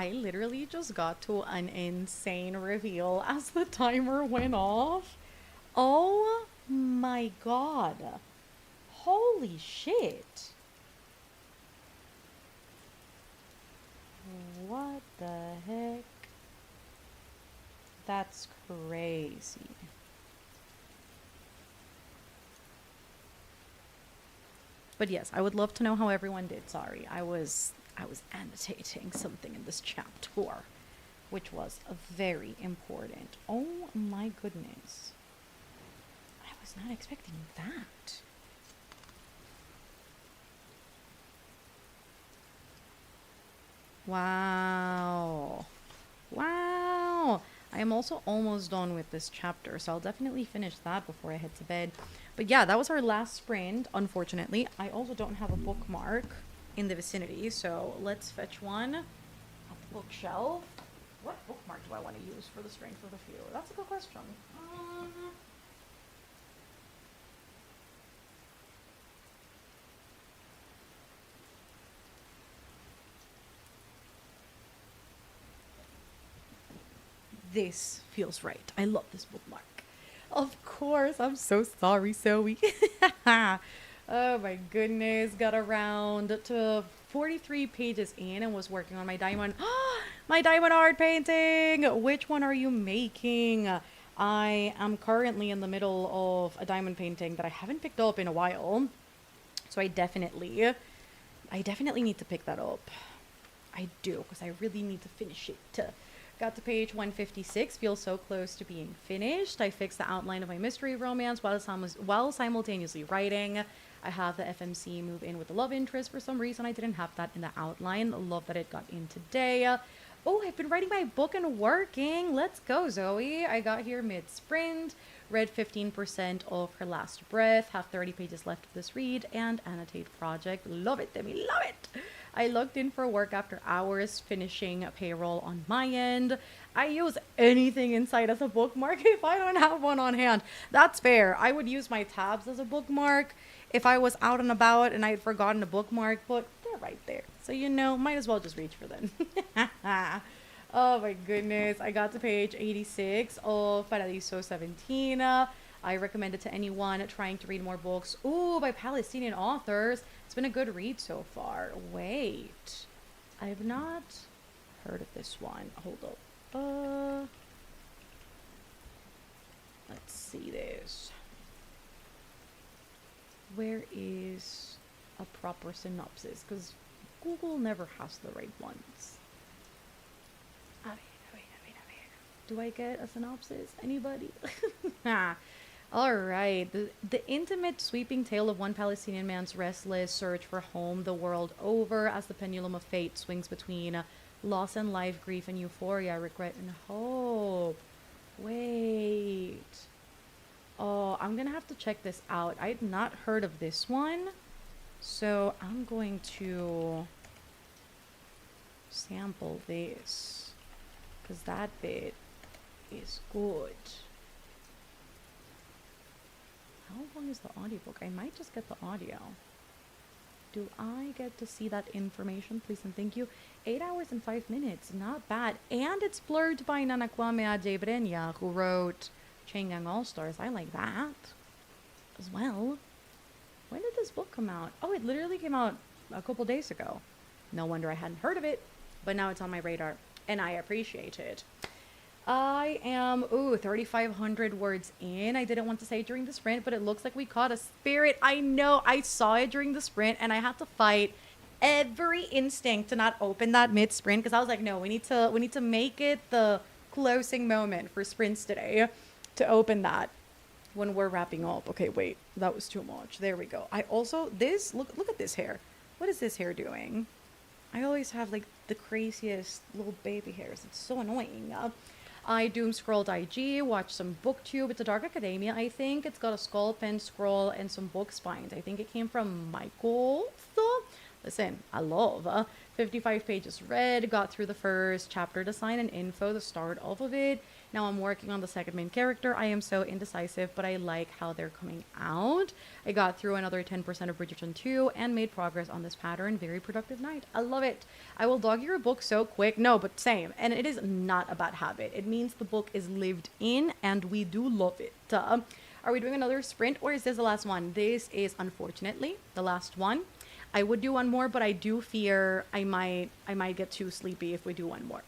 I literally just got to an insane reveal as the timer went off. Oh my god. Holy shit. What the heck? That's crazy. But yes, I would love to know how everyone did. Sorry, I was annotating something in this chapter, which was very important. Oh my goodness. I was not expecting that. Wow. Wow. I am also almost done with this chapter, so I'll definitely finish that before I head to bed. But yeah, that was our last sprint, unfortunately. I also don't have a bookmark in the vicinity, so let's fetch one at the bookshelf. What bookmark do I want to use for the strength of the few? That's a good question. Um, this feels right. I love this bookmark. Of course, I'm so sorry, Zoe. Oh my goodness, got around to 43 pages in and was working on my diamond. My diamond art painting! Which one are you making? I am currently in the middle of a diamond painting that I haven't picked up in a while. So I definitely need to pick that up. I do, because I really need to finish it. Got to page 156, feel so close to being finished. I fixed the outline of my mystery romance while simultaneously writing. I have the FMC move in with the love interest. For some reason, I didn't have that in the outline. Love that it got in today. Oh, I've been writing my book and working. Let's go, Zoe. I got here mid-sprint, read 15% of Her Last Breath, have 30 pages left of this read, and annotate project. Love it, Demi, love it. I logged in for work after hours, finishing payroll on my end. I use anything inside as a bookmark if I don't have one on hand. That's fair. I would use my tabs as a bookmark if I was out and about and I had forgotten a bookmark, but they're right there. So, you know, might as well just reach for them. Oh my goodness. I got to page 86 of Paradiso 17. I recommend it to anyone trying to read more books. Ooh, by Palestinian authors. It's been a good read so far. Wait. I've not heard of this one. Hold up. Let's see this. Where is a proper synopsis? Because Google never has the right ones. Do I get a synopsis? Anybody? All right. The intimate, sweeping tale of one Palestinian man's restless search for home the world over as the pendulum of fate swings between loss and life, grief and euphoria, regret and hope. Wait. Oh, I'm going to have to check this out. I had not heard of this one. So I'm going to sample this. Because that bit is good. How long is the audiobook? I might just get the audio. Do I get to see that information, please and thank you? 8 hours and 5 minutes, not bad. And it's blurred by Nanakwame Adebrenya, who wrote Chain Gang All-Stars. I like that as well. When did this book come out? Oh, it literally came out a couple days ago. No wonder I hadn't heard of it, but now it's on my radar, and I appreciate it. I am, 3,500 words in. I didn't want to say it during the sprint, but it looks like we caught a spirit. I know, I saw it during the sprint, and I had to fight every instinct to not open that mid-sprint, because I was like, no, we need to make it the closing moment for sprints today to open that when we're wrapping up. Okay, wait, that was too much. There we go. I also, look at this hair. What is this hair doing? I always have like the craziest little baby hairs. It's so annoying. I doom scrolled IG, watched some booktube. It's a Dark Academia, I think. It's got a skull, pen, scroll, and some book spines. I think it came from Michael. Listen, I love 55 pages read, got through the first chapter design and info, the start of it. Now I'm working on the second main character. I am so indecisive, but I like how they're coming out. I got through another 10% of Bridgerton 2 and made progress on this pattern. Very productive night. I love it. I will dog your book so quick. No, but same. And it is not a bad habit. It means the book is lived in and we do love it. Are we doing another sprint or is this the last one? This is unfortunately the last one. I would do one more, but I do fear I might get too sleepy if we do one more.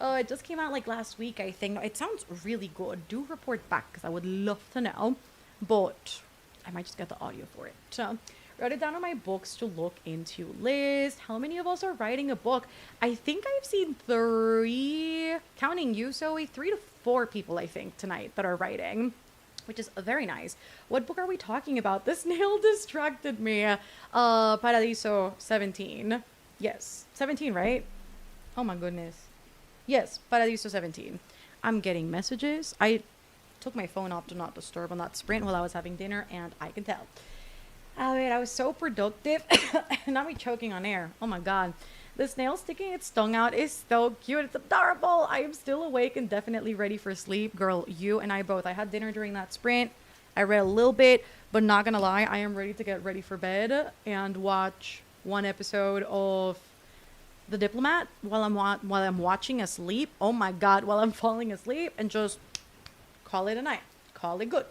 Oh, it just came out like last week, I think. It sounds really good. Do report back because I would love to know. But I might just get the audio for it. So, wrote it down on my books to look into list. How many of us are writing a book? I think I've seen 3, counting you, Zoe, 3 to 4 people, I think, tonight that are writing, which is very nice. What book are we talking about? This nail distracted me. Paradiso 17. Yes, 17, right? Oh my goodness. Yes, Paradiso 17. I'm getting messages. I took my phone off to not disturb on that sprint while I was having dinner, and I can tell. Oh, wait, I was so productive. Not me choking on air. Oh my god. The snail sticking its tongue out is so cute. It's adorable. I am still awake and definitely ready for sleep. Girl, you and I both. I had dinner during that sprint. I read a little bit, but not gonna lie, I am ready to get ready for bed and watch one episode of The Diplomat while I'm watching asleep. Oh my god, while I'm falling asleep, and just call it a night. Call it good.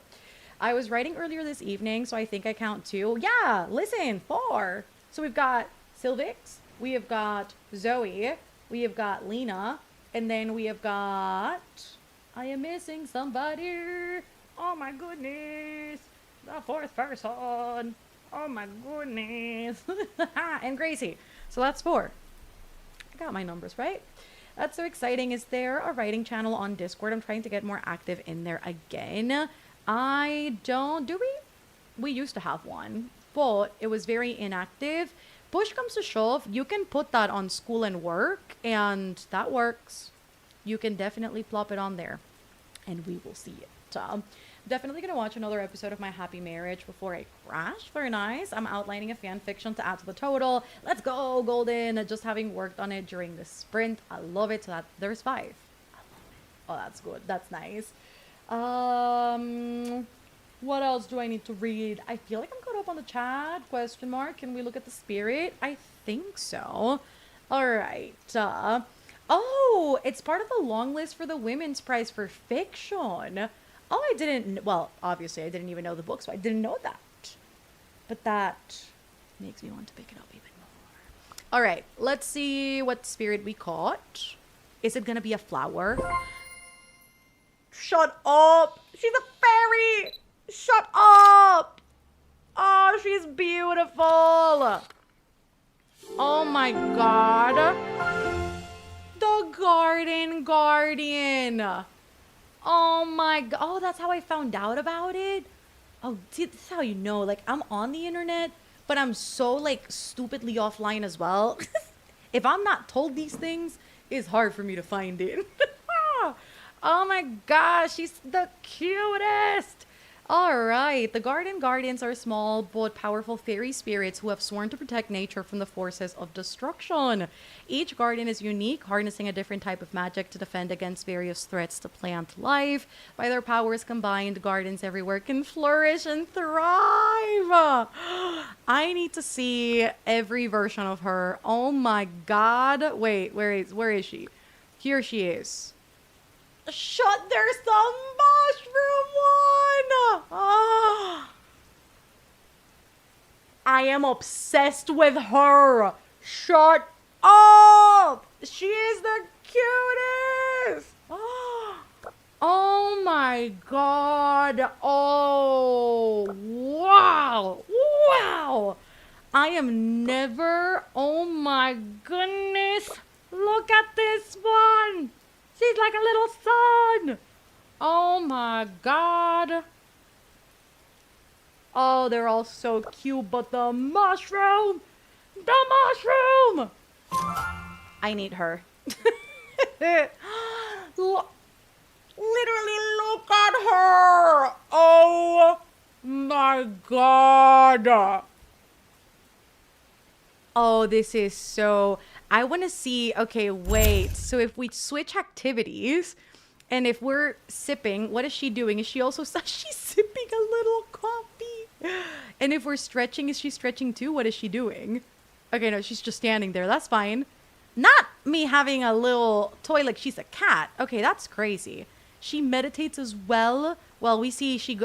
I was writing earlier this evening, so I think I count 2. Yeah, listen, 4. So we've got Sylvix, we have got Zoe, we have got Lena, and then we have got... I am missing somebody. Oh my goodness. The 4th person. Oh my goodness. And Gracie. So that's 4. I got my numbers right. That's so exciting. Is there a writing channel on Discord? I'm trying to get more active in there again. I don't... Do we? We used to have one, but it was very inactive. Push comes to shove, you can put that on school and work, and that works. You can definitely plop it on there, and we will see it. Definitely gonna watch another episode of My Happy Marriage before I crash. Very nice. I'm outlining a fan fiction to add to the total. Let's go, Golden. Just having worked on it during the sprint. I love it. So that there's 5. I love it. Oh, that's good. That's nice. What else do I need to read? I feel like I'm caught up on the chat. Question mark. Can we look at the spirit? I think so. All right. Oh, it's part of the long list for the Women's Prize for Fiction. Oh, I didn't... Well, obviously, I didn't even know the book, so I didn't know that. But that makes me want to pick it up even more. All right. Let's see what spirit we caught. Is it going to be a flower? Shut up. She's a fairy. Shut up. Oh, she's beautiful. Oh my god. The Garden Guardian. Oh my god. Oh, that's how I found out about it. Oh, see, this is how you know. Like, I'm on the internet, but I'm so, like, stupidly offline as well. If I'm not told these things, it's hard for me to find it. Oh my gosh, she's the cutest. All right, the Garden Guardians are small but powerful fairy spirits who have sworn to protect nature from the forces of destruction. Each guardian is unique, harnessing a different type of magic to defend against various threats to plant life. By their powers combined, gardens everywhere can flourish and thrive. I need to see every version of her. Oh my god. Wait, where is she? Here she is. Shut, there's the mushroom one! Oh. I am obsessed with her. Shut up! She is the cutest! Oh my god. Oh, wow. Wow. I am never... Oh my goodness. Look at this one. She's like a little sun. Oh my god. Oh, they're all so cute, but the mushroom. The mushroom. I need her. Literally look at her. Oh my god. Oh, this is so... I want to see... Okay, wait. So if we switch activities, And if we're sipping, what is she doing? Is she also she's sipping a little coffee? And if we're stretching, is she stretching too? What is she doing? Okay, no, she's just standing there. That's fine. Not me having a little toy like she's a cat. Okay, that's crazy. She meditates as well. Well, we see she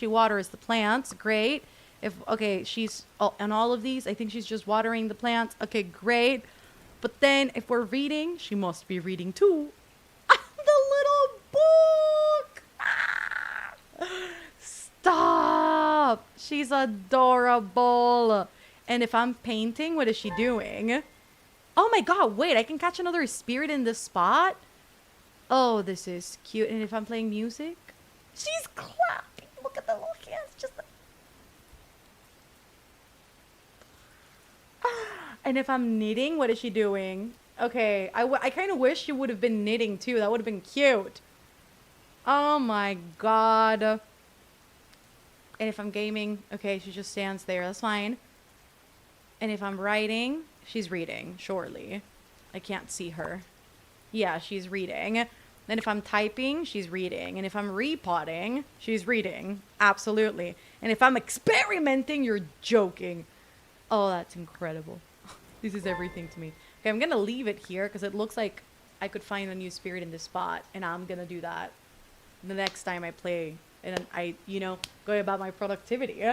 waters the plants. Great. If okay, she's on all of these. I think she's just watering the plants. Okay, great. But then if we're reading, she must be reading too. The little book. Stop. She's adorable. And if I'm painting, what is she doing? Oh my god, wait, I can catch another spirit in this spot? Oh, this is cute. And if I'm playing music? She's clapping. Look at the little hands. Just and if I'm knitting, what is she doing? Okay, I kind of wish she would have been knitting too. That would have been cute. Oh my god. And if I'm gaming, okay, she just stands there. That's fine. And if I'm writing, she's reading, surely. I can't see her. Yeah, she's reading. And if I'm typing, she's reading. And if I'm repotting, she's reading. Absolutely. And if I'm experimenting, you're joking. Oh, that's incredible. This is everything to me. Okay, I'm going to leave it here because it looks like I could find a new spirit in this spot. And I'm going to do that the next time I play. And I, go about my productivity.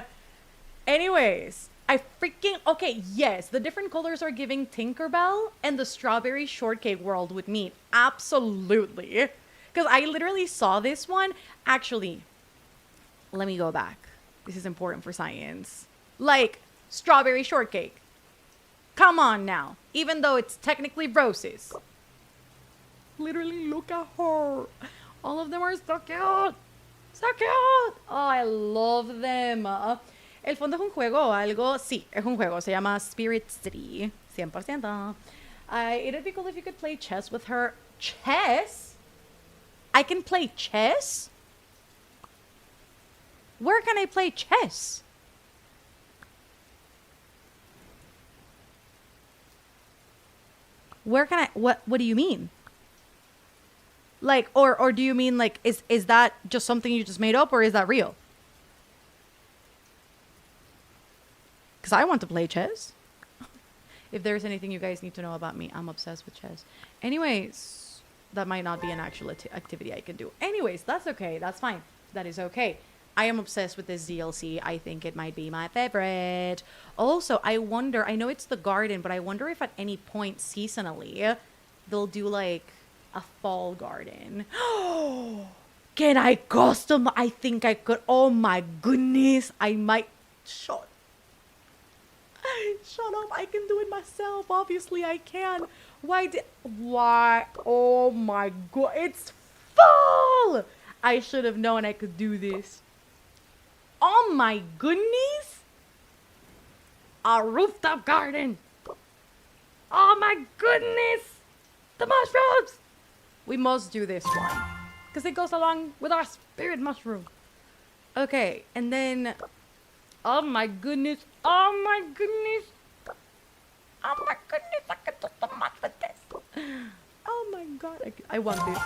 Anyways, I freaking... Okay, yes, the different colors are giving Tinkerbell and the strawberry shortcake world with me. Absolutely. Because I literally saw this one. Actually, let me go back. This is important for science. Like, strawberry shortcake. Come on now. Even though it's technically roses. Literally, look at her. All of them are so cute. So cute. Oh, I love them. El fondo es un juego, algo. Sí, es un juego. Se llama Spirit City. 100%. It'd be cool if you could play chess with her. Chess? I can play chess? Where can I play chess? Where can I... What do you mean? Like, or do you mean, like, is that just something you just made up, or is that real? Because I want to play chess. If there's anything you guys need to know about me, I'm obsessed with chess. Anyways, that might not be an actual activity I can do. Anyways, that's okay. That's fine. That is okay. I am obsessed with this DLC. I think it might be my favorite. Also, I wonder, I know it's the garden, but I wonder if at any point seasonally, they'll do like a fall garden. Can I custom? I think I could. Oh my goodness. I might. Shut up. I can do it myself. Obviously I can. Why? Oh my god. It's fall. I should have known I could do this. Oh my goodness. A rooftop garden. Oh my goodness. The mushrooms. We must do this one. Because it goes along with our spirit mushroom. Okay. And then... Oh my goodness. Oh my goodness. Oh my goodness. I can do so much with this. Oh my god. I want this.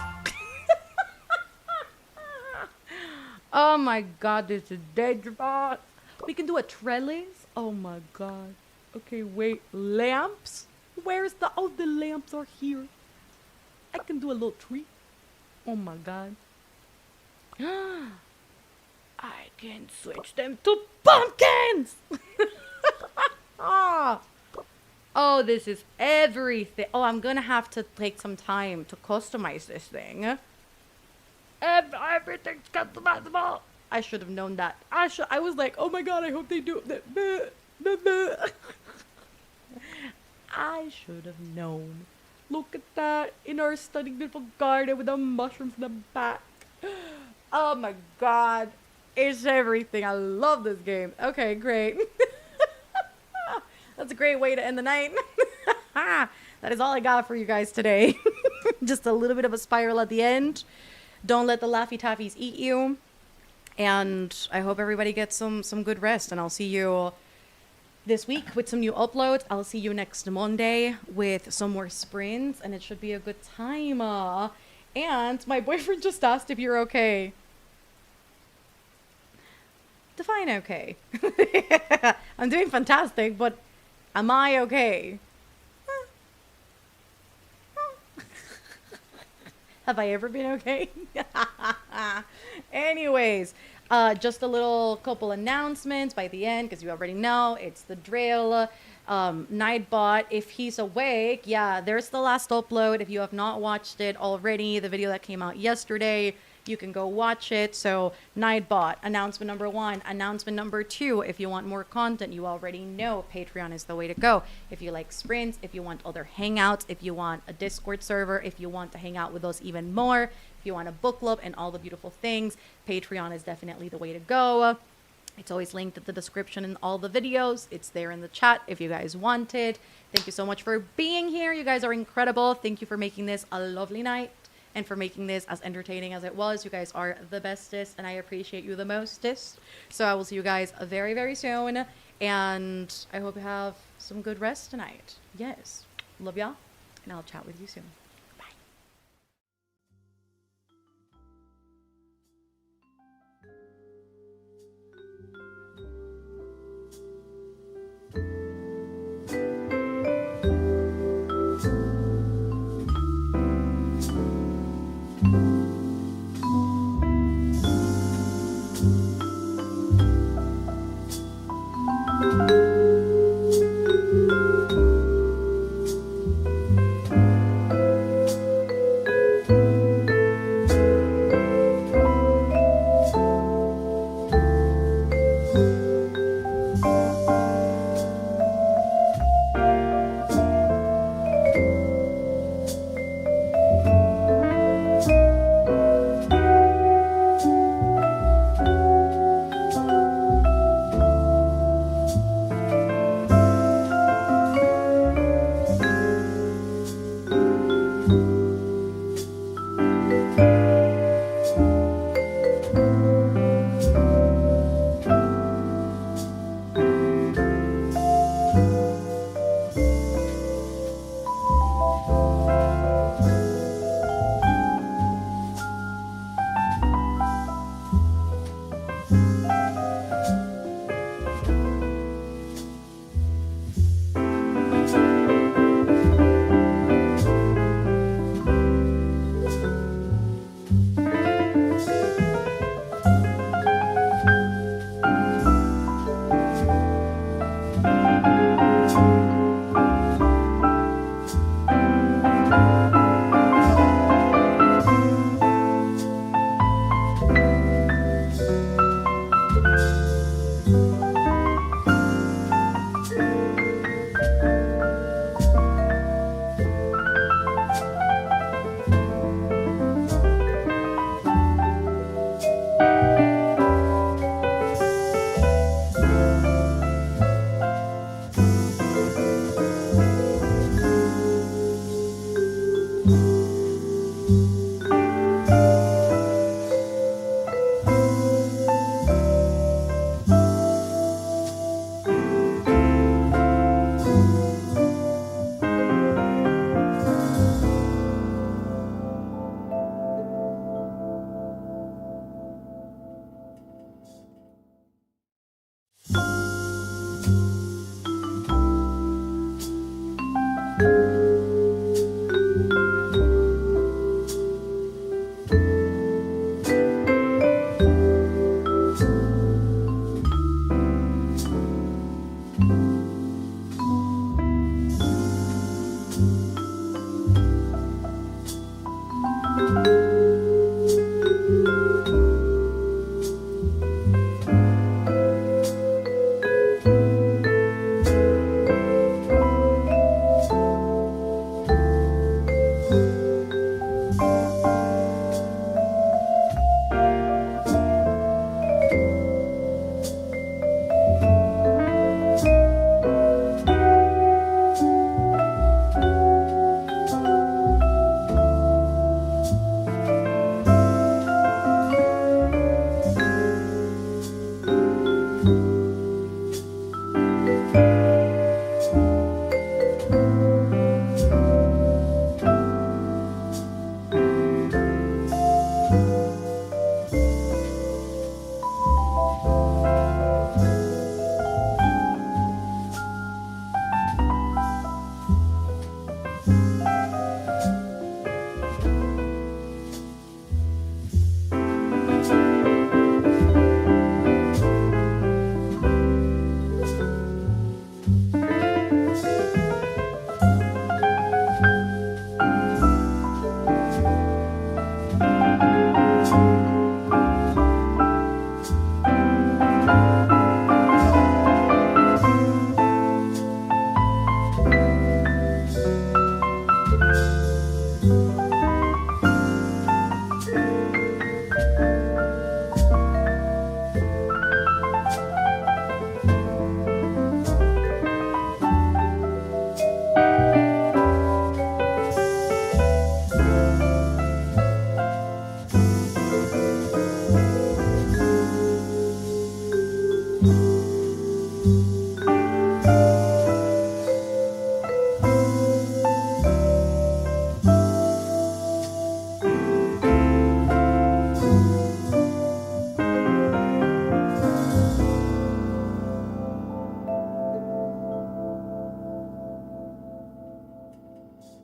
Oh my god. This is dangerous. We can do a trellis. Oh my god. Okay, wait. Lamps? Where's the... Oh, the lamps are here. I can do a little tree. Oh my god. I can switch them to pumpkins! Oh, this is everything. Oh, I'm gonna have to take some time to customize this thing. Everything's customizable. I should have known that. I was like, oh my god, I hope they do that. I should have known. Look at that. In our stunning beautiful garden with the mushrooms in the back. Oh my god. It's everything. I love this game. Okay, great. That's a great way to end the night. That is all I got for you guys today. Just a little bit of a spiral at the end. Don't let the Laffy Taffies eat you. And I hope everybody gets some good rest. And I'll see you this week with some new uploads. I'll see you next Monday with some more sprints. And it should be a good time. And my boyfriend just asked if you're okay. Define okay. I'm doing fantastic, but am I okay? Have I ever been okay? Anyways, just a little couple announcements by the end, because you already know it's the drill. Nightbot, if he's awake, yeah, there's the last upload. If you have not watched it already, the video that came out yesterday, you can go watch it. So Nightbot, announcement number 1. Announcement number 2, if you want more content, you already know Patreon is the way to go. If you like sprints, if you want other hangouts, if you want a Discord server, if you want to hang out with us even more, if you want a book club and all the beautiful things, Patreon is definitely the way to go. It's always linked in the description in all the videos. It's there in the chat if you guys want it. Thank you so much for being here. You guys are incredible. Thank you for making this a lovely night and for making this as entertaining as it was. You guys are the bestest and I appreciate you the mostest. So I will see you guys very, very soon. And I hope you have some good rest tonight. Yes. Love y'all. And I'll chat with you soon.